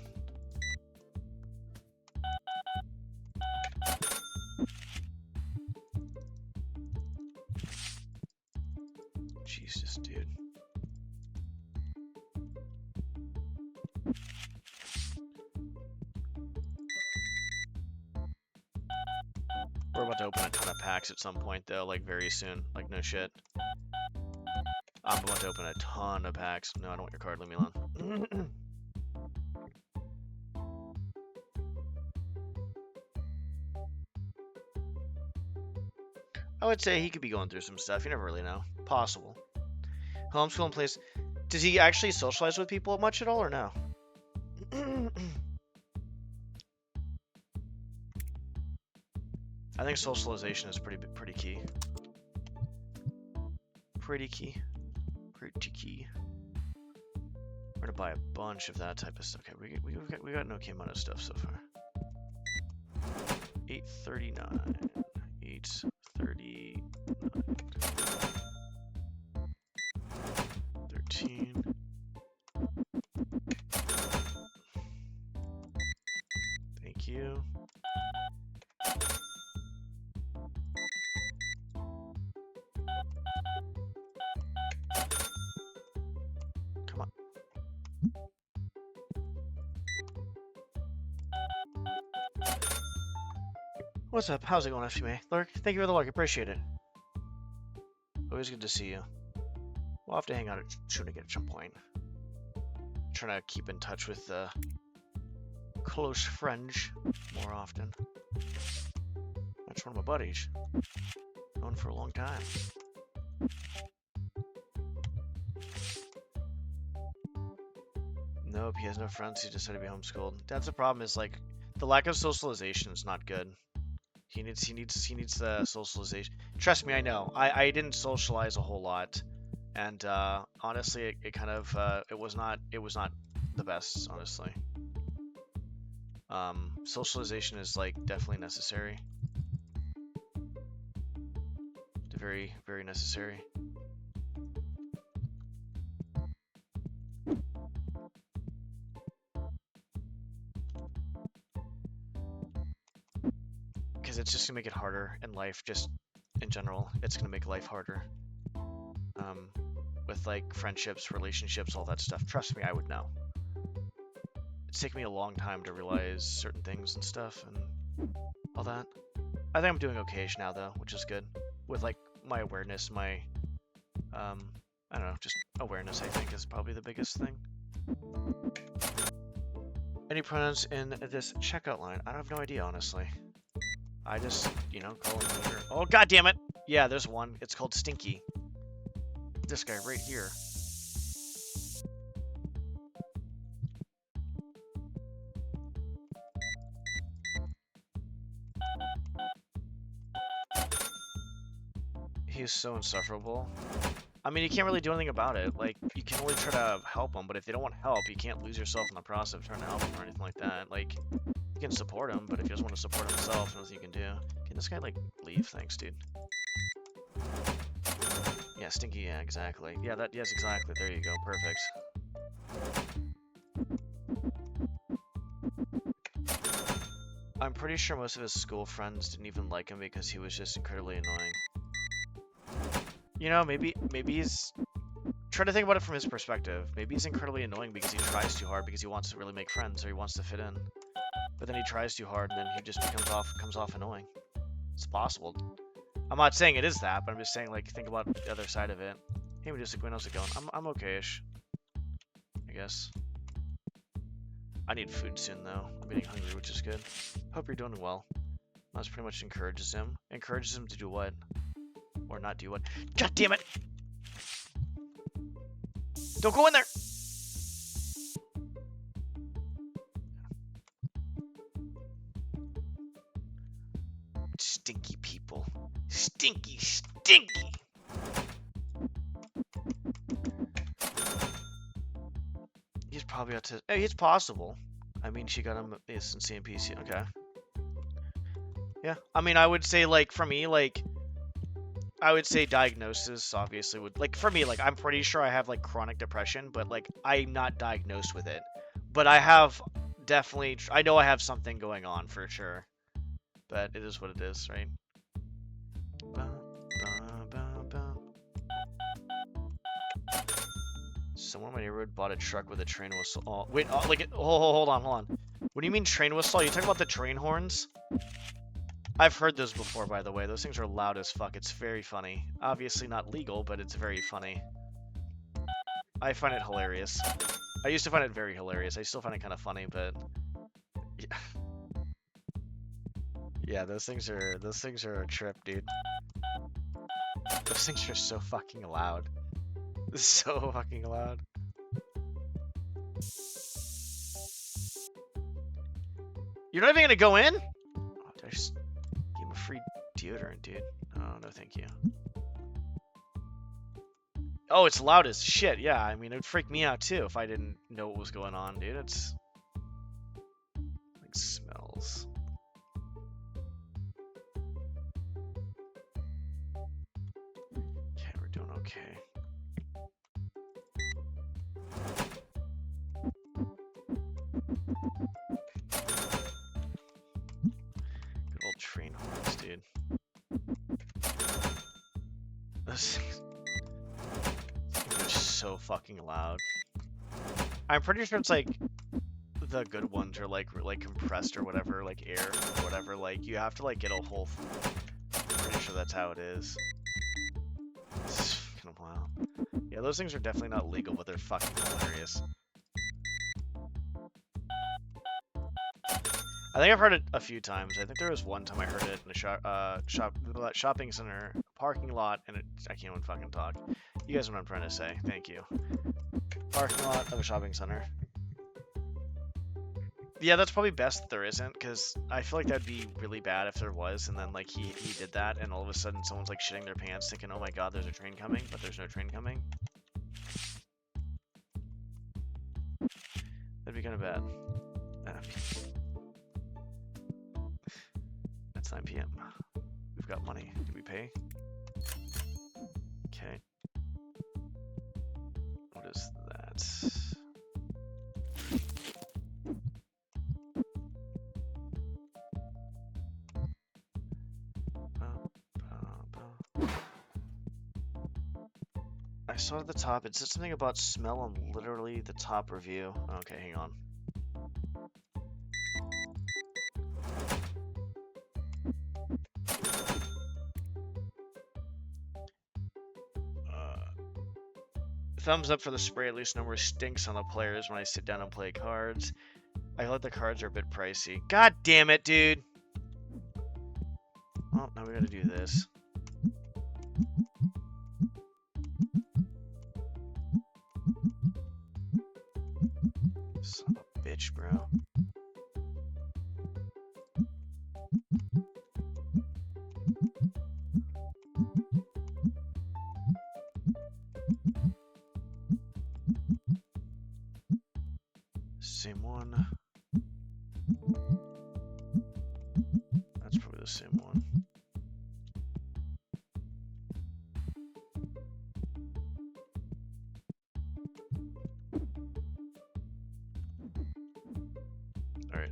Jesus, dude. We're about to open a ton of packs at some point, though, like very soon. Like, no shit. I'm about to open a ton of packs. No, I don't want your card. Leave me alone. I would say he could be going through some stuff. You never really know. Possible. Homeschooling place. Does he actually socialize with people much at all, or no? I think socialization is pretty key. Pretty key. We're gonna buy a bunch of that type of stuff. Okay, we got an okay amount of stuff so far. 839. 839. 13. Thank you. Come on. What's up? How's it going, FCMA? Lurk, thank you for the lurk. Appreciate it. Always good to see you. We'll have to hang out at Shooting at some point. Trying to keep in touch with close friends more often. That's one of my buddies. Known for a long time. Nope, he has no friends. He decided to be homeschooled. That's the problem. Is like the lack of socialization is not good. He needs the socialization. Trust me, I know. I didn't socialize a whole lot, and honestly, it kind of it was not the best, honestly. Socialization is like definitely necessary. Very, very necessary. Because it's just gonna make it harder in life, just in general. It's gonna make life harder. With like friendships, relationships, all that stuff. Trust me, I would know. It's taken me a long time to realize certain things and stuff and all that. I think I'm doing okay-ish now though, which is good. With like my awareness, my I don't know, just awareness I think is probably the biggest thing. Any pronouns in this checkout line? I have no idea, honestly. I just, call him here. Oh, god damn it! Yeah, there's one. It's called Stinky. This guy right here. He's so insufferable. I mean, you can't really do anything about it. Like, you can only try to help them, but if they don't want help, you can't lose yourself in the process of trying to help them or anything like that. Like, you can support him, but if he doesn't want to support himself, there's nothing you can do. Can this guy, like, leave? Thanks, dude. Yeah, Stinky, yeah, exactly. Yeah, yes, exactly. There you go. Perfect. I'm pretty sure most of his school friends didn't even like him because he was just incredibly annoying. Maybe he's... Try to think about it from his perspective. Maybe he's incredibly annoying because he tries too hard because he wants to really make friends or he wants to fit in. But then he tries too hard and then he just comes off annoying. It's possible. I'm not saying it is that, but I'm just saying, like, think about the other side of it. Hey, Medusik, how's it going? I'm okay-ish. I guess. I need food soon, though. I'm getting hungry, which is good. Hope you're doing well. That's pretty much encourages him. Encourages him to do what? Or not do what? God damn it! Don't go in there. Stinky people. Stinky, stinky. He's probably autistic. Hey, it's possible. I mean, she got him this in CMPC. Okay. Yeah. I mean, I would say, like, for me, like, I would say diagnosis obviously would, like, for me, like, I'm pretty sure I have, like, chronic depression, but, like, I'm not diagnosed with it. But I have definitely, I know I have something going on for sure. But it is what it is, right? Someone in my neighborhood bought a truck with a train whistle. Oh, wait, like, hold on. What do you mean train whistle? Are you talking about the train horns? I've heard those before, by the way. Those things are loud as fuck. It's very funny. Obviously not legal, but it's very funny. I find it hilarious. I used to find it very hilarious. I still find it kind of funny, but yeah. Yeah, those things are a trip, dude. Those things are so fucking loud. So fucking loud. You're not even gonna go in? Oh, did I just give him a free deodorant, dude? Oh, no thank you. Oh, it's loud as shit. Yeah, I mean, it would freak me out too if I didn't know what was going on, dude. It's like smells. Okay, we're doing okay. Good old train horns, dude. Those things are so fucking loud. I'm pretty sure it's like the good ones are like compressed or whatever, like air or whatever. Like you have to like get a whole. I'm pretty sure that's how it is. It's kind of wild. Yeah, those things are definitely not legal, but they're fucking hilarious. I think I've heard it a few times. I think there was one time I heard it in a shopping center parking lot, and I can't even fucking talk. You guys know what I'm trying to say. Thank you. Parking lot of a shopping center. Yeah, that's probably best that there isn't, because I feel like that'd be really bad if there was, and then like he did that, and all of a sudden someone's like shitting their pants, thinking, "Oh my god, there's a train coming," but there's no train coming. That'd be kind of bad. It's 9 p.m. We've got money. Did we pay? Okay. What is that? I saw at the top, it said something about smell on literally the top review. Okay, hang on. Thumbs up for the spray, at least no more stinks on the players when I sit down and play cards. I feel like the cards are a bit pricey. God damn it, dude! Well, now we gotta do this. Son of a bitch, bro. Same one. That's probably the same one. Alright,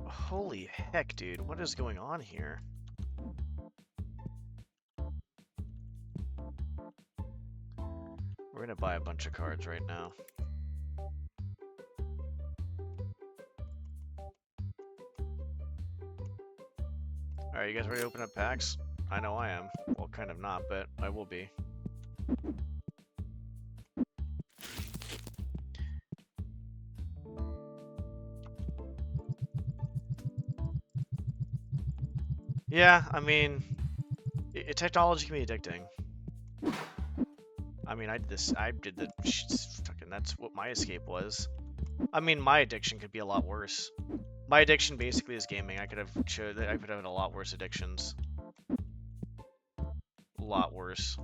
holy heck, dude. What is going on here? We're gonna buy a bunch of cards right now. Alright, you guys ready to open up packs? I know I am. Well, kind of not, but I will be. Yeah, I mean, technology can be addicting. I mean, I did the fucking. That's what my escape was. I mean, my addiction could be a lot worse. My addiction basically is gaming. I could have had a lot worse addictions. A lot worse.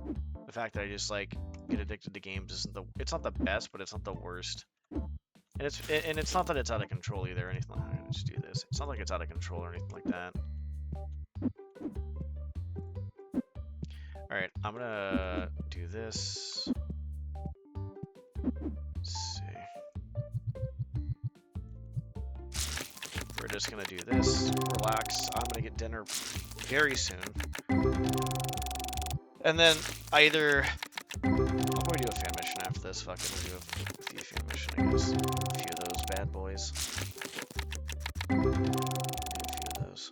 The fact that I just like get addicted to games isn't it's not the best, but it's not the worst. And it's not that it's out of control either or anything like that. Let's do this. It's not like it's out of control or anything like that. Alright, I'm gonna do this. Let's see. We're just gonna do this, relax. I'm gonna get dinner very soon. And then I'll probably do a fan mission after this. Fuck it, we'll do a fan mission, I guess. A few of those bad boys. A few of those.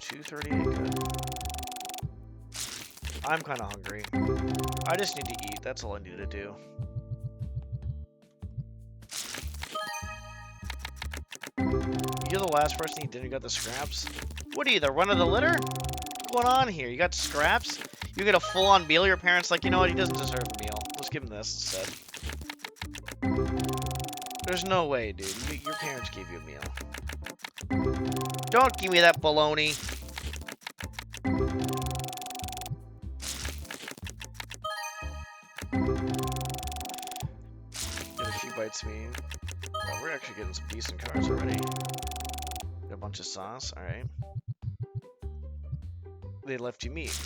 238, good. I'm kind of hungry. I just need to eat. That's all I need to do. You're the last person you didn't got the scraps? What are you, the run of the litter? What's going on here? You got scraps? You get a full-on meal? Your parents like, you know what? He doesn't deserve a meal. Let's give him this instead. There's no way, dude. Your parents gave you a meal. Don't give me that baloney. Get a few bites of me. Oh, we're actually getting some decent cards already. Got a bunch of sauce. Alright. They left you meat.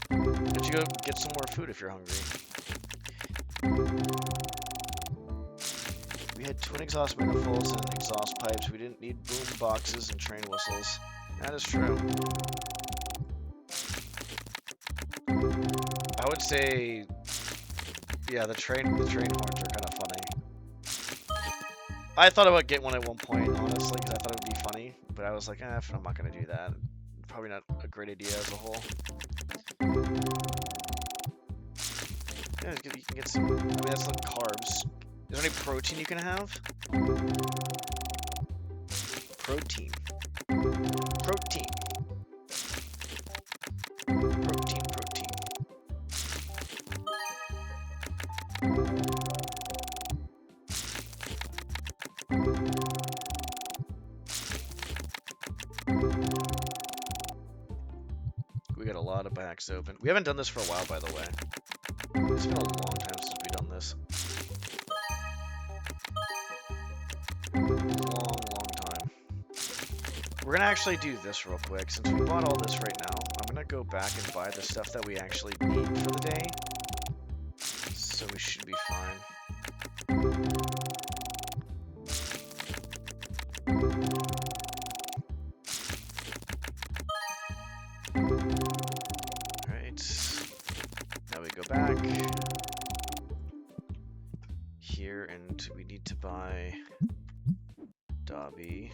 But you go get some more food if you're hungry. We had twin exhaust manifolds and exhaust pipes. We didn't need boom boxes and train whistles. That is true. I would say, yeah, the train horns are kind of funny. I thought I would get one at one point, honestly, because I thought it would be funny. But I was like, I'm not gonna do that. Probably not a great idea as a whole. Yeah, you can get some. I mean, that's like carbs. Is there any protein you can have? Protein. Protein. Protein, protein. We got a lot of backs open. We haven't done this for a while, by the way. It's been a long time since we've done this. Long time. We're gonna actually do this real quick. Since we bought all this right now, I'm gonna go back and buy the stuff that we actually need for the day. So we should be fine. Alright. Now we go back. Here, and we need to buy Dobby.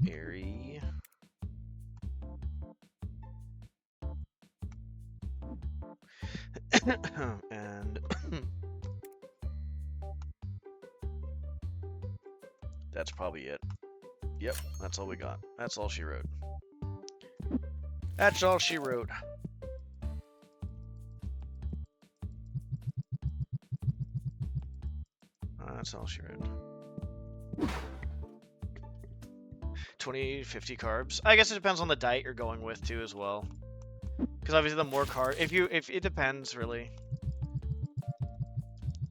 Airy. And that's probably it. Yep, that's all we got. That's all she wrote. That's all she wrote. That's all she wrote. 20, 50 carbs. I guess it depends on the diet you're going with too, as well. Because obviously, the more carb, if it depends really.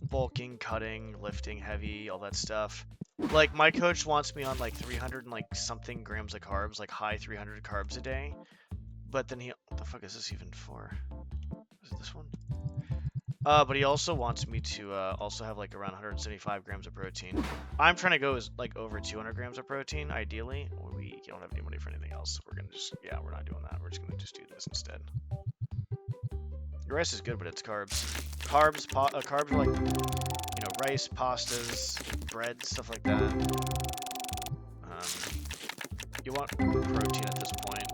Bulking, cutting, lifting heavy, all that stuff. Like my coach wants me on like 300 and like something grams of carbs, like high 300 carbs a day. But then what the fuck is this even for? Is it this one? But he also wants me to also have like around 175 grams of protein. I'm trying to go like over 200 grams of protein, ideally. We don't have any money for anything else. So we're gonna just, yeah, we're not doing that. We're just gonna just do this instead. The rice is good, but it's carbs. Carbs are like, you know, rice, pastas, bread, stuff like that. You want protein at this point.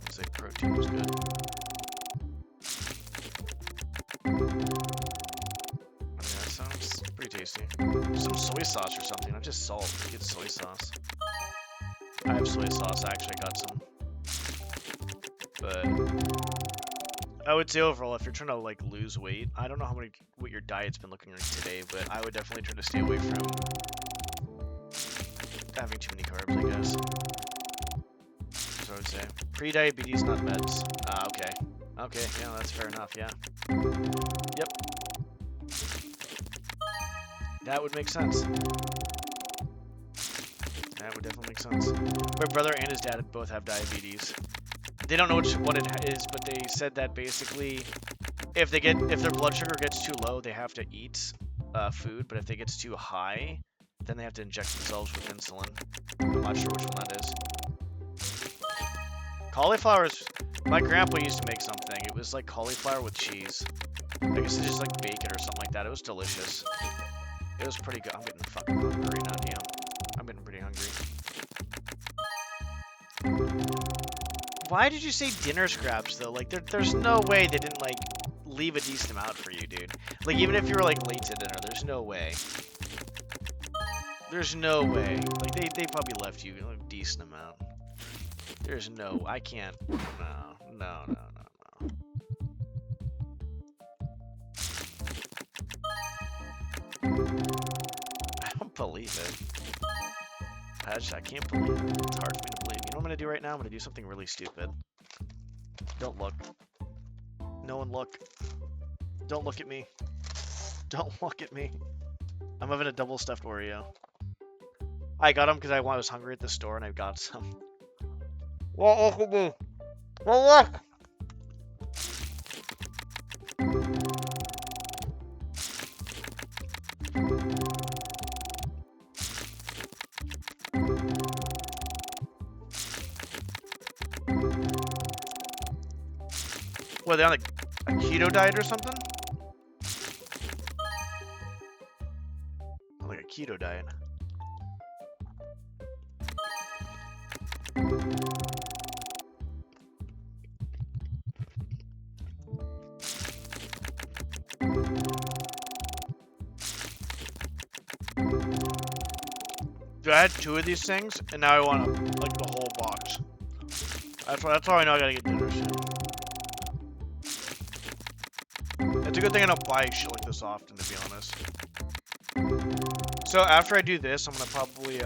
I'd say protein was good. I mean, that sounds pretty tasty. Some soy sauce or something, not just salt. Get soy sauce. I have soy sauce, I actually got some. But I would say overall, if you're trying to like lose weight, I don't know what your diet's been looking like today, but I would definitely try to stay away from having too many carbs, I guess. That's what I would say. Pre-diabetes, not meds. Okay. Okay, yeah, that's fair enough, yeah. Yep. That would make sense. That would definitely make sense. My brother and his dad both have diabetes. They don't know what it is, but they said that basically, if their blood sugar gets too low, they have to eat food. But if it gets too high, then they have to inject themselves with insulin. I'm not sure which one that is. Cauliflower's. My grandpa used to make something. It was like cauliflower with cheese. I guess they just like bake it or something like that. It was delicious. It was pretty good. I'm getting fucking hungry now, damn. I'm getting pretty hungry. Why did you say dinner scraps though? Like there's no way they didn't like leave a decent amount for you, dude. Like even if you were like late to dinner, there's no way. There's no way. Like they probably left you a decent amount. There's no. I can't. No. I don't believe it. I can't believe it. It's hard for me to believe. You know what I'm gonna do right now? I'm gonna do something really stupid. Don't look. No one look. Don't look at me. Don't look at me. I'm having a double stuffed Oreo. I got them because I was hungry at the store and I got some. Well, look at me. Well, look. What, are they on a keto diet or something? Like a keto diet. I had 2 of these things, and now I want like the whole box. That's all I know. I gotta get dinner soon. It's a good thing I don't buy shit like this often, to be honest. So after I do this, I'm gonna probably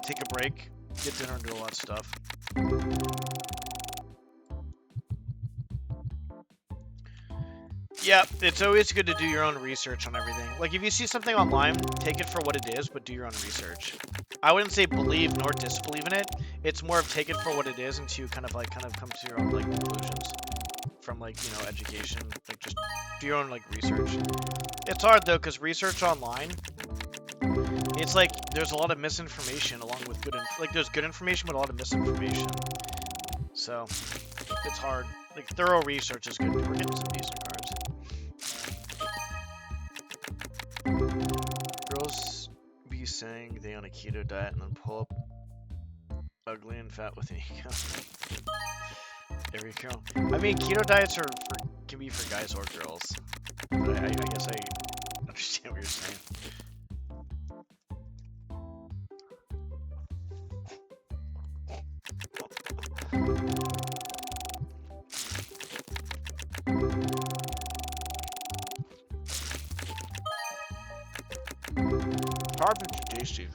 take a break, get dinner, and do a lot of stuff. Yeah, it's always good to do your own research on everything. Like, if you see something online, take it for what it is, but do your own research. I wouldn't say believe nor disbelieve in it. It's more of take it for what it is until you kind of come to your own, like, conclusions from, like, you know, education. Like, just do your own, like, research. It's hard, though, because research online, it's like there's a lot of misinformation along with good there's good information, but a lot of misinformation. So, it's hard. Like, thorough research is good. We're getting some decent cards. Girls be saying they on a keto diet and then pull up ugly and fat with an ego. There we go. I mean, keto diets can be for guys or girls. But I guess I understand what you're saying. Carbs are too tasty.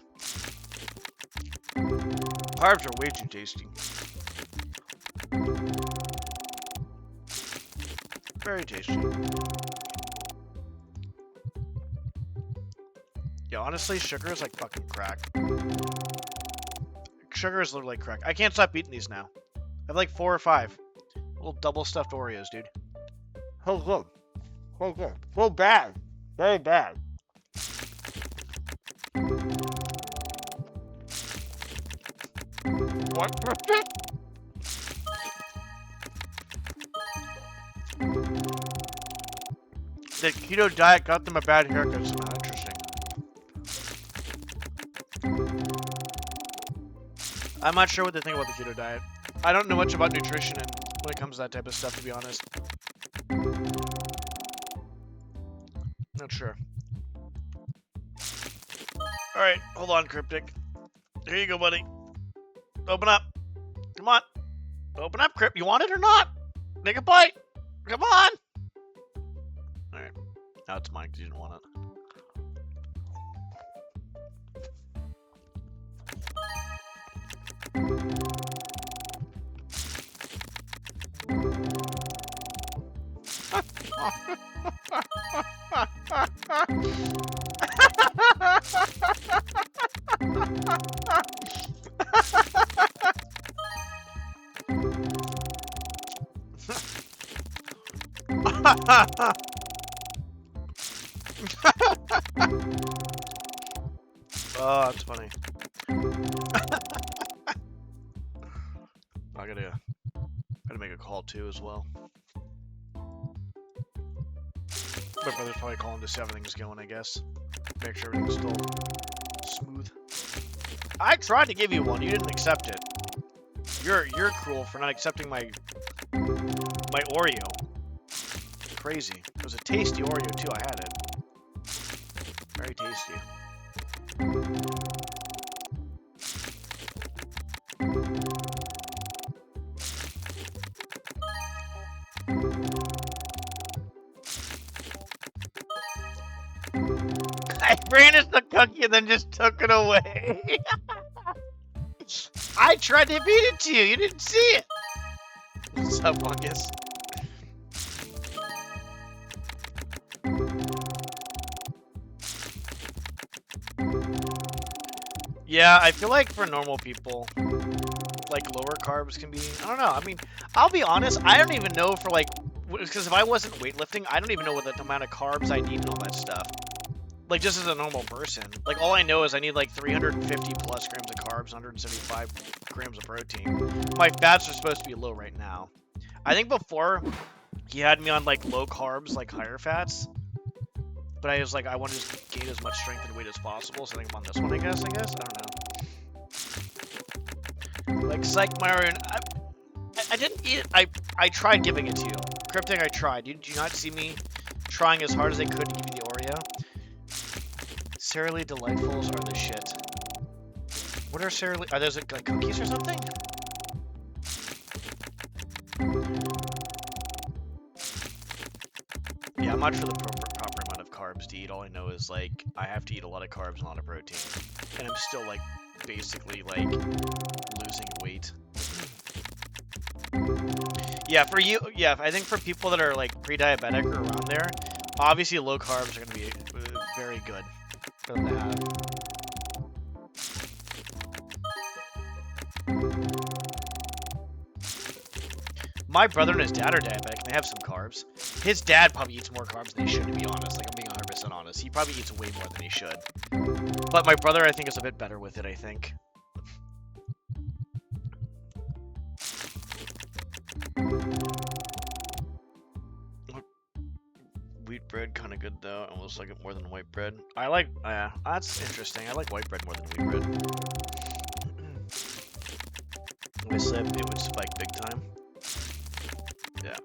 Carbs are way too tasty. Very tasty. Yeah, honestly, sugar is like fucking crack. Sugar is literally crack. I can't stop eating these now. I have like 4 or 5. Little double stuffed Oreos, dude. So good. So good. So bad. Very bad. What? The keto diet got them a bad haircut. It's not interesting. I'm not sure what to think about the keto diet. I don't know much about nutrition and when it comes to that type of stuff, to be honest. Not sure. Alright, hold on, Cryptic. Here you go, buddy. Open up. Come on. Open up, Crypt. You want it or not? Take a bite. Come on. Alright. Now it's mine because you didn't want it. Oh, that's funny. I gotta make a call too as well. My brother's probably calling to see how everything's going, I guess. Make sure everything's still smooth. I tried to give you one, you didn't accept it. You're cruel for not accepting my Oreo. Crazy. It was a tasty Oreo too, I had it. Very tasty. I ran us the cookie and then just took it away. I tried to feed it to you. You didn't see it. What's up, Fungus? Yeah, I feel like for normal people, like lower carbs can be, I don't know. I mean, I'll be honest, I don't even know for like, because if I wasn't weightlifting, I don't even know what the amount of carbs I need and all that stuff. Like, just as a normal person. Like, all I know is I need, like, 350 plus grams of carbs, 175 grams of protein. My fats are supposed to be low right now. I think before, he had me on, like, low carbs, like, higher fats. But I was like, I want to just gain as much strength and weight as possible, so I think I'm on this one, I guess? I don't know. Like, Psych Mario, I didn't eat it. I tried giving it to you. Cryptic, I tried. Did you not see me trying as hard as I could to give you the Oreo? Sara Lee Delightfuls are the shit. What are Sara Lee? Are those like cookies or something? Yeah, I'm not sure the proper amount of carbs to eat. All I know is like I have to eat a lot of carbs and a lot of protein, and I'm still like basically like losing weight. Yeah, for you, yeah, I think for people that are like pre-diabetic or around there, obviously low carbs are going to be very good for them to have. My brother and his dad are diabetic, and they have some carbs. His dad probably eats more carbs than he should, to be honest. Like, I'm being 100% honest. He probably eats way more than he should. But my brother, I think, is a bit better with it, I think. Wheat bread, kind of good, though. I almost like it more than white bread. I like, that's interesting. I like white bread more than wheat bread. If I slipped, it would spike big time. Yeah.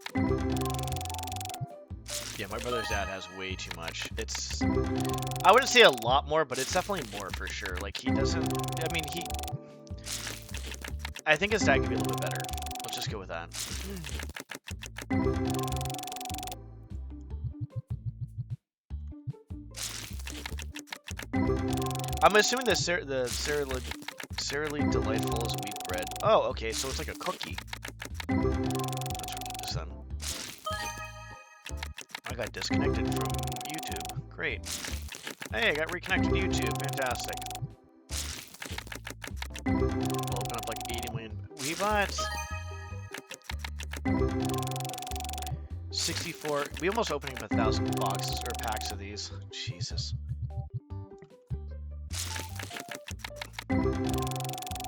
Yeah, my brother's dad has way too much. It's, I wouldn't say a lot more, but it's definitely more for sure. Like, he doesn't, I mean, I think his dad could be a little bit better. Let's just go with that. I'm assuming the Sara Lee Delightful is wheat bread. Oh, okay, so it's like a cookie. Let's look at this then. I got disconnected from YouTube. Great. Hey, I got reconnected to YouTube. Fantastic. We'll open up like 80 million Weebots. 64. We almost opening up 1,000 boxes or packs of these. Jesus.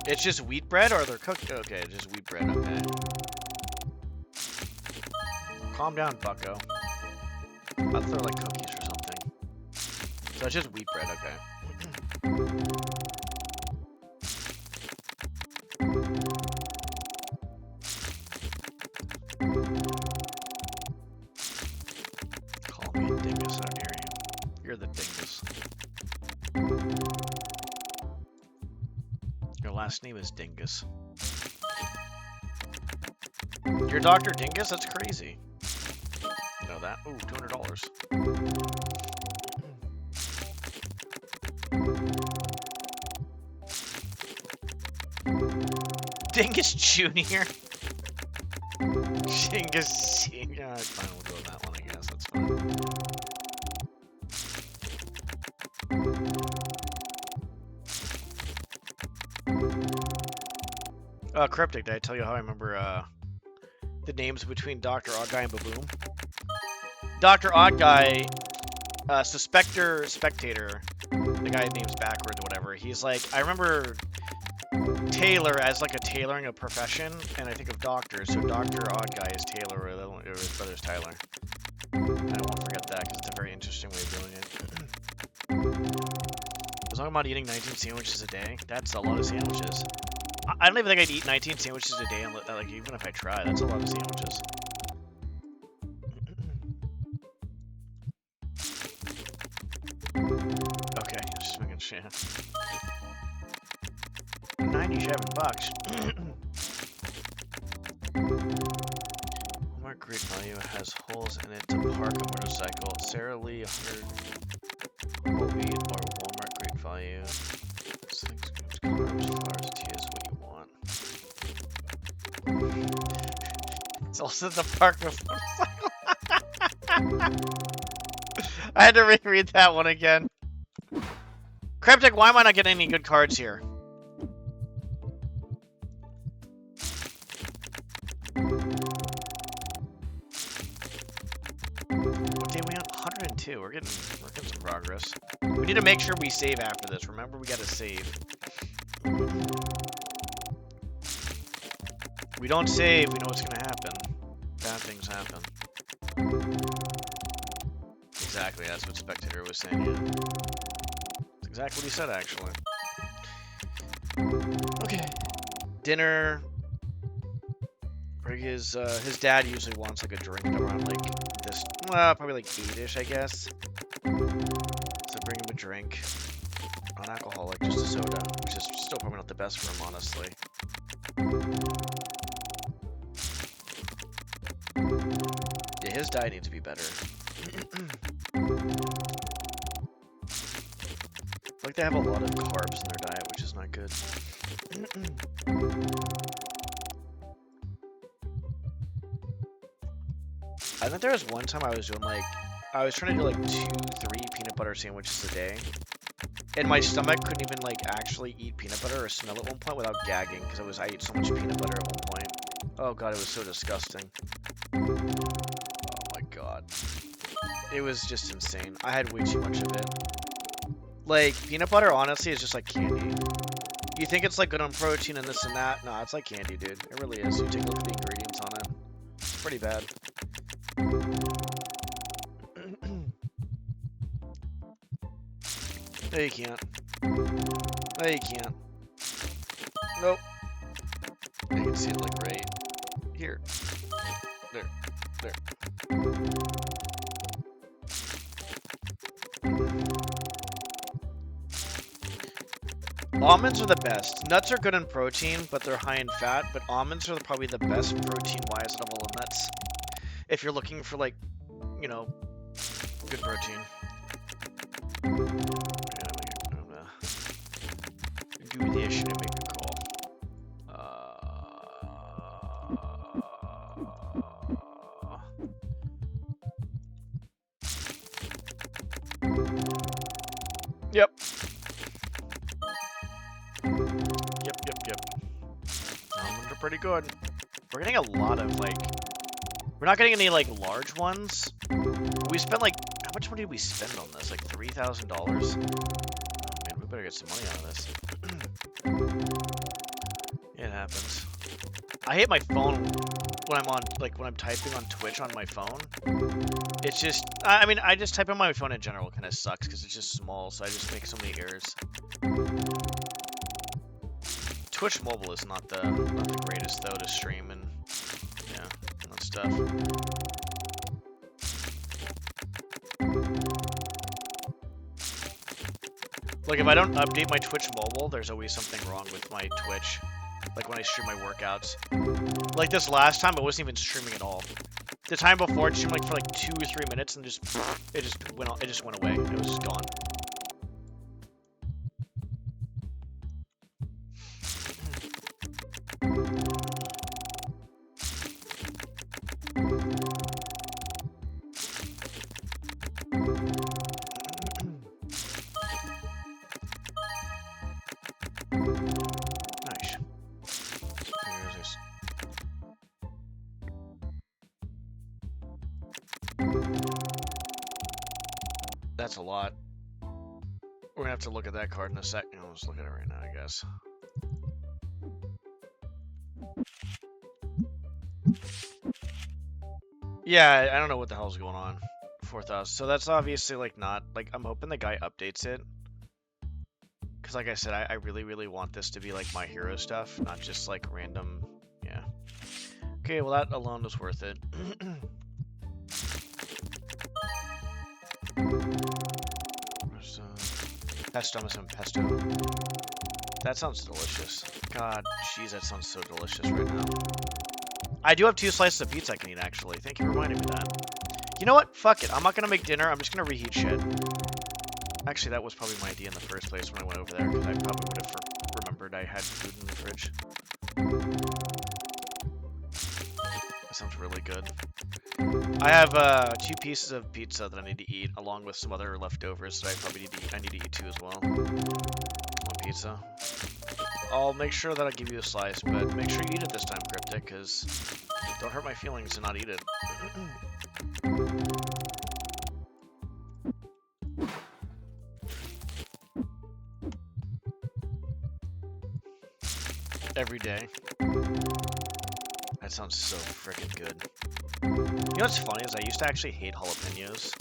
It's just wheat bread, or they're cooked? Okay, just wheat bread. Okay. Calm down, bucko. I thought they're like cookies or something. So it's just wheat bread. Okay. You're the dingus. Your last name is Dingus. You're Dr. Dingus? That's crazy. You know that? Ooh, $200. Dingus Jr. Dingus Senior. Alright, fine, we'll go with that one, I guess. That's fine. Cryptic, did I tell you how I remember the names between Dr. Odd Guy and Baboom? Dr. Odd Guy, Suspector, Spectator, the guy's name's backwards or whatever. He's like, I remember Taylor as like a tailoring a profession, and I think of doctor, so Dr. Odd Guy is Taylor, or his brother's Tyler. I won't forget that because it's a very interesting way of doing it. I was talking about eating 19 sandwiches a day. That's a lot of sandwiches. I don't even think I'd eat 19 sandwiches a day, like even if I try. That's a lot of sandwiches. Okay, just making sure. $97. Walmart Great Value has holes in it to park a motorcycle. Sarah Lee, 100 whole wheat or Walmart Great Value. Carbs, flowers, tears, what you want. It's also the park of motorcycle. I had to reread that one again. Cryptic, why am I not getting any good cards here? What day are we on? 102. We're getting some progress. We need to make sure we save after this. Remember, we gotta save. We don't save, we know what's gonna happen. Bad things happen. Exactly, that's what Spectator was saying, yeah. That's exactly what he said, actually. Okay. Dinner. His dad usually wants like a drink around like this, well, probably like 8-ish, I guess. So bring him a drink. Non-alcoholic, just a soda, which is still probably not the best for him, honestly. Yeah, his diet needs to be better. Like they have a lot of carbs in their diet, which is not good. I think there was one time I was doing like, I was trying to do like 2-3 peanut butter sandwiches a day. And my stomach couldn't even like actually eat peanut butter or smell at one point without gagging because I ate so much peanut butter at one point. Oh god, it was so disgusting. Oh my god. It was just insane. I had way too much of it. Like, peanut butter honestly is just like candy. You think it's like good on protein and this and that. No, it's like candy, dude. It really is. You take a look at the ingredients on it. It's pretty bad. No, you can't. No, you can't. Nope. You can see it like right here. There. There. Almonds are the best. Nuts are good in protein, but they're high in fat. But almonds are probably the best protein-wise out of all the nuts. If you're looking for, like, you know, good protein. Do this and make a call. Yep. Yep. Almonds are pretty good. We're getting a lot of, like... We're not getting any, like, large ones. We spent, like... How much money did we spend on this? Like, $3,000? Oh, man, we better get some money out of this. It happens. I hate my phone when I'm on, like, when I'm typing on Twitch on my phone. It's just... I mean, I just type on my phone in general. It kind of sucks, because it's just small, so I just make so many errors. Twitch mobile is not the greatest though to stream and yeah, and that stuff. Like, if I don't update my Twitch mobile, there's always something wrong with my Twitch. Like, when I stream my workouts. Like, this last time, I wasn't even streaming at all. The time before, it streamed, like, for, like, 2 or 3 minutes, and it just went away. It was just gone. Nice. Here's this. That's a lot. We're gonna have to look at that card in a second. Let's look at it right now, I guess. Yeah, I don't know what the hell's going on. 4,000. So that's obviously like not like I'm hoping the guy updates it. Cause like I said, I really, really want this to be like my hero stuff, not just like random. Yeah. Okay, well that alone was worth it. Pesto, I'm some pesto. That sounds delicious. God, jeez, that sounds so delicious right now. I do have 2 slices of pizza I can eat, actually. Thank you for reminding me of that. You know what? Fuck it. I'm not gonna make dinner. I'm just gonna reheat shit. Actually, that was probably my idea in the first place when I went over there, because I probably would have remembered I had food in the fridge. That sounds really good. I have 2 pieces of pizza that I need to eat, along with some other leftovers that I probably need to eat. I need to eat 2 as well. 1 pizza. I'll make sure that I give you a slice, but make sure you eat it this time, Cryptic, because don't hurt my feelings to not eat it. Every day. That sounds so freaking good. You know what's funny is I used to actually hate jalapenos.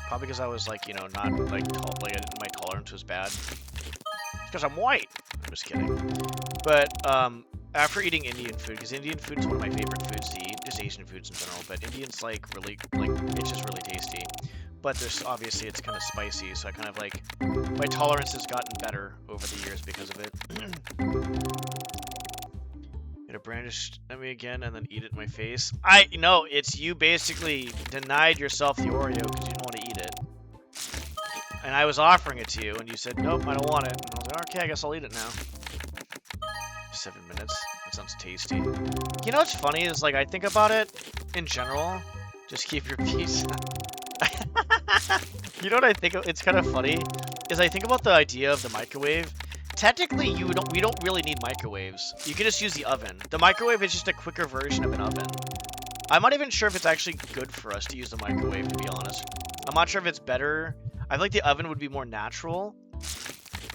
Probably because I was like, you know, not like my tolerance was bad. It's because I'm white. I'm just kidding. But after eating Indian food, because Indian food is one of my favorite foods to eat, just Asian foods in general, but Indian's like really it's just really tasty. But there's obviously it's kind of spicy, so I kind of like my tolerance has gotten better over the years because of it. Gonna brandish at me again and then eat it in my face. No, it's you basically denied yourself the Oreo because you didn't want to eat it. And I was offering it to you, and you said, nope, I don't want it. And I was like, okay, I guess I'll eat it now. 7 minutes. That sounds tasty. You know what's funny is, like, I think about it in general. Just keep your peace. You know what I think? It's kind of funny is I think about the idea of the microwave. Technically, we don't really need microwaves. You can just use the oven. The microwave is just a quicker version of an oven. I'm not even sure if it's actually good for us to use the microwave, to be honest. I'm not sure if it's better. I feel like the oven would be more natural.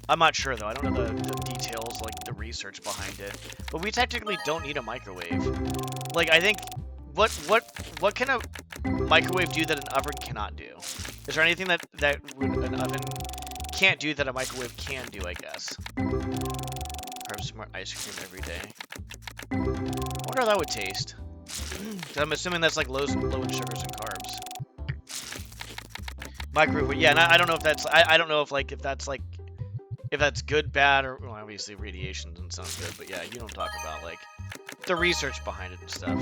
I'm not sure, though. I don't know the details, like the research behind it. But we technically don't need a microwave. Like, I think, what can a microwave do that an oven cannot do? Is there anything that an oven can't do that a microwave can do, I guess? Carb smart ice cream every day. I wonder how that would taste. I'm assuming that's like low in sugars and carbs. Microwave, yeah, and I don't know if that's I don't know if that's good, bad, or well, obviously radiation doesn't sound good, but yeah, you don't talk about like the research behind it and stuff.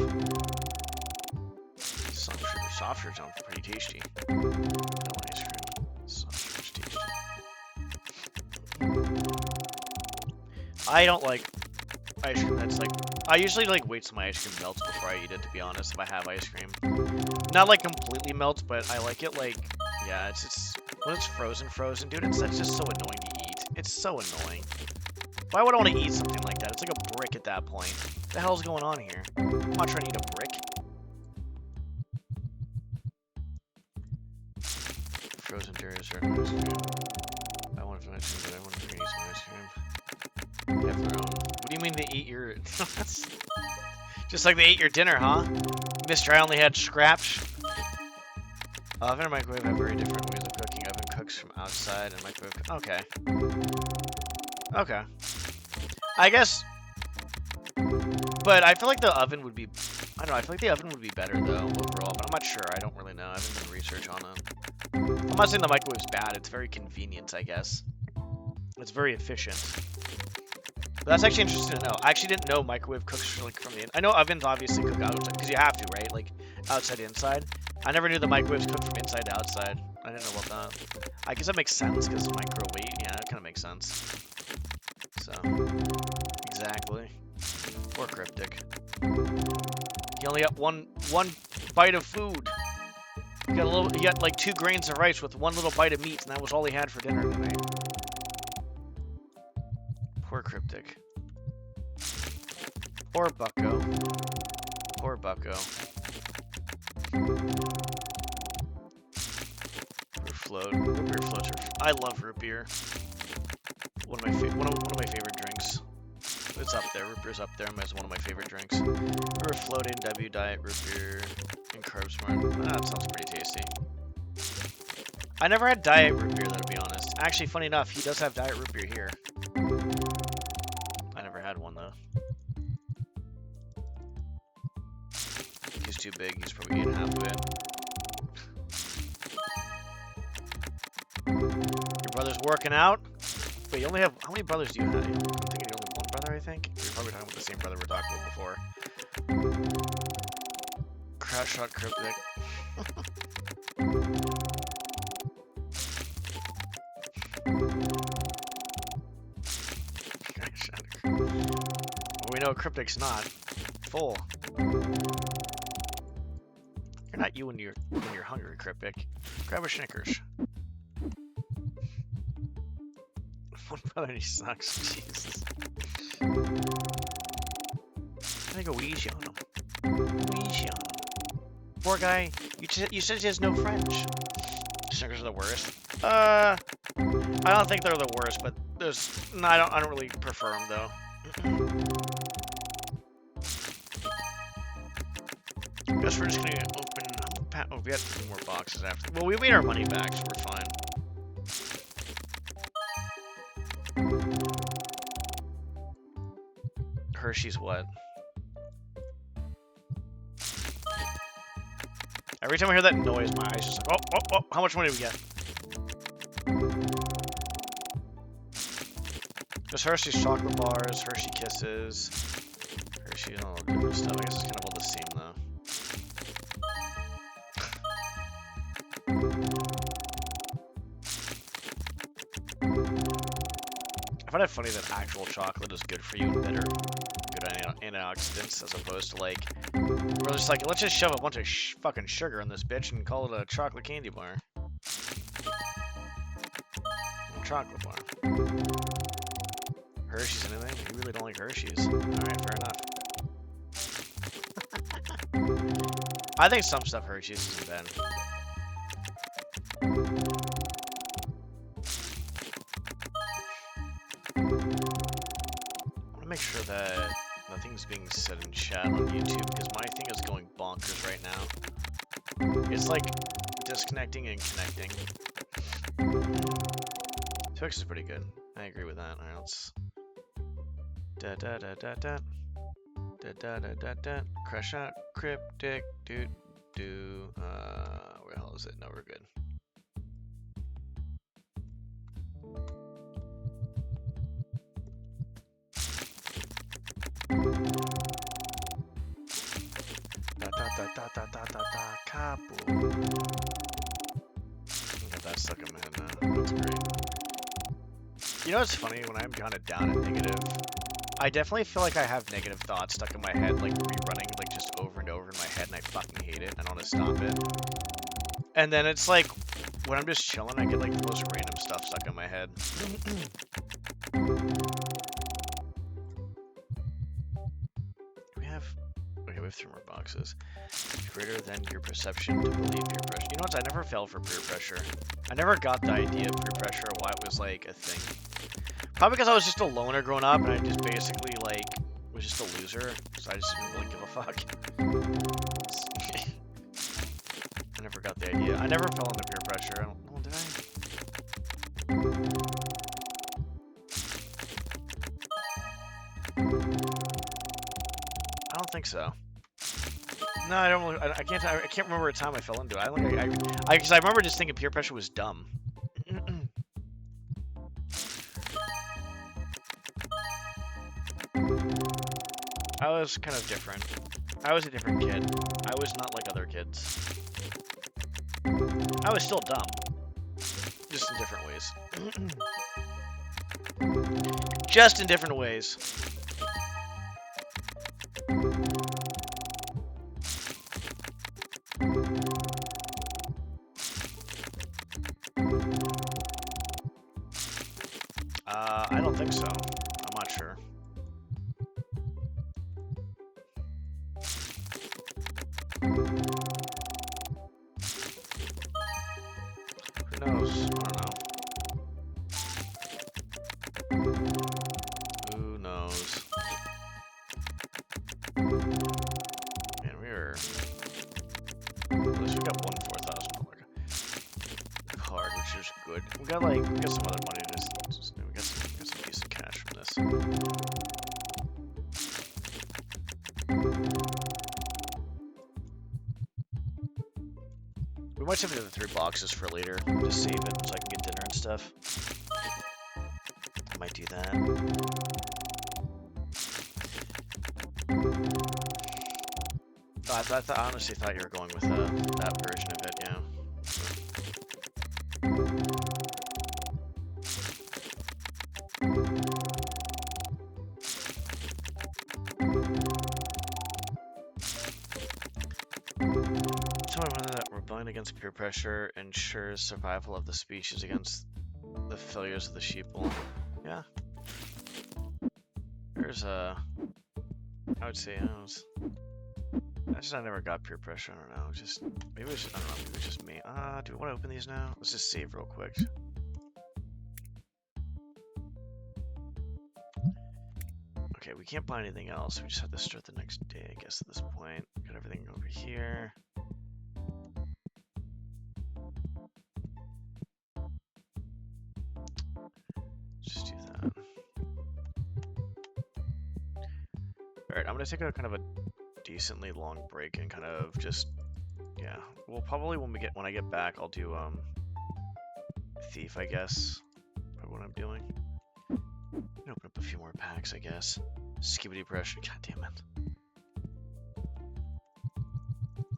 Soft sugar sounds pretty tasty. No ice cream. Soft sugar's tasty. I don't like ice cream that's like I usually like wait till my ice cream melts before I eat it, to be honest, if I have ice cream. Not like completely melts, but I like it like yeah, it's when it's frozen, dude, that's just so annoying to eat. It's so annoying. Why would I want to eat something like that? It's like a brick at that point. What the hell's going on here? I'm not trying to eat a brick. Frozen Doritos or ice cream. I want some ice cream, but I want to eat some ice cream. Have their own. What do you mean they eat your... Just like they ate your dinner, huh? Mister, I only had scraps. Oven and microwave have very different ways of cooking. Oven cooks from outside and microwave... Okay. Okay. I guess... But I feel like the oven would be... I don't know, I feel like the oven would be better, though, overall. But I'm not sure. I don't really know. I haven't done research on it. I'm not saying the microwave's bad. It's very convenient, I guess. It's very efficient. But that's actually interesting to know. I actually didn't know microwave cooks like from the. I know ovens obviously cook outside because you have to, right? Like outside to inside. I never knew the microwaves cook from inside to outside. I didn't know about that. I guess that makes sense because microwave. Yeah, that kind of makes sense. So exactly. Poor Cryptic. He only got one bite of food. He got like 2 grains of rice with 1 little bite of meat, and that was all he had for dinner tonight. Poor Cryptic. Poor Bucko. Poor Bucko. Root float. Root beer floats are. I love root beer. One of my favorite drinks. It's up there. Root beer's up there as one of my favorite drinks. We're floating W diet root beer and carb smart. That sounds pretty tasty. I never had diet root beer though, to be honest. Actually, funny enough, he does have diet root beer here. I never had one though. He's too big. He's probably eating half of it. Your brother's working out? Wait, you only have... How many brothers do you have? I'm thinking you only have 1 brother, I think? You're probably talking about the same brother we're talking about before. Crash shot Cryptic. Well, we know Cryptic's not. Full. You're not you when you're hungry, Cryptic. Grab a Snickers. One brother, he sucks. Jesus. I go easy on him. Easy on him. Poor guy. You said he has no French. Snickers are the worst. I don't think they're the worst, but there's. No, I don't really prefer them though. Guess we're just gonna open. Oh, we have 3 more boxes after. Well, we made our money back, so we're fine. Hershey's what? Every time I hear that noise, my eyes just like, oh, how much money do we get? There's Hershey's chocolate bars, Hershey Kisses, Hershey's and all the different stuff. I guess it's kind of all the same though. I find it funny that actual chocolate is good for you and better. Good antioxidants as opposed to like, we're just like, let's just shove a bunch of fucking sugar in this bitch and call it a chocolate candy bar. A chocolate bar. Hershey's anything? You really don't like Hershey's. Alright, fair enough. I think some stuff Hershey's isn't bad. Make sure that nothing's being said in chat on YouTube because my thing is going bonkers right now. It's like disconnecting and connecting. Twix is pretty good. I agree with that. Alright, let's da da da da da da da da da da crash out Cryptic do do where the hell is it? No, we're good. Kaboom. Got that stuck in my head now. That's great. You know what's funny? When I'm kind of down and negative, I definitely feel like I have negative thoughts stuck in my head, like rerunning, like just over and over in my head, and I fucking hate it. I don't want to stop it. And then it's like, when I'm just chilling, I get like the most random stuff stuck in my head. We have 3 more boxes. Greater than your perception to believe peer pressure. You know what? I never fell for peer pressure. I never got the idea of peer pressure or why it was like a thing. Probably because I was just a loner growing up and I just basically like was just a loser. So I just didn't really give a fuck. I never got the idea. I never fell into peer pressure. I don't know, did I? I don't think so. No, I don't. Really, I can't remember a time I fell into it. Because I remember just thinking peer pressure was dumb. I was kind of different. I was a different kid. I was not like other kids. I was still dumb. Just in different ways. Just in different ways. I don't think so. I'm not sure. Who knows? I don't know. Who knows? Man, we are. At least we got one $4,000 card, which is good. We got some other money. We got some decent cash from this. We might save the other 3 boxes for later. Just save it so I can get dinner and stuff. I might do that. I honestly thought you were going with that version of it, yeah. Rebellion against peer pressure ensures survival of the species against the failures of the sheeple. Yeah. There's I would say I never got peer pressure. I don't know. Just maybe it's I don't know. Maybe it's just me. Do we want to open these now? Let's just save real quick. Okay, we can't buy anything else. We just have to start the next day, I guess. At this point, got everything over here. Just do that. Alright, I'm gonna take a kind of a decently long break and kind of just, yeah. Well, probably when I get back, I'll do Thief, I guess. Probably what I'm doing. Open up a few more packs, I guess. Skibbity pressure. God damn it.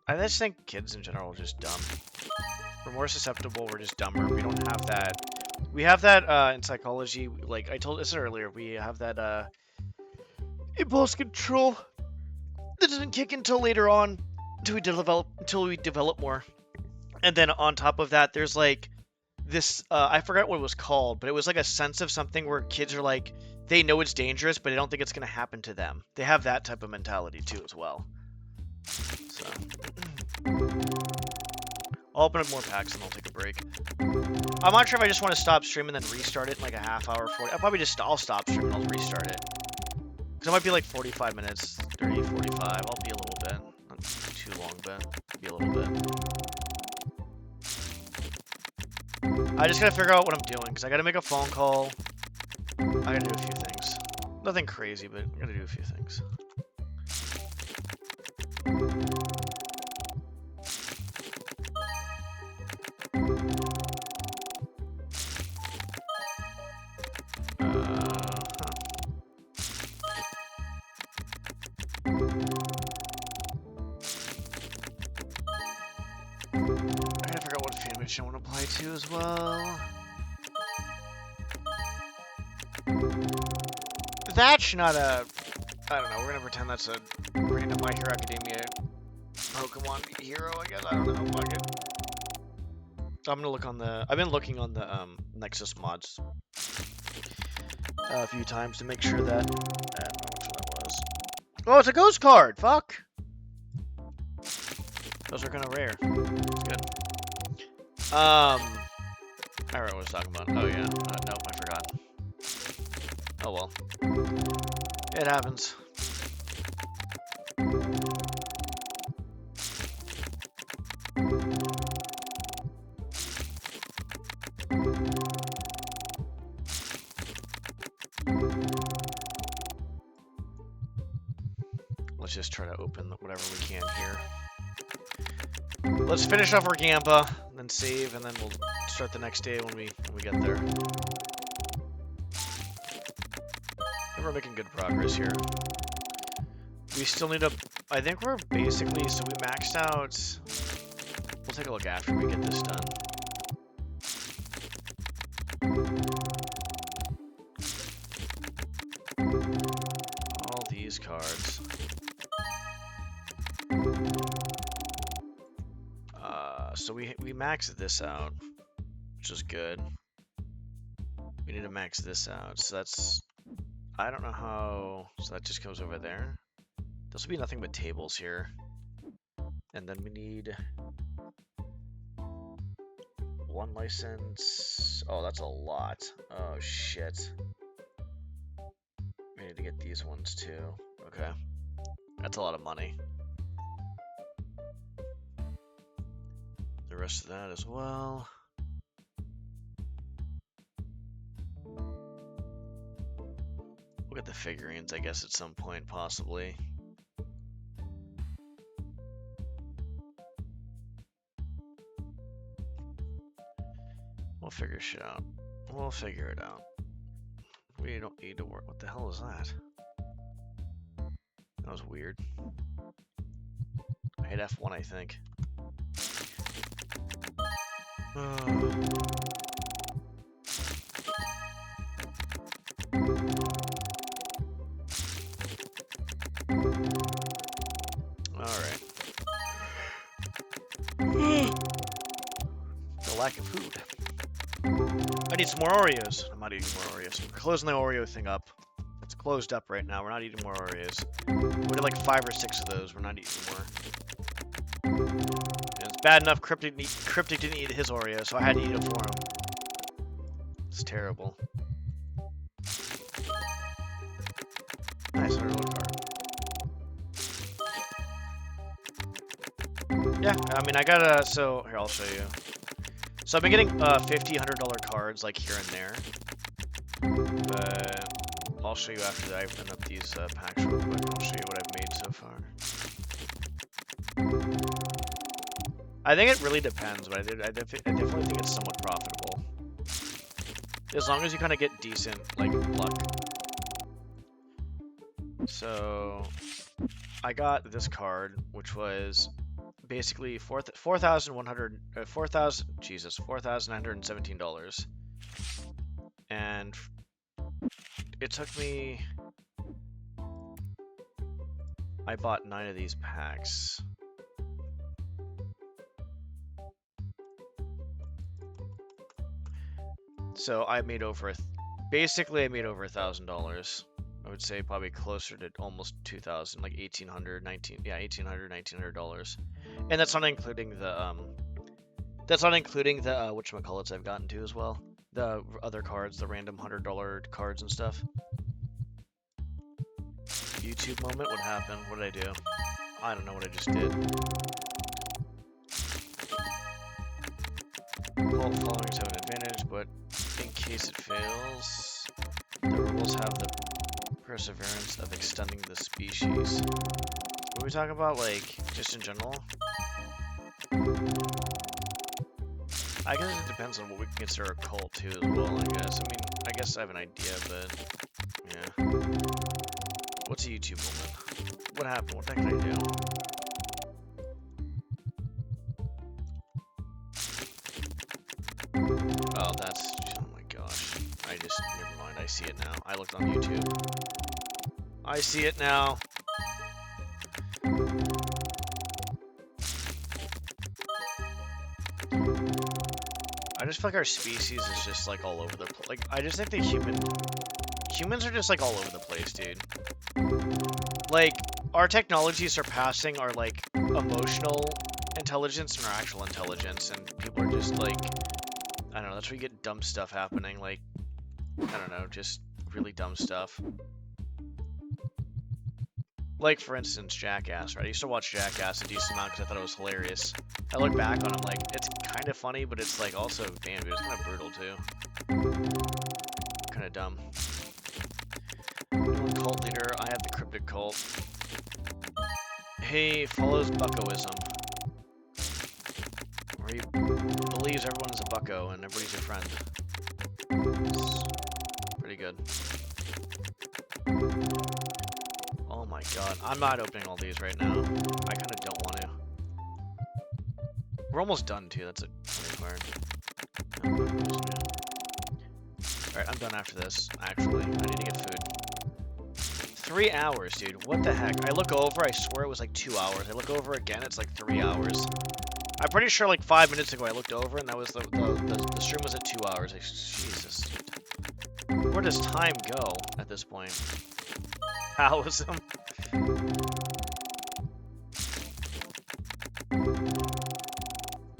I just think kids in general are just dumb. We're more susceptible. We're just dumber. We don't have that. We have that in psychology. Like I said earlier, we have that impulse control that doesn't kick until later on, until we develop more. And then on top of that, there's like this. I forgot what it was called, but it was like a sense of something where kids are like, they know it's dangerous, but they don't think it's gonna happen to them. They have that type of mentality too, as well. So I'll open up more packs and I'll take a break. I'm not sure if I just want to stop streaming and then restart it in like a half hour, 40. I'll stop streaming and I'll restart it. Because it might be like 45 minutes, 30, 45. I'll be a little bit. Not too long, but be a little bit. I just gotta figure out what I'm doing, because I gotta make a phone call. I gotta do a few things. Nothing crazy, but I gotta do a few things. I want to apply to as well. That's not a. I don't know. We're gonna pretend that's a random My Hero Academia Pokemon hero. I guess I don't know. Fuck it. I'm gonna look on the. I've been looking on the Nexus mods a few times to make sure that. I don't know which one that was. Oh, it's a ghost card. Fuck. Those are kind of rare. It's good. I remember what I was talking about. Oh yeah. Nope, I forgot. Oh well. It happens. Let's just try to open whatever we can here. Let's finish off our Gamba, then save, and then we'll start the next day when we get there. And we're making good progress here. We still need a... I think we're basically... So we maxed out... We'll take a look after we get this done. All these cards. So we maxed this out, which is good. We need to max this out. So that's... I don't know how... So that just goes over there. This will be nothing but tables here. And then we need... one license. Oh, that's a lot. Oh, shit. We need to get these ones too. Okay. That's a lot of money. The rest of that as well. We'll get the figurines, I guess, at some point, possibly. We'll figure shit out. We'll figure it out. We don't need to work. What the hell is that? That was weird. I hit F1, I think. Alright. The lack of food. I need some more Oreos. I'm not eating more Oreos. We're closing the Oreo thing up. It's closed up right now. We're not eating more Oreos. We did like 5 or 6 of those. We're not eating more. And it's bad enough Cryptic didn't eat his Oreo, so I had to eat it for him. It's terrible. Nice $100 card. Yeah, I mean, I got so here, I'll show you. So I've been getting $50, $100 cards like here and there, but I'll show you after I open up these packs real quick. I'll show you what I've made so far. I think it really depends, but I definitely think it's somewhat profitable. As long as you kind of get decent, like, luck. So, I got this card, which was basically $4,917. And it took me... I bought 9 of these packs. So I made over, basically I made over $1,000. I would say probably closer to almost 2,000, like $1,800, $1,900 and that's not including the whatchamacallits I've gotten to as well. The other cards, the random $100 cards and stuff. YouTube moment, what happened? What did I do? I don't know what I just did. Cult followers have an advantage, but in case it fails, the rebels have the perseverance of extending the species. What are we talking about, like, just in general? I guess it depends on what we consider a cult, too, as well, I guess. I mean, I guess I have an idea, but, yeah. What's a YouTube moment? What happened? What the heck did I do? Oh, that's... Oh my gosh. Never mind, I see it now. I looked on YouTube. I see it now. I just feel like our species is just like all over the place. Like, I just think the humans are just like all over the place, dude. Like, our technology surpassing our like emotional intelligence and our actual intelligence, and people are just like, I don't know, that's where you get dumb stuff happening, like, I don't know, just really dumb stuff. Like, for instance, Jackass, right? I used to watch Jackass a decent amount because I thought it was hilarious. I look back on it, like, it's kind of funny, but it's, like, also, damn, dude, it's kind of brutal, too. Kind of dumb. Cult leader, I have the cryptic cult. He follows buckoism. Where he believes everyone is a bucko and everybody's your friend. It's pretty good. Oh my my god. I'm not opening all these right now. I kind of don't want to. We're almost done, too. That's a card. Alright, I'm done after this, actually. I need to get food. 3 hours, dude. What the heck? I look over, I swear it was like 2 hours. I look over again, it's like 3 hours. I'm pretty sure like 5 minutes ago I looked over and that was the stream was at 2 hours. Jesus. Where does time go at this point? Taoism?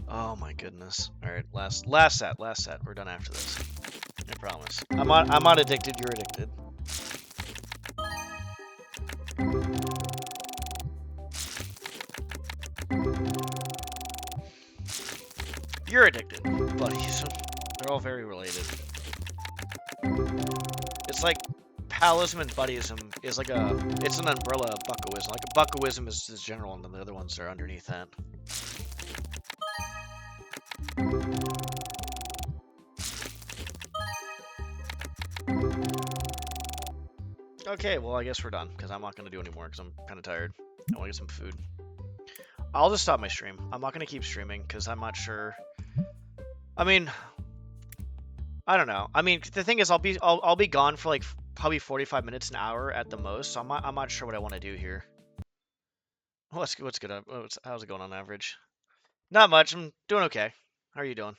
Oh my goodness. Alright, last set. We're done after this. I promise. I'm not addicted, you're addicted. You're addicted, buddies. They're all very related. It's like palism and buddyism is like it's an umbrella of buckoism. Like a buckoism is general and then the other ones are underneath that. Okay, well I guess we're done because I'm not going to do any more because I'm kind of tired. I want to get some food. I'll just stop my stream. I'm not going to keep streaming because I'm not sure. I mean, I don't know. I mean, the thing is, I'll be gone for like probably 45 minutes, an hour at the most. So I'm not sure what I want to do here. What's good? How's it going on average? Not much. I'm doing okay. How are you doing?